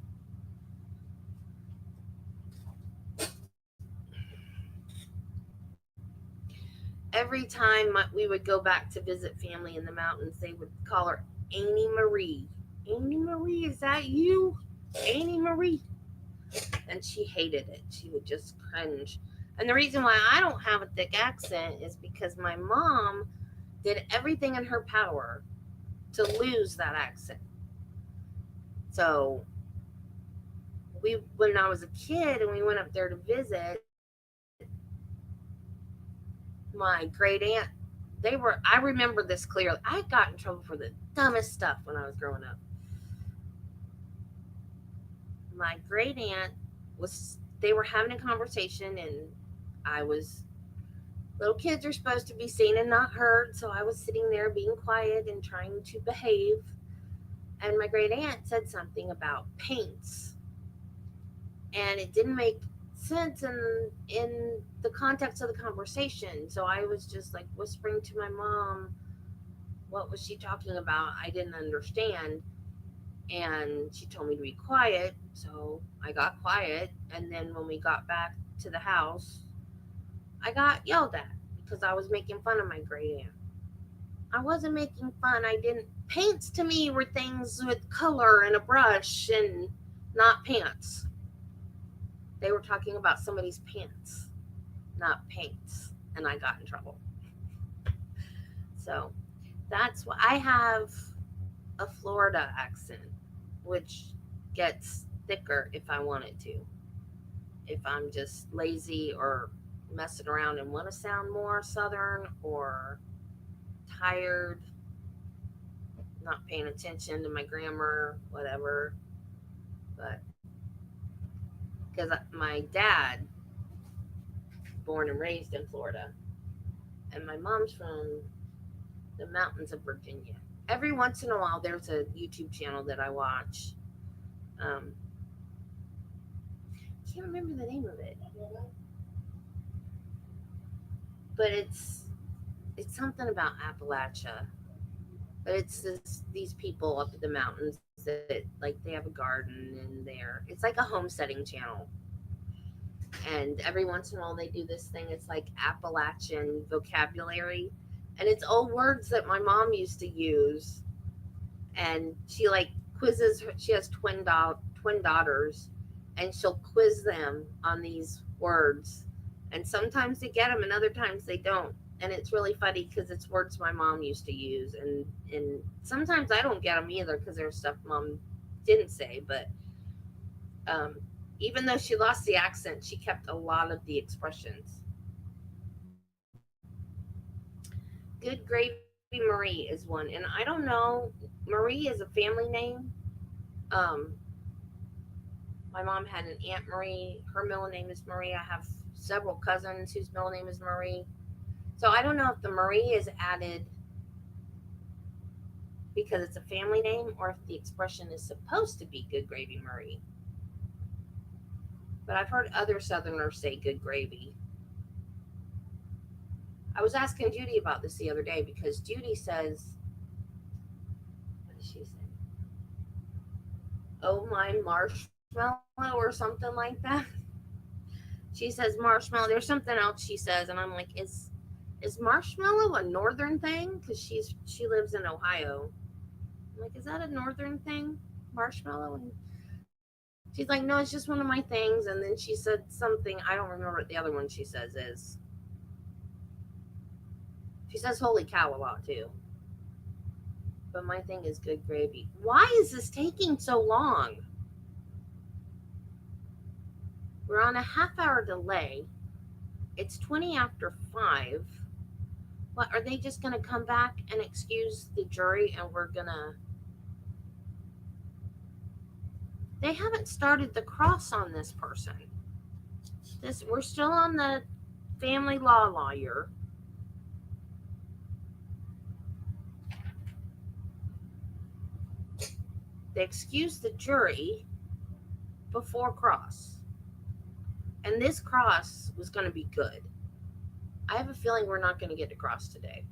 Every time we would go back to visit family in the mountains, they would call her Annie Marie. Annie Marie, is that you? Annie Marie. And she hated it. She would just cringe. And the reason why I don't have a thick accent is because my mom did everything in her power to lose that accent. So when I was a kid and we went up there to visit, my great aunt, I remember this clearly. I got in trouble for the dumbest stuff when I was growing up. My great aunt they were having a conversation, and little kids are supposed to be seen and not heard, so I was sitting there being quiet and trying to behave. And my great aunt said something about paints, and it didn't make sense in the context of the conversation. So I was just like whispering to my mom, what was she talking about? I didn't understand. And she told me to be quiet, so I got quiet. And then when we got back to the house, I got yelled at because I was making fun of my great aunt. I wasn't making fun. I didn't. Paints to me were things with color and a brush and not pants. They were talking about somebody's pants, not paints. And I got in trouble. So that's why I have a Florida accent, which gets thicker if I want it to. If I'm just lazy or messing around and want to sound more southern or tired, not paying attention to my grammar, whatever. But because my dad, born and raised in Florida, and my mom's from the mountains of Virginia. Every once in a while, there's a YouTube channel that I watch. Can't remember the name of it, but it's something about Appalachia. But it's these people up in the mountains that like they have a garden and it's like a homesteading channel. And every once in a while they do this thing. It's like Appalachian vocabulary, and it's old words that my mom used to use. And she like quizzes her. She has twin daughters, and she'll quiz them on these words. And sometimes they get them, and other times they don't. And it's really funny because it's words my mom used to use, and sometimes I don't get them either because there's stuff mom didn't say. But even though she lost the accent, she kept a lot of the expressions. Good Gravy Marie is one, and I don't know. Marie is a family name. Um, my mom had an Aunt Marie. Her middle name is Marie. I have several cousins whose middle name is Marie. So I don't know if the Marie is added because it's a family name or if the expression is supposed to be Good Gravy Marie. But I've heard other Southerners say good gravy. I was asking Judy about this the other day because Judy says, what does she say? Oh, my marshmallow or something like that. She says marshmallow. There's something else she says, and I'm like, is marshmallow a northern thing? Because she lives in Ohio. I'm like, is that a northern thing? Marshmallow? And she's like, no, it's just one of my things. And then she said something. I don't remember what the other one she says is. She says holy cow a lot too. But my thing is good gravy. Why is this taking so long? We're on a half-hour delay. It's 20 after 5. What, are they just going to come back and excuse the jury and we're going to... They haven't started the cross on this person. We're still on the family law lawyer. They excused the jury before cross. And this cross was going to be good. I have a feeling we're not going to get to cross today.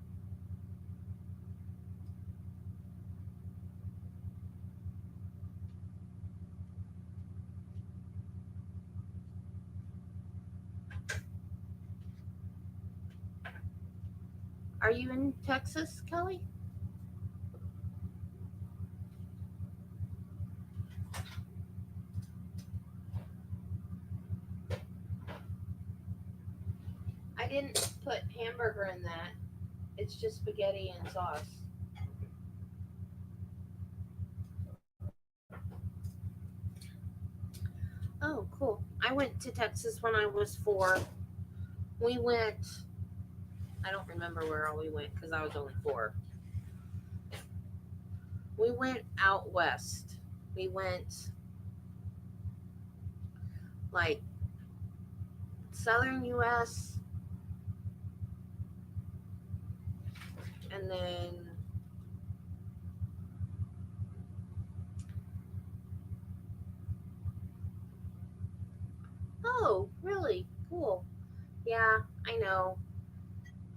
Are you in Texas, Kelly? I didn't put hamburger in that. It's just spaghetti and sauce. Oh, cool. I went to Texas when I was 4. We went, I don't remember where all we went because I was only 4. We went out west. We went like southern US, and then oh, really? Cool. Yeah, I know.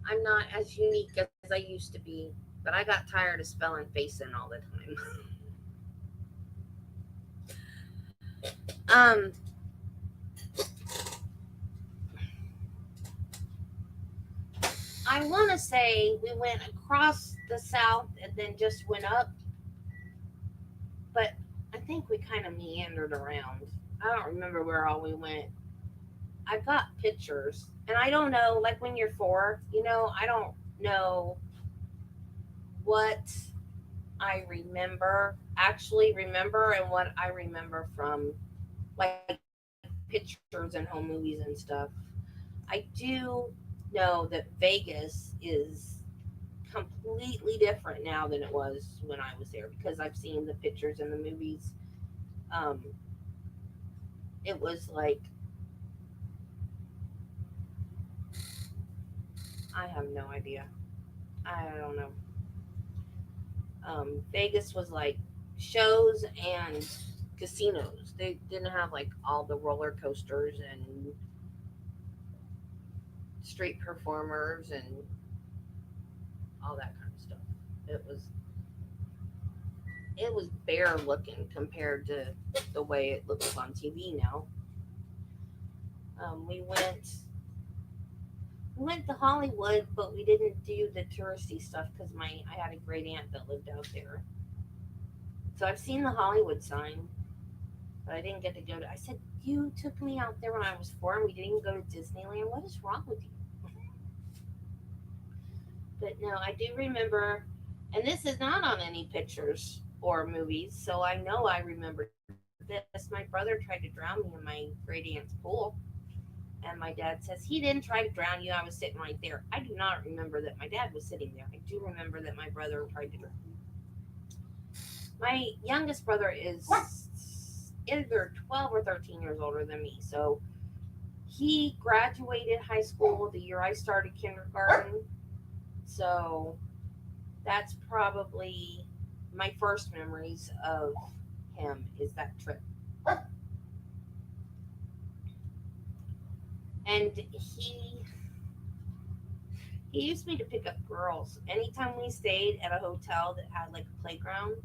I'm not as unique as I used to be, but I got tired of spelling facing all the time. I want to say we went across the south and then just went up, but I think we kind of meandered around. I don't remember where all we went. I've got pictures, and I don't know, like when you're 4, I don't know what I actually remember, and what I remember from like pictures and home movies and stuff. I do know that Vegas is completely different now than it was when I was there because I've seen the pictures and the movies. It was like, I have no idea. I don't know. Vegas was like shows and casinos. They didn't have like all the roller coasters and street performers and all that kind of stuff. It was it was bare looking compared to the way it looks on TV now. We went to Hollywood, but we didn't do the touristy stuff because I had a great aunt that lived out there. So I've seen the Hollywood sign, but I didn't get to go to. I said you took me out there when I was 4, and we didn't even go to Disneyland. What is wrong with you? But no, I do remember, and this is not on any pictures or movies, so I know I remember this. My brother tried to drown me in my great aunt's pool. And my dad says, he didn't try to drown you. I was sitting right there. I do not remember that my dad was sitting there. I do remember that my brother tried to drown me. My youngest brother is either 12 or 13 years older than me. So he graduated high school the year I started kindergarten. So that's probably my first memories of him is that trip. And he used me to pick up girls. Anytime we stayed at a hotel that had like a playground,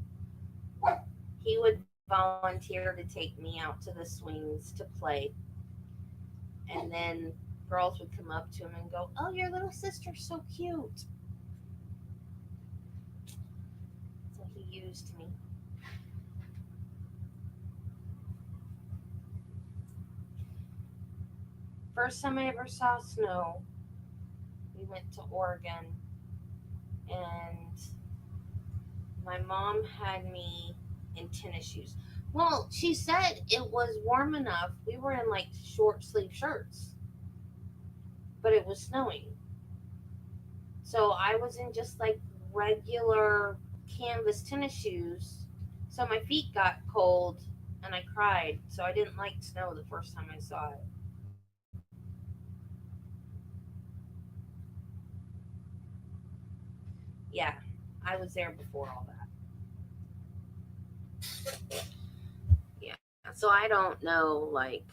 he would volunteer to take me out to the swings to play. And then girls would come up to him and go, "Oh, your little sister's so cute." So he used me. First time I ever saw snow, we went to Oregon, and my mom had me in tennis shoes. Well, she said it was warm enough. We were in like short sleeve shirts, but it was snowing. So I was in just like regular canvas tennis shoes. So my feet got cold and I cried. So I didn't like snow the first time I saw it. Yeah, I was there before all that. Yeah. So I don't know, like,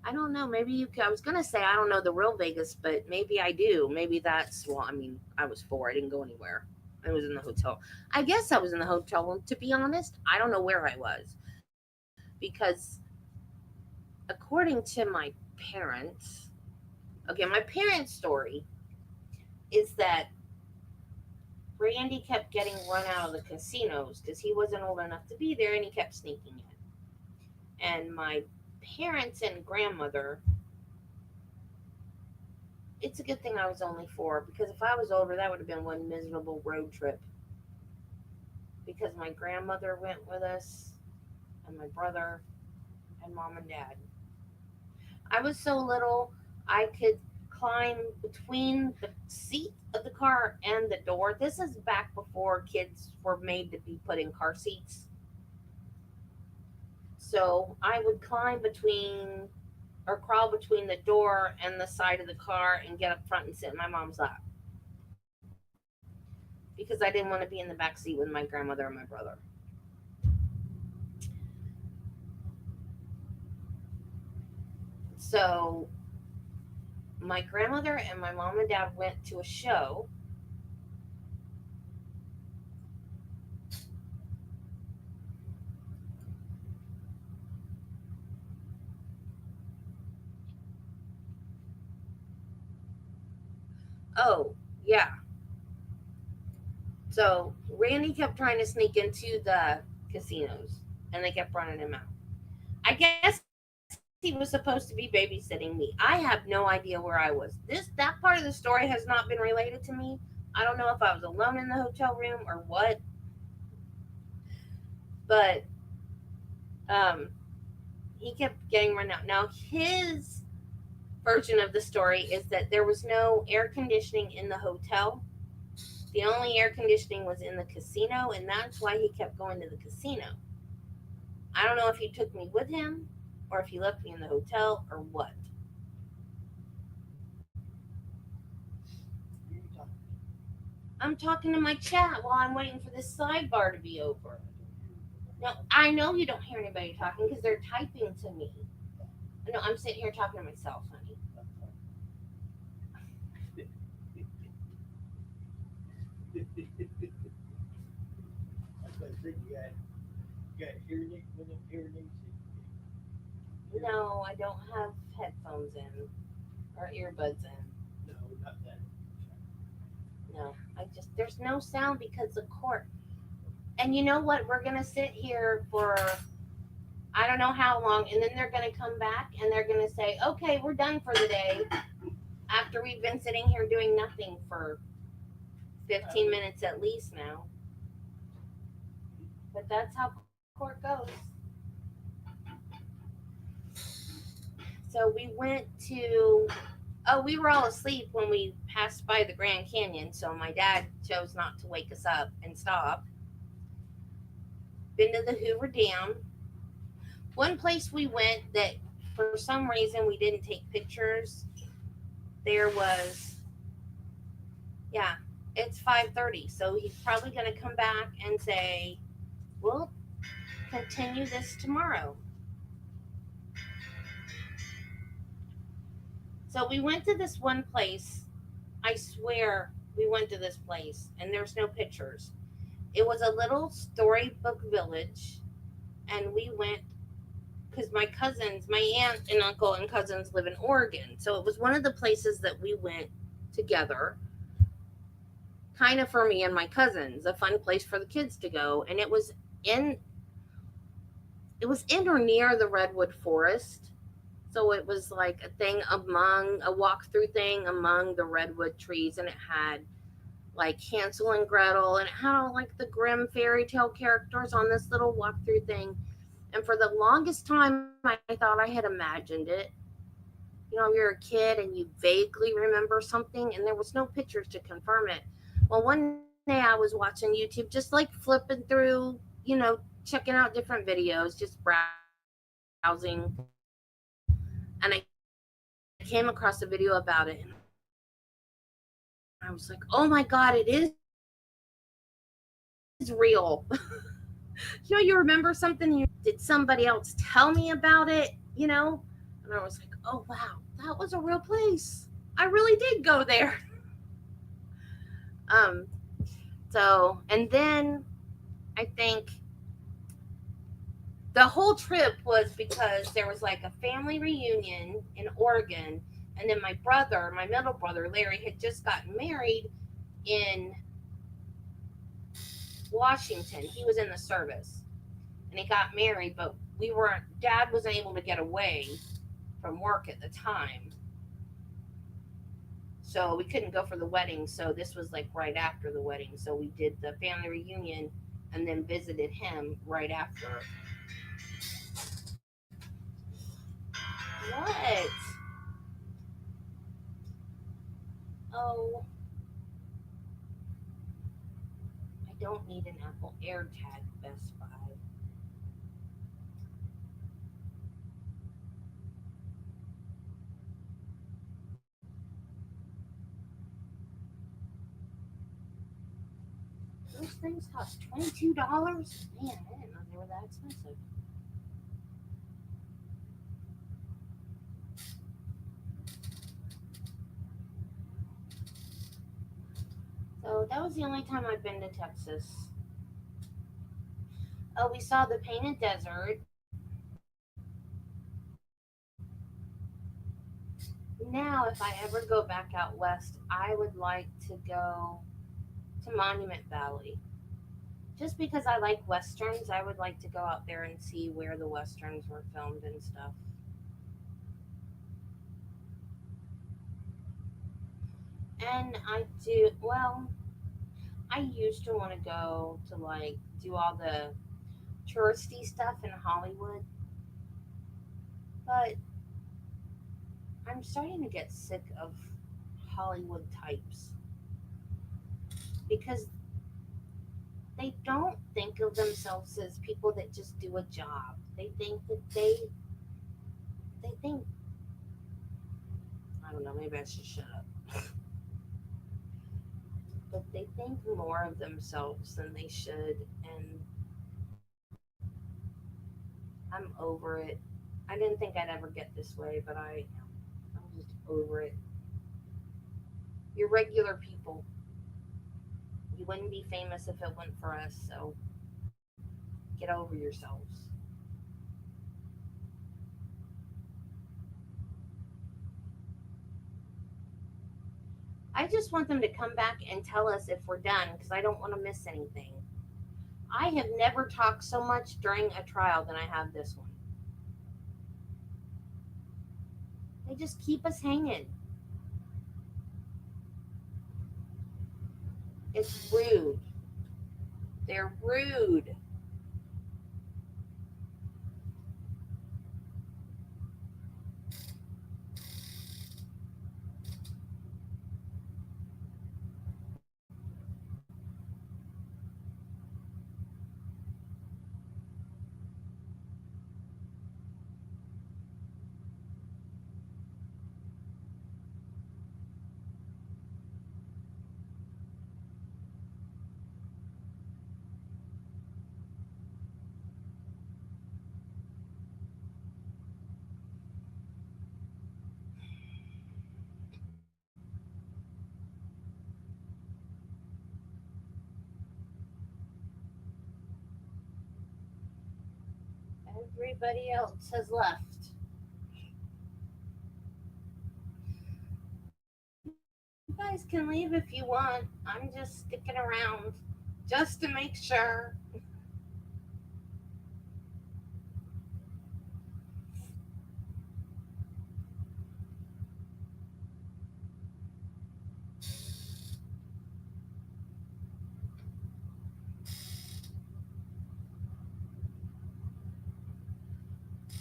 I don't know. Maybe you could, I was going to say I don't know the real Vegas, but maybe I do. Maybe that's, well, I mean, I was 4. I didn't go anywhere. I was in the hotel. I guess I was in the hotel room. To be honest, I don't know where I was. Because according to my parents, okay, my parents' story is that Randy kept getting run out of the casinos because he wasn't old enough to be there and he kept sneaking in. And my parents and grandmother, it's a good thing I was only 4 because if I was older, that would have been one miserable road trip. Because my grandmother went with us, and my brother, and mom and dad. I was so little, I could climb between the seat of the car and the door. This is back before kids were made to be put in car seats. So I would climb between or crawl between the door and the side of the car and get up front and sit in my mom's lap because I didn't want to be in the back seat with my grandmother and my brother. So my grandmother and my mom and dad went to a show. Oh, yeah. So Randy kept trying to sneak into the casinos and they kept running him out. I guess he was supposed to be babysitting me. I have no idea where I was. That part of the story has not been related to me. I don't know if I was alone in the hotel room or what. But he kept getting run out. Now his version of the story is that there was no air conditioning in the hotel. The only air conditioning was in the casino, and that's why he kept going to the casino. I don't know if he took me with him or if he left me in the hotel or what. I'm talking to my chat while I'm waiting for this sidebar to be over. No, I know you don't hear anybody talking because they're typing to me. No, I'm sitting here talking to myself, honey. No, I don't have headphones in or earbuds in. No, there's no sound because the court. And you know what? We're gonna sit here for I don't know how long, and then they're gonna come back and they're gonna say, "Okay, we're done for the day." After we've been sitting here doing nothing for 15 minutes at least now. But that's how court goes. So we went to. Oh, we were all asleep when we passed by the Grand Canyon, so my dad chose not to wake us up and stop. Been to the Hoover Dam. One place we went that for some reason we didn't take pictures. There was, yeah, it's 5:30, so he's probably going to come back and say, "We'll continue this tomorrow." So we went to this one place. I swear we went to this place, and there's no pictures. It was a little storybook village, and we went because my cousins, my aunt and uncle and cousins live in Oregon. So it was one of the places that we went together, kind of for me and my cousins, a fun place for the kids to go. And in it was in or near the redwood forest. So it was like a walk-through thing among the redwood trees, and it had like Hansel and Gretel, and it had all like the Grimm fairy tale characters on this little walk-through thing. And for the longest time, I thought I had imagined it. You know, you're a kid and you vaguely remember something, and there was no pictures to confirm it. Well, one day I was watching YouTube, just like flipping through, checking out different videos, just browsing, and I came across a video about it. And I was like, oh my God, it is real. You remember something, did somebody else tell me about it, And I was like, oh wow, that was a real place. I really did go there. So, and then I think the whole trip was because there was like a family reunion in Oregon, and then my middle brother Larry, had just gotten married in Washington. He was in the service, and he got married, but Dad wasn't able to get away from work at the time, so we couldn't go for the wedding. So this was like right after the wedding, so we did the family reunion and then visited him right after. What? Oh, I don't need an Apple AirTag, Best Buy. Those things cost $22? Man, I didn't know they were that expensive. So that was the only time I've been to Texas. Oh, we saw the Painted Desert. Now, if I ever go back out west, I would like to go to Monument Valley. Just because I like westerns, I would like to go out there and see where the westerns were filmed and stuff. And I used to want to go to like do all the touristy stuff in Hollywood, but I'm starting to get sick of Hollywood types. because they don't think of themselves as people that just do a job. They think that they think, I don't know, maybe I should shut up. But they think more of themselves than they should, and I'm over it. I didn't think I'd ever get this way, but I'm just over it. You're regular people. You wouldn't be famous if it weren't for us, so get over yourselves. I just want them to come back and tell us if we're done because I don't want to miss anything. I have never talked so much during a trial than I have this one. They just keep us hanging. It's rude. They're rude. Everybody else has left. You guys can leave if you want. I'm just sticking around just to make sure.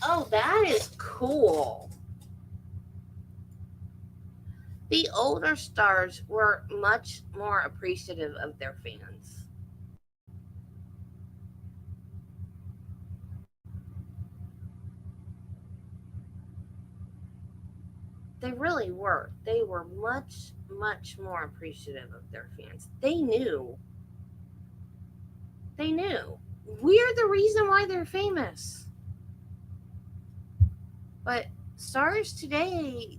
Oh, that is cool. The older stars were much more appreciative of their fans. They really were. They were much, much more appreciative of their fans. They knew. They knew. We're the reason why they're famous. But stars today,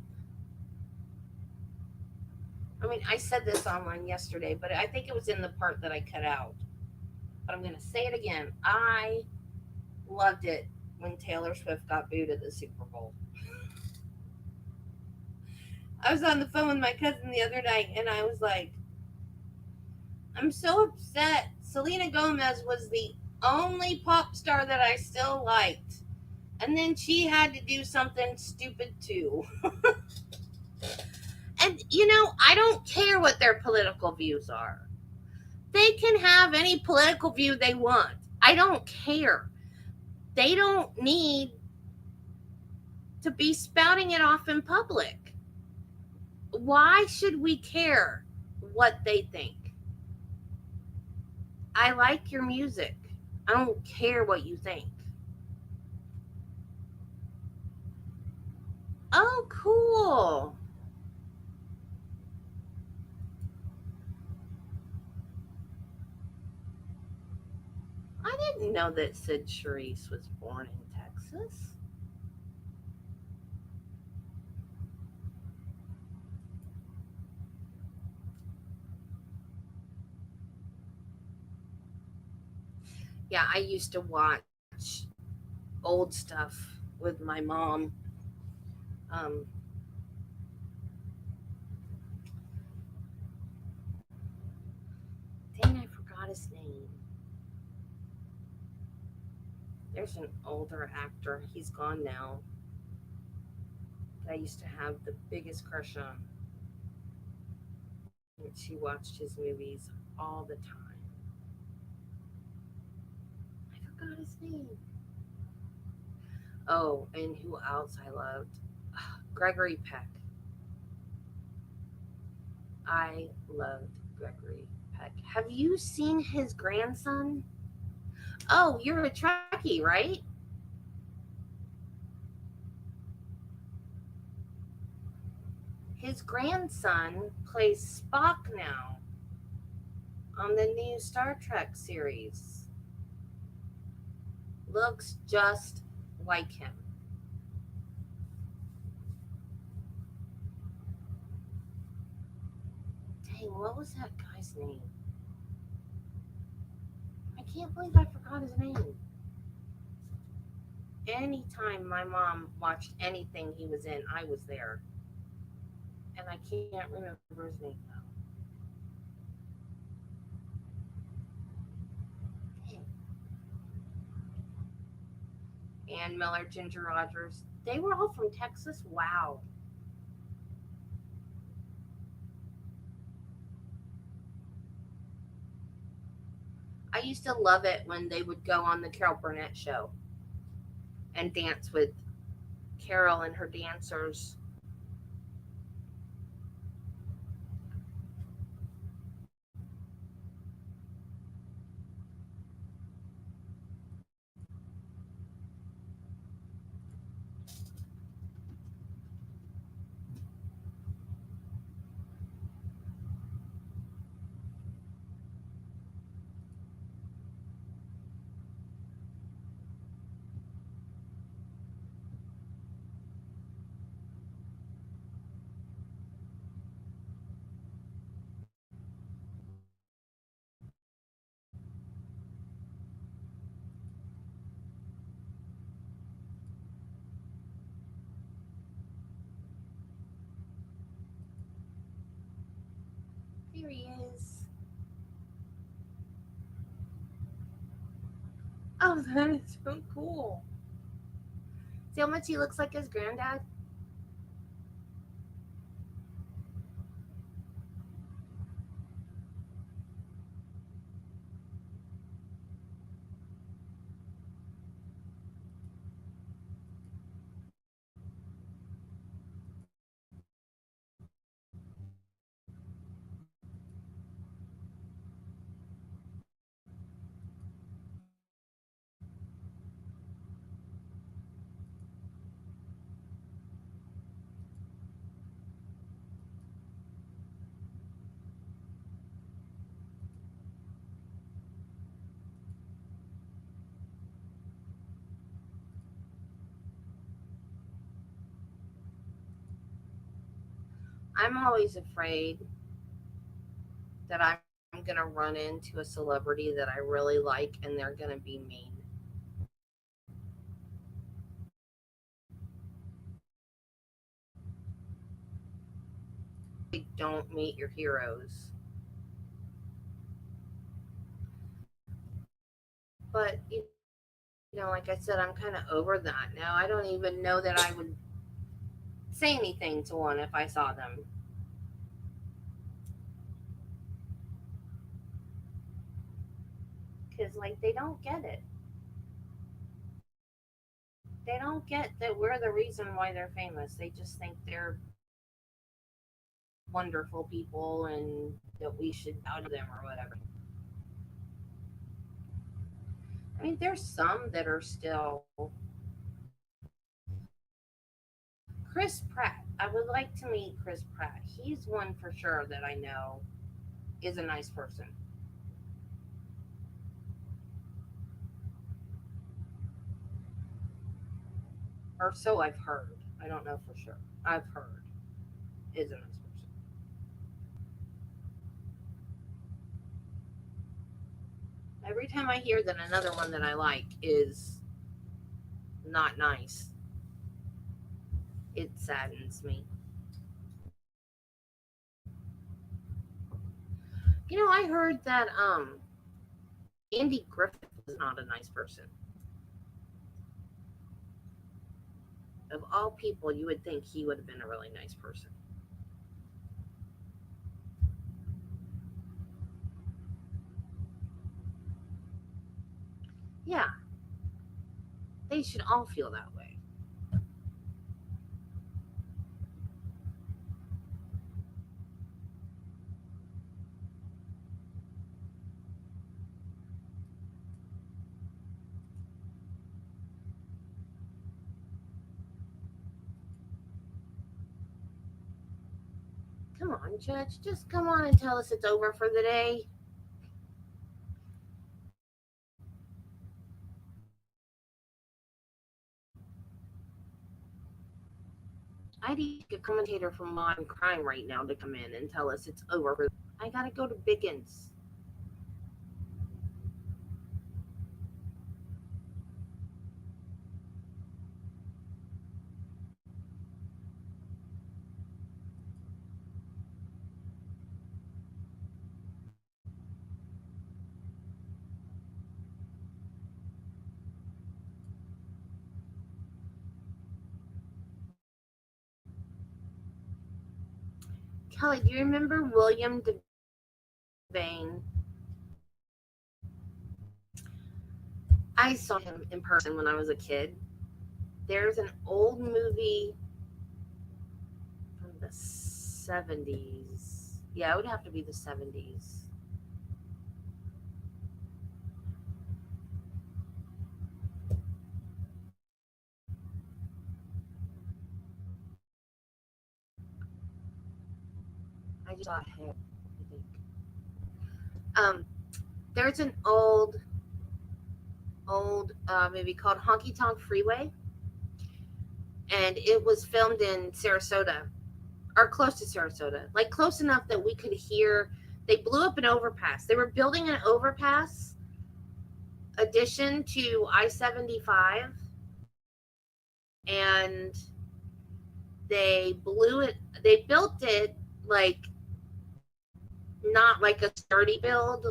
I mean, I said this online yesterday, but I think it was in the part that I cut out. But I'm going to say it again. I loved it when Taylor Swift got booed at the Super Bowl. I was on the phone with my cousin the other night and I was like, I'm so upset. Selena Gomez was the only pop star that I still liked. And then she had to do something stupid too. And, you know, I don't care what their political views are. They can have any political view they want. I don't care. They don't need to be spouting it off in public. Why should we care what they think? I like your music. I don't care what you think. Oh, cool. I didn't know that Sid Charisse was born in Texas. Yeah, I used to watch old stuff with my mom. Um, Dang, I forgot his name. There's an older actor. He's gone now. That I used to have the biggest crush on. And she watched his movies all the time. I forgot his name. Oh, and who else I loved? Gregory Peck. I loved Gregory Peck. heck? Have you seen his grandson? Oh, you're a Trekkie, right? His grandson plays Spock now on the new Star Trek series. Looks just like him. Dang, what was that guy's name? I can't believe I forgot his name. Anytime my mom watched anything he was in, I was there. And I can't remember his name now. Ann Miller, Ginger Rogers. They were all from Texas. Wow. I used to love it when they would go on the Carol Burnett show and dance with Carol and her dancers. Here he is. Oh, that is so cool. See how much he looks like his granddad? I'm always afraid that I'm going to run into a celebrity that I really like and they're going to be mean. Don't meet your heroes. But, like I said, I'm kind of over that now. I don't even know that I would say anything to one if I saw them. Because, they don't get it. They don't get that we're the reason why they're famous. They just think they're wonderful people and that we should bow to them or whatever. I mean, there's some that are still. Chris Pratt. I would like to meet Chris Pratt. He's one for sure that I know is a nice person. Or so I've heard. I don't know for sure. I've heard is a nice person. Every time I hear that another one that I like is not nice, it saddens me. I heard that Andy Griffith was not a nice person. Of all people, you would think he would have been a really nice person. Yeah, they should all feel that way. Come on, Judge. Just come on and tell us it's over for the day. I need a commentator from Modern Crime right now to come in and tell us it's over. I gotta go to Biggins. Kelly, do you remember William Devane? I saw him in person when I was a kid. There's an old movie from the 70s. Yeah, it would have to be the 70s. I just saw him, I think. There's an old movie called Honky Tonk Freeway, and it was filmed in Sarasota, or close to Sarasota, like close enough that we could hear. They blew up an overpass. They were building an overpass addition to I-75, and they blew it. They built it like not like a sturdy build,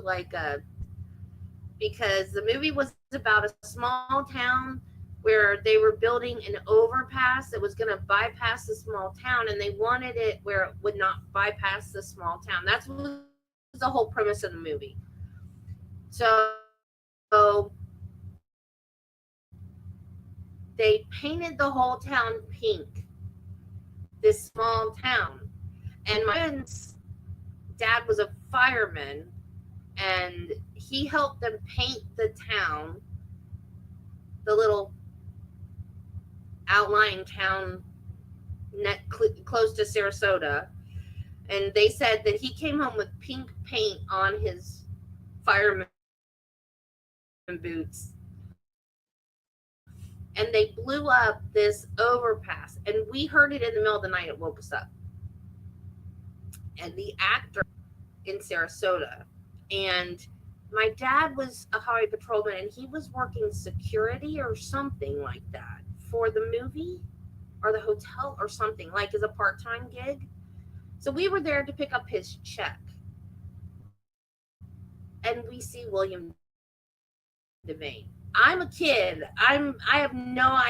because the movie was about a small town where they were building an overpass that was going to bypass the small town, and they wanted it where it would not bypass the small town. That's what was the whole premise of the movie. So they painted the whole town pink, this small town. And my friend's dad was a fireman, and he helped them paint the town, the little outlying town close to Sarasota. And they said that he came home with pink paint on his fireman boots. And they blew up this overpass, and we heard it in the middle of the night. It woke us up. And the actor in Sarasota, and my dad was a highway patrolman, and he was working security or something like that for the movie or the hotel or something, like as a part-time gig. So we were there to pick up his check, and we see William Devane. I'm a kid. I have no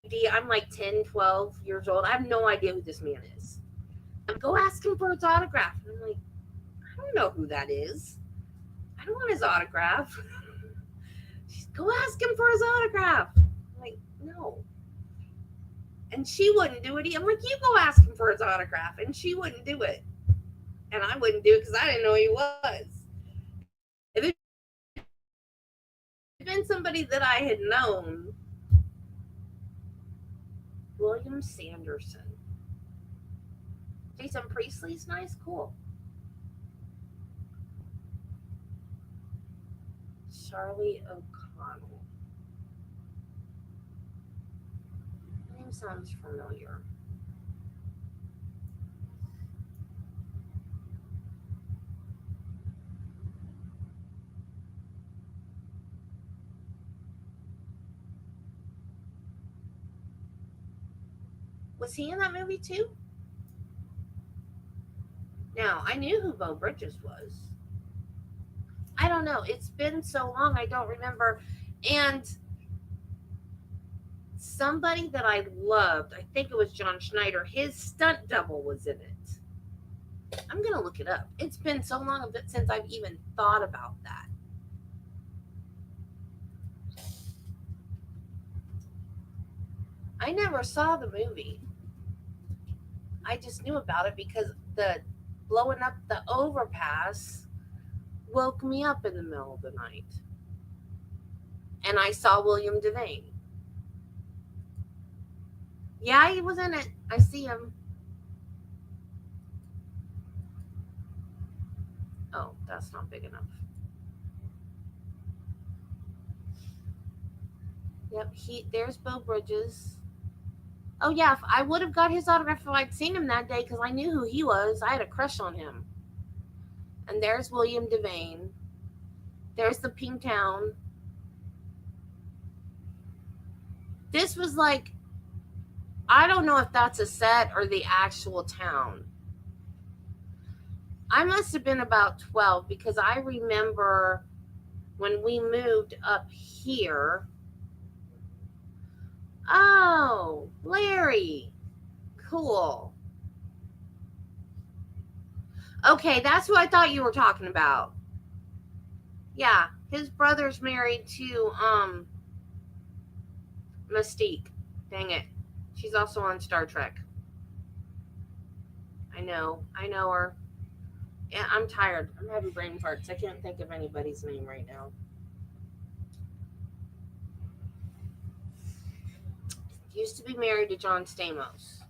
idea. I'm like 10, 12 years old. I have no idea who this man is. Go ask him for his autograph. And I'm like, I don't know who that is. I don't want his autograph. Go ask him for his autograph. I'm like, no. And she wouldn't do it. I'm like, you go ask him for his autograph. And she wouldn't do it. And I wouldn't do it because I didn't know who he was. If it had been somebody that I had known, William Sanderson. Jason Priestley's nice, cool. Charlie O'Connell. That name sounds familiar. Was he in that movie too? No, I knew who Bo Bridges was. I don't know. It's been so long, I don't remember. And somebody that I loved, I think it was John Schneider, his stunt double was in it. I'm going to look it up. It's been so long since I've even thought about that. I never saw the movie. I just knew about it because the blowing up the overpass woke me up in the middle of the night. And I saw William Devane. Yeah, he was in it. I see him. Oh, that's not big enough. Yep, there's Bo Bridges. Oh yeah, I would have got his autograph if I'd seen him that day because I knew who he was. I had a crush on him. And there's William Devane. There's the Pink Town. This was like, I don't know if that's a set or the actual town. I must have been about 12 because I remember when we moved up here. Oh, Larry. Cool. Okay, that's who I thought you were talking about. Yeah, his brother's married to Mystique. Dang it. She's also on Star Trek. I know her. Yeah, I'm tired. I'm having brain farts. I can't think of anybody's name right now. Used to be married to John Stamos.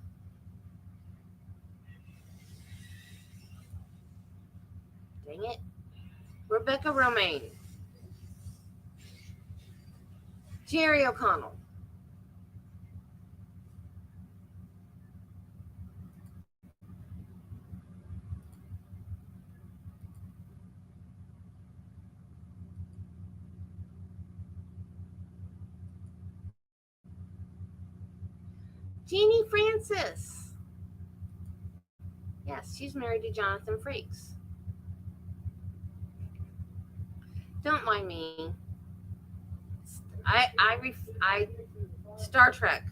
Dang it. Rebecca Romaine. Jerry O'Connell. Jeannie Francis. Yes, she's married to Jonathan Frakes. Don't mind me. I Star Trek.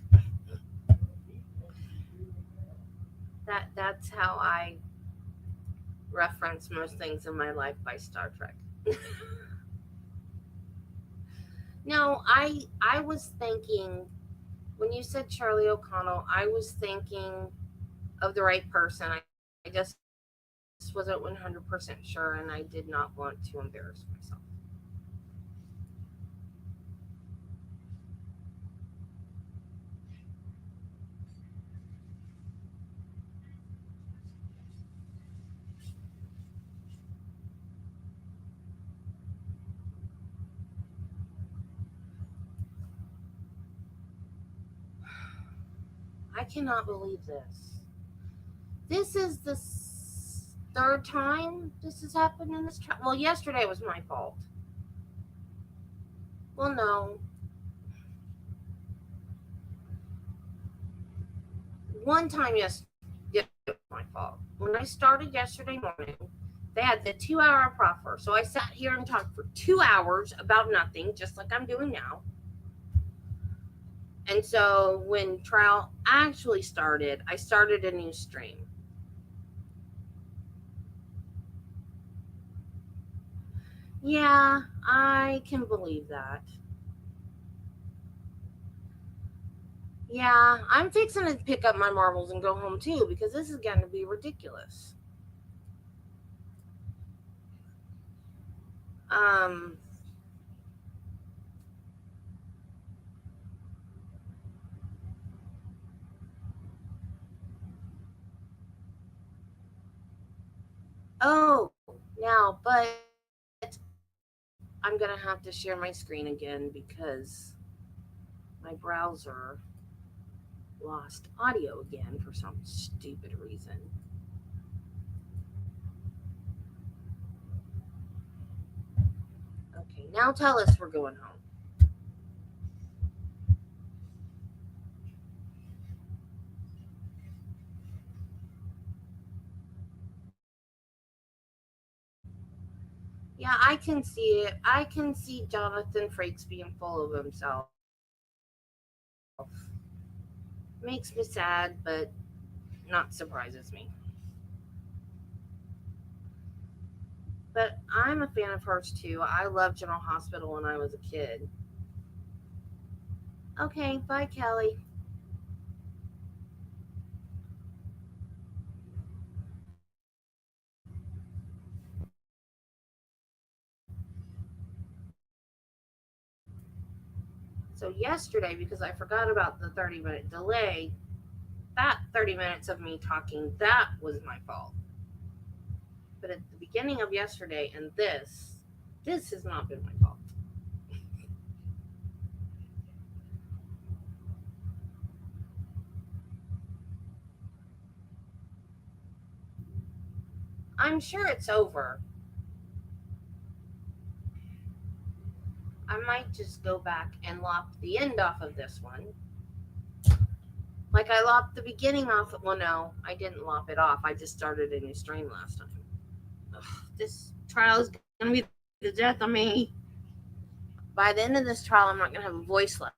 That's how I reference most things in my life by Star Trek. No, I was thinking when you said Charlie O'Connell, I was thinking of the right person. I just wasn't 100% sure, and I did not want to embarrass myself. I cannot believe this. This is the third time this has happened in this trial. Well, yesterday was my fault. Well, no. One time yesterday was my fault. When I started yesterday morning, they had the 2-hour proffer. So I sat here and talked for 2 hours about nothing, just like I'm doing now. And so when trial actually started, I started a new stream. Yeah, I can believe that. Yeah, I'm fixing to pick up my marbles and go home too because this is going to be ridiculous. Oh, now, but I'm going to have to share my screen again because my browser lost audio again for some stupid reason. Okay, now tell us we're going home. Yeah, I can see it. I can see Jonathan Frakes being full of himself. Makes me sad, but not surprises me. But I'm a fan of hers too. I loved General Hospital when I was a kid. Okay, bye, Kelly. So yesterday, because I forgot about the 30-minute delay, that 30 minutes of me talking, that was my fault. But at the beginning of yesterday and this has not been my fault. I'm sure it's over. I might just go back and lop the end off of this one. Like I lopped the beginning off. Well, no, I didn't lop it off. I just started a new stream last time. Ugh, this trial is going to be the death of me. By the end of this trial, I'm not going to have a voice left.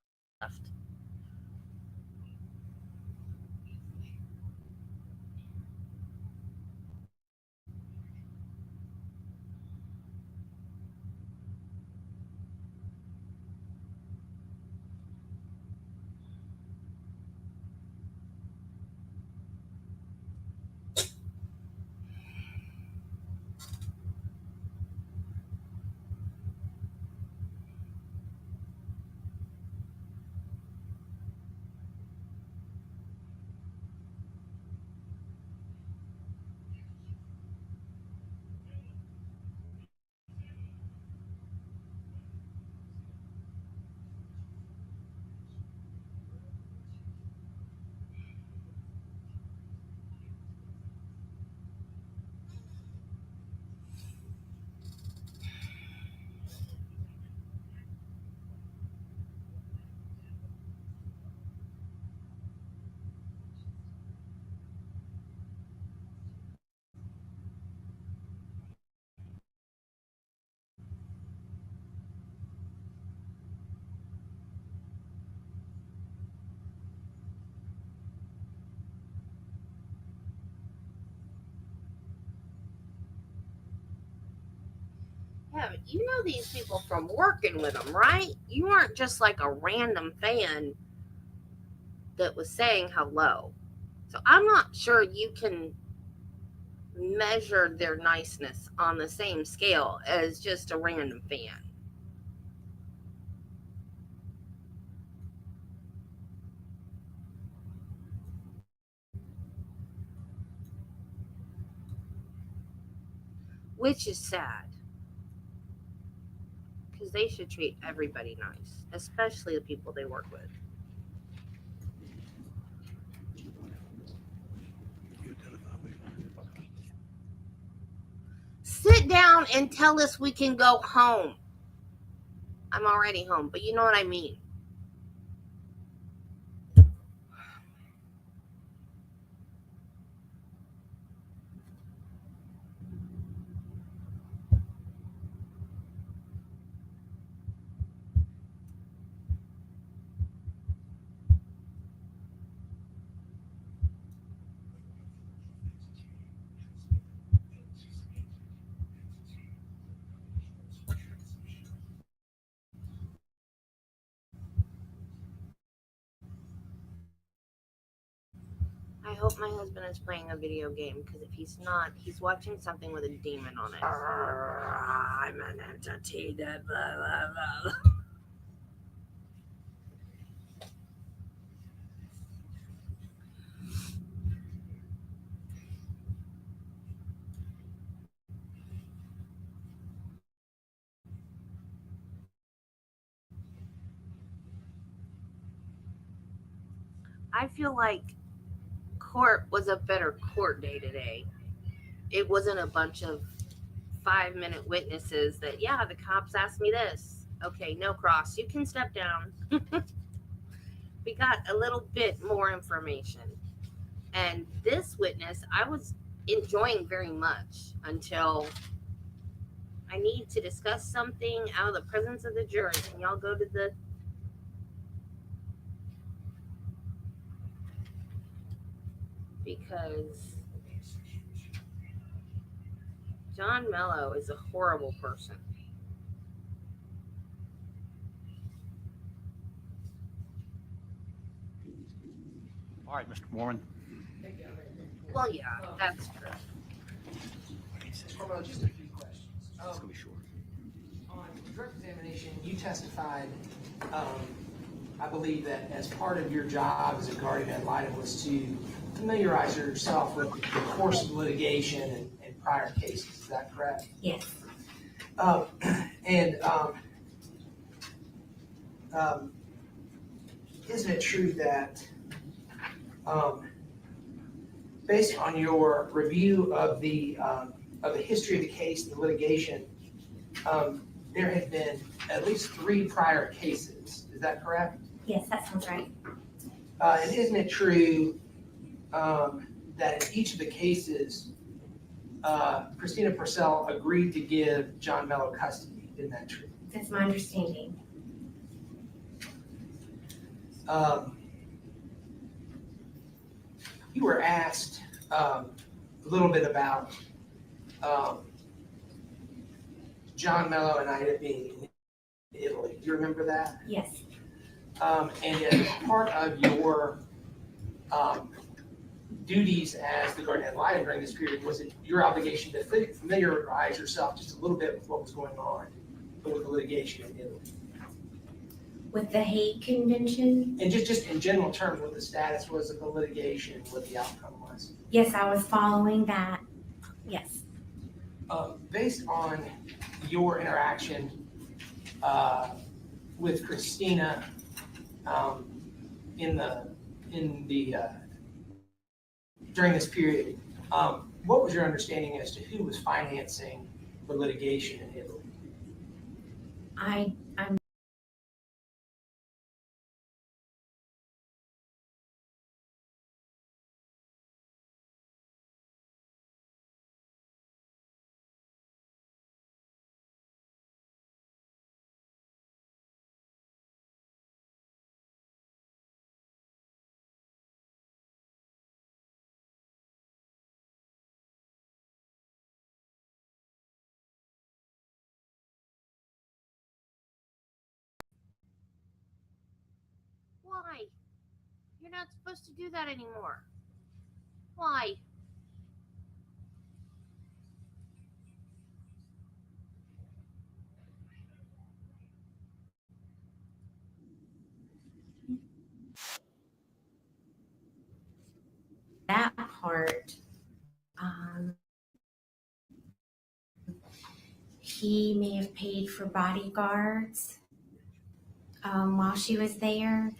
Yeah, but you know these people from working with them, right? You aren't just like a random fan that was saying hello. So I'm not sure you can measure their niceness on the same scale as just a random fan. Which is sad. Because they should treat everybody nice, especially the people they work with. Sit down and tell us we can go home. I'm already home, but you know what I mean. I hope my husband is playing a video game, because if he's not, he's watching something with a demon on it. I'm an entity that blah, blah, blah. I feel like court was a better court day today. It wasn't a bunch of 5-minute witnesses that, yeah, the cops asked me this. Okay, no cross. You can step down. We got a little bit more information. And this witness, I was enjoying very much until I need to discuss something out of the presence of the jury. Can y'all go to the... Because John Mello is a horrible person. All right, Mr. Warren. Well, yeah, that's true. Just a few questions. It's gonna be short. On direct examination, you testified, I believe that as part of your job as a guardian ad litem was to familiarize yourself with the course of litigation and prior cases, is that correct? Yes. And isn't it true that based on your review of the history of the case, the litigation, there had been at least 3 prior cases, is that correct? Yes, that sounds right. And isn't it true that in each of the cases, Christina Parcel agreed to give John Mello custody? Isn't that true? That's my understanding. You were asked a little bit about John Mello and Ida being in Italy. Do you remember that? Yes. And as part of your duties as the guardian ad litem during this period, was it your obligation to familiarize yourself just a little bit with what was going on with the litigation in Italy? With the Hague Convention? And just in general terms, what the status was of the litigation, what the outcome was? Yes, I was following that. Yes. Based on your interaction with Christina during this period, what was your understanding as to who was financing the litigation in Italy? I'm Why? You're not supposed to do that anymore. Why? that part. He may have paid for bodyguards while she was there.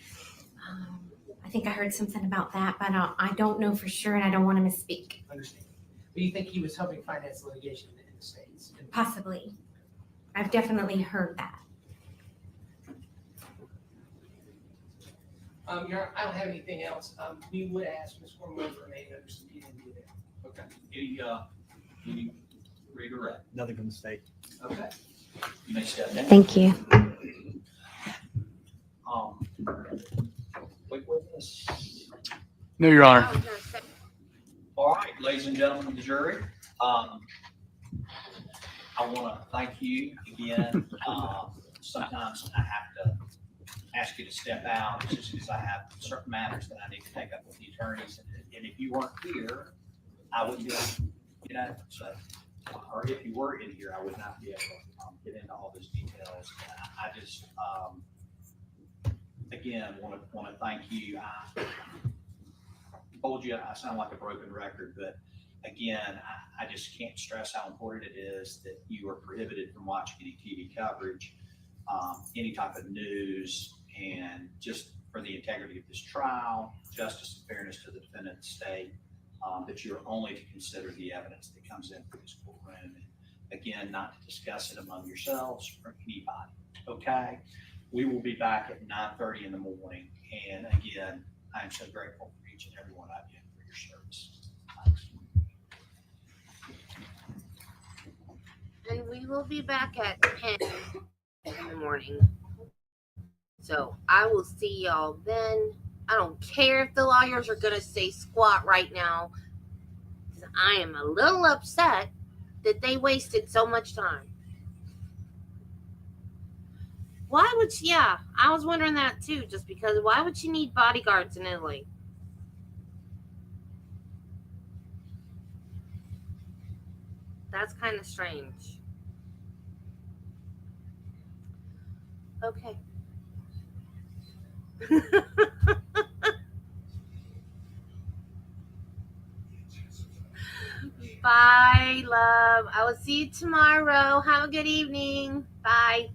I think I heard something about that, but I don't know for sure, and I don't want to misspeak. Understand. But you think he was helping finance litigation in the States? Possibly. I've definitely heard that. I don't have anything else. We would ask Ms. Cornwell to remain under subpoena and be there. Okay. Any redirect? Nothing from the state. Okay. You may step down. Thank you. Quick witness. No, Your Honor. I was gonna say, All right, ladies and gentlemen of the jury, I want to thank you again. Sometimes I have to ask you to step out just because I have certain matters that I need to take up with the attorneys. And if you weren't here, I wouldn't be able to, so, or if you were in here, I would not be able to get into all those details. I just, again, want to thank you. I told you I sound like a broken record, but again, I just can't stress how important it is that you are prohibited from watching any TV coverage, any type of news, and just for the integrity of this trial, justice and fairness to the defendant and state, that you're only to consider the evidence that comes in for this courtroom. And again, not to discuss it among yourselves or anybody, okay? We will be back at 9:30 in the morning. And again, I am so grateful for each and every one of you for your service. Thanks. and we will be back at 10 in the morning. So I will see y'all then. I don't care if the lawyers are going to say squat right now, because I am a little upset that they wasted so much time. Why would she, yeah, I was wondering that too, just because why would she need bodyguards in Italy? That's kind of strange. Okay. Bye, love. I will see you tomorrow. Have a good evening. Bye.